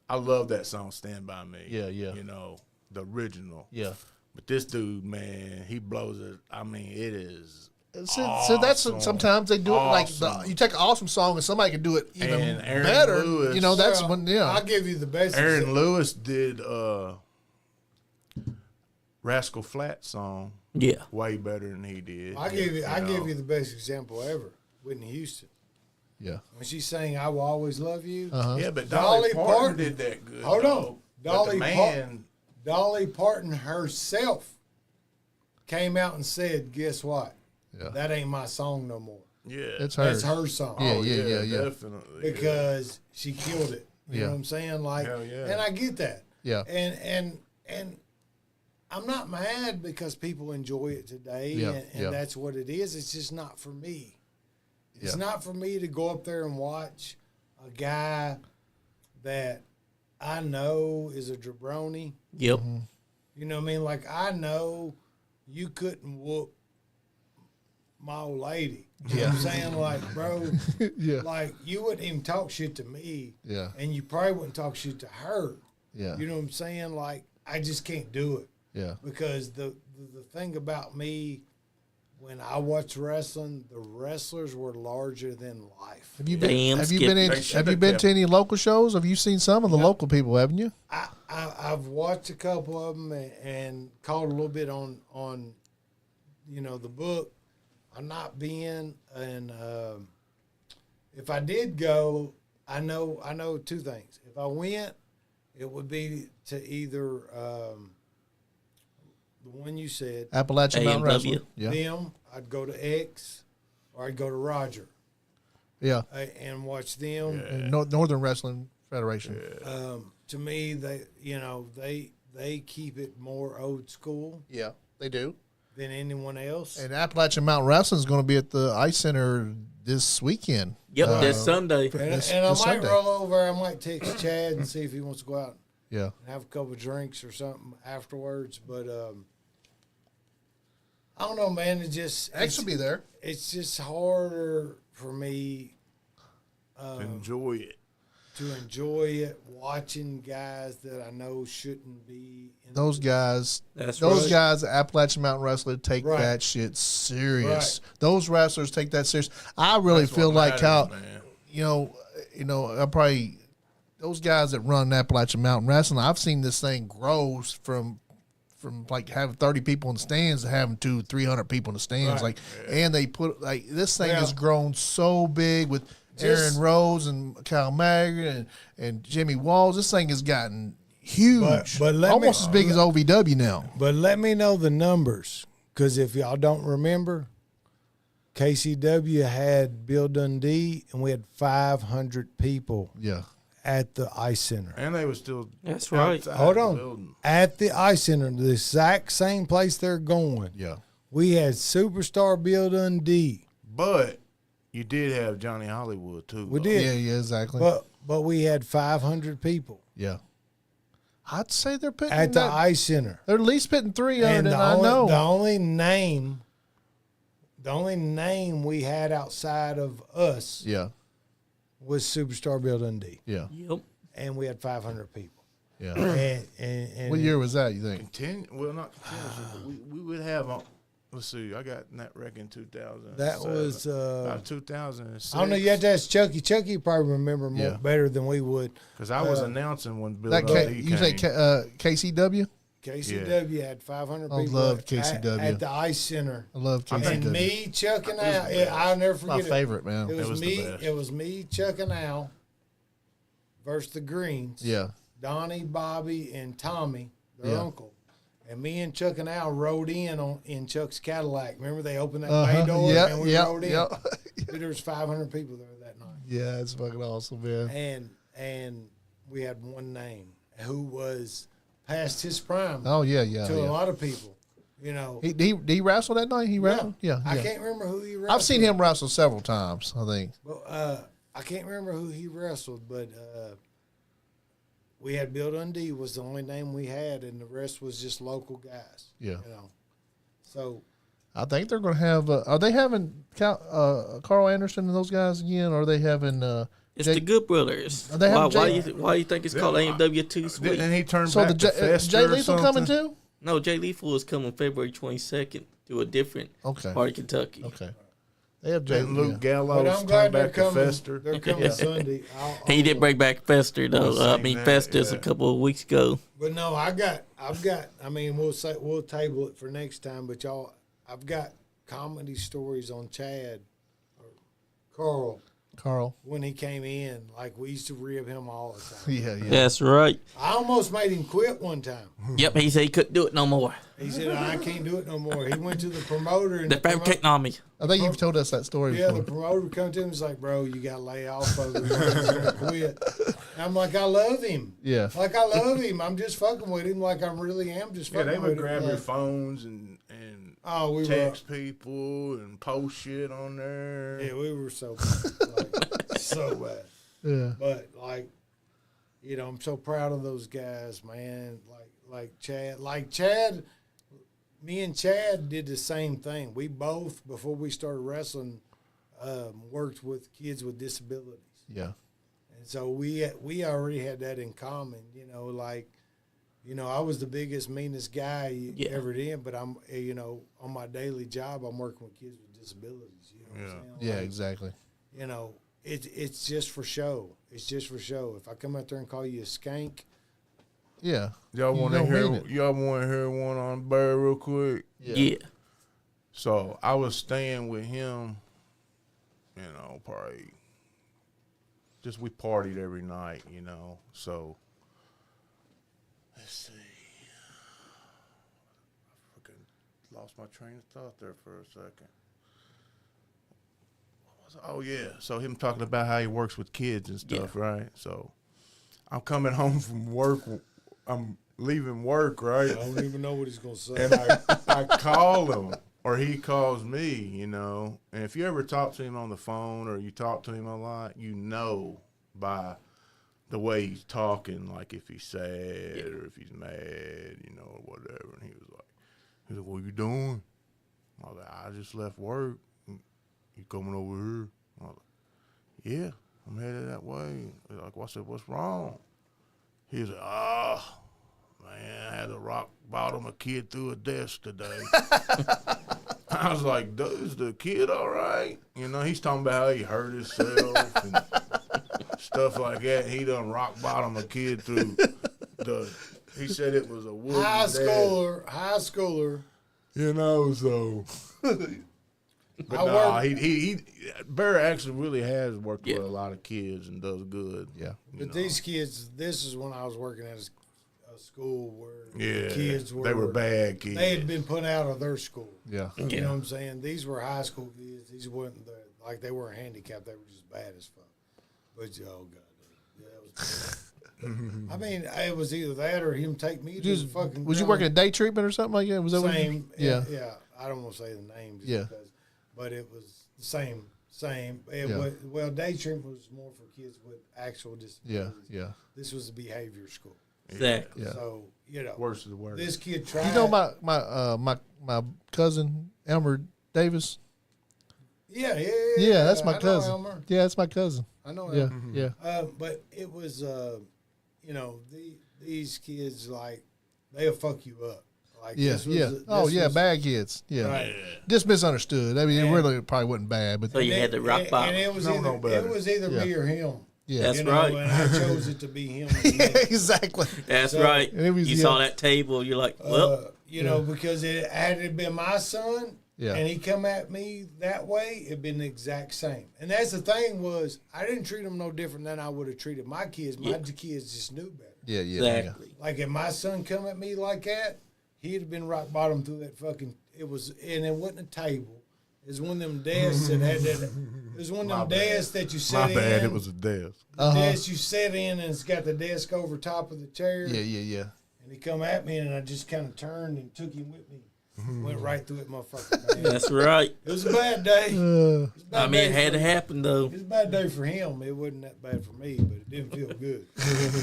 I love that song, "Stand By Me." Yeah. You know, the original. Yeah. But this dude, man, he blows it. I mean, it is. So that's Awesome. sometimes they do it like Awesome. you take an awesome song and somebody can do it even And Aaron better. Lewis. You know, that's Well, when I'll give you the best. Aaron Lewis did Rascal Flatts song Yeah. way better than he did. I give you the best example ever. Whitney Houston, yeah. when she sang "I Will Always Love You." Yeah, but Dolly Parton did that good. Hold though. on, But the man. Dolly Parton herself came out and said, "Guess what? Yeah. That ain't my song no more. Yeah, It's That's her. her song." Yeah, yeah. definitely. Because she killed it. You Yeah. know what I'm saying? Like, Hell yeah. and I get that. Yeah. And I'm not mad because people enjoy it today, Yeah, and yeah. that's what it is. It's just not for me. It's Yeah. not for me to go up there and watch a guy that I know is a jabroni. Yep. You know what I mean? Like, I know you couldn't whoop my old lady. You know what I'm saying? Like, bro, Yeah. like, you wouldn't even talk shit to me. Yeah. And you probably wouldn't talk shit to her. Yeah. You know what I'm saying? Like, I just can't do it. Yeah. Because the thing about me, when I watch wrestling, the wrestlers were larger than life. Have you been? Damn, Have you Skip. been in? They Have should've you been kept- to any local shows? Have you seen some of the local people? Haven't you? I've watched a couple of them and caught a little bit on the book. I'm not being, and if I did go, I know two things. If I went, it would be to either the one you said, Appalachian Mountain AMW. Wrestling. Yeah. them. I'd go to X, or I'd go to Roger Yeah. and watch them. And Northern Wrestling Federation. To me, they keep it more old school Yeah, they do. than anyone else. And Appalachian Mountain Wrestling is going to be at the Ice Center this weekend. Yep. That's Sunday. And, this and I might Sunday. roll over. I might text Chad and see if he wants to go out Yeah. and have a couple of drinks or something afterwards. But I don't know, man. X will be there. It's just harder for me Enjoy it. to enjoy it watching guys that I know shouldn't be. In Those guys, That's those right. guys at Appalachian Mountain Wrestling take Right. that shit serious. Right. Those wrestlers take that serious. I really That's feel what like matters, how, man. I probably those guys that run Appalachian Mountain Wrestling. I've seen this thing grow from like having 30 people in the stands to having 200-300 people in the stands. Right. Like, and they put like this thing Yeah. has grown so big with Aaron Rose and Kyle Maggard and Jimmy Walls. This thing has gotten huge, But let me- almost as big as OVW now. But let me know the numbers, because if y'all don't remember, KCW had Bill Dundee, and we had 500 people Yeah. at the Ice Center. And they were still. That's right. outside Hold the on. building. At the Ice Center, the exact same place they're going. Yeah. We had Superstar Bill Dundee. But you did have Johnny Hollywood too. We though. did. Yeah, exactly. But we had 500 people yeah. I'd say they're putting at the that, Ice Center. they're at least putting 300, And and I know. the only name we had outside of us Yeah. was Superstar Bill Dundee. Yeah. Yep. And we had 500 people. Yeah. And What year was that, you think? Well, not continuously, but we would have. Let's see. I got in that wreck in 2000. that was about 2006. I don't know. You have to ask Chucky. Chucky probably remember more Yeah. better than we would. Because I was announcing when Bill That Dundee you say came. KCW? KCW had 500 I people love KCW. at the Ice Center. I love KCW. And me, Chuck, and Al. I'll never forget My it. favorite, man. It was, was the me. best. It was me, Chuck, and Al versus the Greens. Yeah. Donnie, Bobby, and Tommy, their Yeah. uncle. And me and Chuck and Al rode in Chuck's Cadillac. Remember they opened that Uh-huh. bay door Yeah, and we yeah, rode in. yeah. There was 500 people there that night. Yeah, it's fucking awesome, man. And we had one name who was past his prime Oh, yeah. to a lot of people. You know, He wrestled that night? He wrestled? Yeah. I can't remember who he wrestled. I've seen him wrestle several times, I think. But, I can't remember who he wrestled, but we had Bill Dundee was the only name we had, and the rest was just local guys. Yeah. You know, so I think they're going to have. Are they having Carl Anderson and those guys again? Or are they having? It's the Good Brothers. Are they having Why you think it's called AMW 2 Sweet? Didn't he turn So back to Fester Jay or Lethal something? coming too? No, Jay Lethal is coming February 22nd to a different part of Kentucky. Okay. They have Jay Didn't Luke But Gallows I'm turn glad they're back to coming. Fester? They're coming Sunday. He did bring back Fester though. Festus a couple of weeks ago. But no, I've got. I mean, we'll table it for next time. But y'all, I've got comedy stories on Chad or Carl when he came in. Like we used to rib him all the time. Yeah. That's right. I almost made him quit one time. Yep, he said he couldn't do it no more. He said, I can't do it no more. He went to the promoter. And They're fabricating on me. I think you've told us that story yeah, before. the promoter come to him and was like, bro, you got to lay off of him. He's going to quit. And I'm like, I love him. Yeah. Like, I love him. I'm just fucking with him like I really am just fucking with him. Yeah, they would grab your Like, phones and we text people and post shit on there. Yeah, we were so bad. Like, so bad. Yeah. But, like, you know, I'm so proud of those guys, man. Like Chad. Like, Chad, me and Chad did the same thing. We both, before we started wrestling, worked with kids with disabilities. Yeah. And so we already had that in common, you know, like, you know, I was the biggest, meanest guy you ever did, but I'm, you know, on my daily job, I'm working with kids with disabilities, you know what I'm saying? Yeah, Like, exactly. You know, it's just for show. It's just for show. If I come out there and call you a skank. Yeah. Y'all want to hear one on Bird real quick? Yeah. So I was staying with him, you know, probably just we partied every night, you know. So let's see. I freaking lost my train of thought there for a second. Oh yeah. So him talking about how he works with kids and stuff, right? So I'm coming home from work. I'm leaving work, right? I don't even know what he's going to say. And I call him, or he calls me, you know. And if you ever talk to him on the phone or you talk to him a lot, you know by the way he's talking, like if he's sad or if he's mad, you know, or whatever. And he was like, what you doing? I was like, I just left work. You coming over here? I was like, yeah, I'm headed that way. Like, I said, what's wrong? He was like, oh, man, I had to rock bottom a kid through a desk today. I was like, is the kid all right? You know, he's talking about how he hurt himself and stuff like that. He done rock bottom a kid through he said it was a wooden High desk. schooler. You know, so. But Bear actually really has worked with a lot of kids and does good. Yeah. But these kids, this is when I was working at a school where kids they were bad kids. They had been put out of their school. Yeah. You know what I'm saying? These were high school kids. These weren't like they weren't handicapped. They were just bad as fuck. But oh god, yeah, that was. I mean, it was either that or him take me to the fucking. Was you working a day treatment or something like that? Was that same? Yeah. I don't want to say the name. Just Yeah. because, but it was the same. Yeah. Well, day treatment was more for kids with actual disabilities. Yeah. This was a behavior school. Exactly. Yeah. So, you know, Worse is the worst. this kid tried. You know my cousin Elmer Davis. Yeah. That's my I know cousin. Elmer. Yeah, that's my cousin. I know Yeah, Elmer. yeah. But it was, you know, these kids, like, they'll fuck you up. Like, Yeah, this was, yeah. this Oh, yeah, was- bad kids. Yeah. Right. Just misunderstood. I mean, it really probably wasn't bad, but So you had the rock bottom. And it was No either, better. me or him. yeah. That's you know, right. And I chose it to be him. Exactly. That's So- right. And it was- You yeah. saw that table, you're like, well, You know, because had it been my son, Yeah. and he come at me that way, it'd been the exact same. And that's the thing was, I didn't treat him no different than I would have treated my kids. My kids just knew better. Yeah. exactly. Like if my son come at me like that, he'd have been rock bottom through that fucking. It wasn't a table. It was one of them desks that had that. It was one of them desks that you sit My in. bad, it was a desk. The desk you sit in, and it's got the desk over top of the chair. Yeah. And he come at me, and I just kind of turned and took him with me. Went right through it, motherfucker. Man. That's right. It was a bad day. It was a bad I mean, day it had for- to happen, though. It was a bad day for him. It wasn't that bad for me, but it didn't feel good.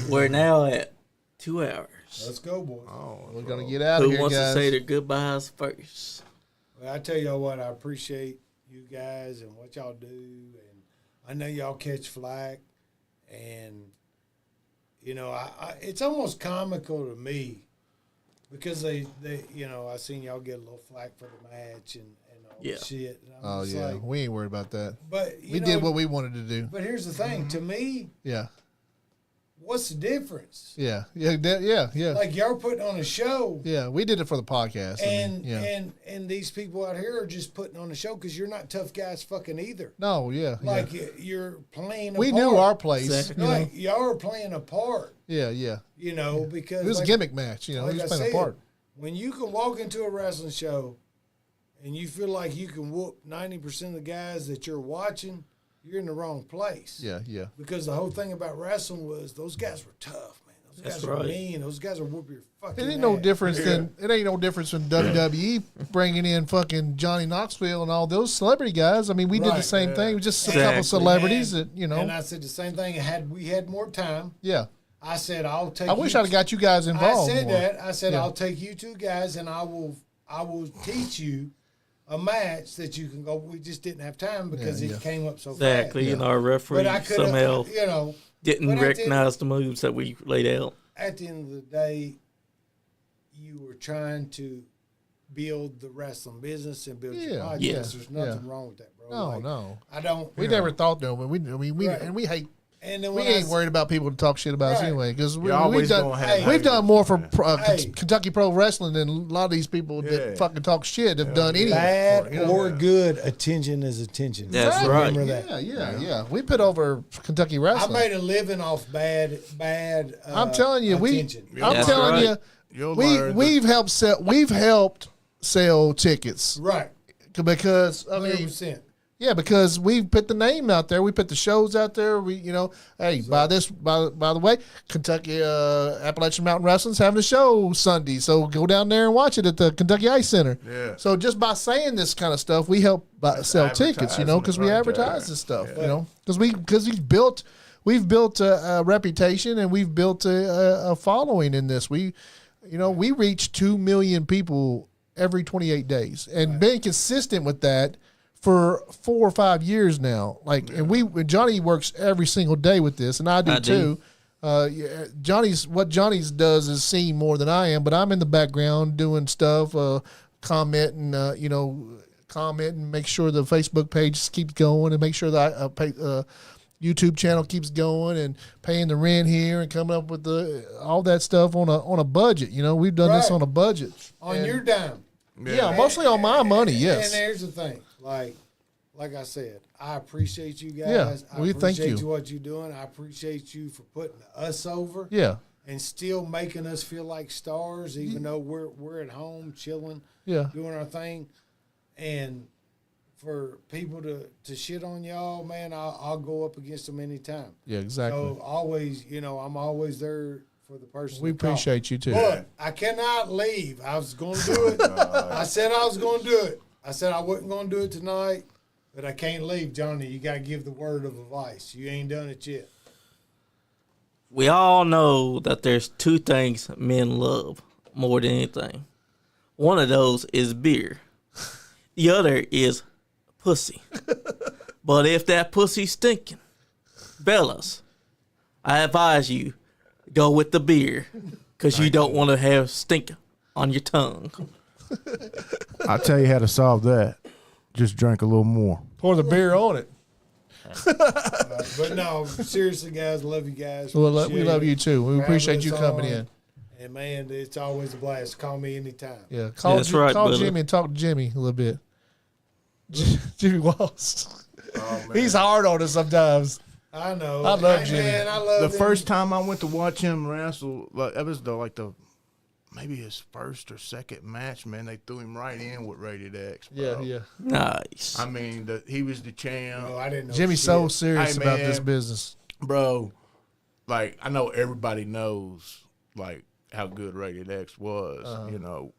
We're now at 2 hours. Let's go, boys. Oh, We're gonna get out of Who here, wants guys. to say their goodbyes first? Well, I tell y'all what, I appreciate you guys and what y'all do, and I know y'all catch flack, and you know, it's almost comical to me because they you know, I seen y'all get a little flack for the match and all this shit. And Oh yeah, like, we ain't worried about that. but We did what we wanted to do. But here's the thing, to me, Yeah. what's the difference? Yeah. Yeah. Yeah. Like y'all putting on a show. Yeah. We did it for the podcast. And these people out here are just putting on a show because you're not tough guys fucking either. No. Yeah. Like you're playing. We a knew part. our place. Exactly. You know? Like y'all are playing a part. Yeah. Yeah. You know, because It was like, a gimmick match. You know, like he was I playing a said, part. when you can walk into a wrestling show and you feel like you can whoop 90% of the guys that you're watching, you're in the wrong place. Yeah. Yeah. Because the whole thing about wrestling was those guys were tough, man. Those That's guys were right. mean. Those guys will whoop your fucking It ain't no ass. difference than WWE bringing in fucking Johnny Knoxville and all those celebrity guys. I mean, we did the Right. same thing. It was just a Exactly. couple celebrities And- that you know. And I said the same thing. Had we had more time, Yeah. I said I'll take. I wish you I'd have got you guys I involved. said more. that. I said Yeah. I'll take you two guys and I will teach you a match that you can go. We just didn't have time because Yeah, it yeah. came up so Exactly. fast. And our referee But I could somehow have, you know, didn't but recognize the moves that we laid out. at the end of the day, you were trying to build the wrestling business and build your Yeah, podcast. yeah, There's nothing wrong with that, bro. No, Like, no. I don't. We you know, never thought though, but we Right. and we hate. And then We when ain't worried about people to talk shit about us Right. anyway because You're always gonna have we've done more for Hey. Kentucky Pro Wrestling than a lot of these people that Yeah. fucking talk shit have done anyway. bad You know? or good, attention is attention. That's Exactly. right. Remember that. Yeah. We put over Kentucky I wrestling. made a living off bad. I'm telling you, attention. I'm That's telling right. you, You'll learn we've helped sell tickets right. because I mean 100%. yeah, because we put the name out there, we put the shows out there. We, you know, hey, by the way, Kentucky Appalachian Mountain Wrestling's having a show Sunday, so go down there and watch it at the Kentucky Ice Center. Yeah. So just by saying this kind of stuff, we help sell tickets, you know, because we advertisement right advertise there. this stuff, Yeah. you know, because we've built a reputation and we've built a following in this. We reach 2 million people every 28 days, and being consistent with that for 4 or 5 years now. Like, and Johnny works every single day with this, and I do too. Johnny's does is seen more than I am, but I'm in the background doing stuff, commenting, make sure the Facebook page keeps going, and make sure that YouTube channel keeps going, and paying the rent here, and coming up with all that stuff on a budget. You know, we've done this Right. on a budget. On And- your dime. yeah, mostly on my money. Yes. And there's the thing, like I said, I appreciate you Yeah, guys. I we thank appreciate you. what you're doing. I appreciate you for putting us over. Yeah. And still making us feel like stars, even though we're at home chilling, Yeah. doing our thing. And for people to shit on y'all, man, I'll go up against them anytime. Yeah. Exactly. So always, I'm always there for the person. We to call. appreciate you too. But I cannot leave. I was going to do it. I said I was going to do it. I said I wasn't going to do it tonight, but I can't leave, Johnny. You got to give the word of advice. You ain't done it yet. We all know that there's two things men love more than anything. One of those is beer. The other is pussy. But if that pussy's stinking, fellas, I advise you, go with the beer, because you don't want to have stink on your tongue. I'll tell you how to solve that. Just drink a little more. Pour the beer on it. But no, seriously, guys, love you guys. We Appreciate love it. you too. We For appreciate having you us coming on. in. And man, it's always a blast. Call me anytime. Yeah. Call, That's right, call brother. Jimmy and talk to Jimmy a little bit. Jimmy Walls. Oh, man. He's hard on us sometimes. I know. I love Hey, Jimmy. Man, I love The him. first time I went to watch him wrestle, like that was maybe his first or second match. Man, they threw him right in with Rated X. Bro. Yeah. Nice. I mean, he was the champ, Oh, I didn't know. Jimmy's shit. so serious Hey, about man. this business. bro. Like I know everybody knows like how good Rated X was,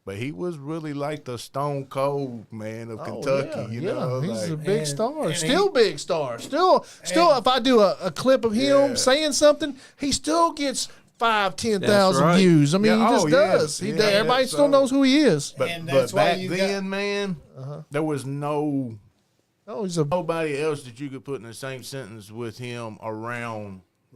but he was really like the Stone Cold man of Kentucky. You know, he's a like, big And- star. and Still big star. Still. And- If I do a clip of him Yeah. saying something, he still gets 5,000-10,000 right. views. I mean, Yeah, he just oh, yeah. does. Yeah, Everybody so- still knows who he is. But, And that's but why back you then, man, there was Oh, he's a nobody else that you could put in the same sentence with him around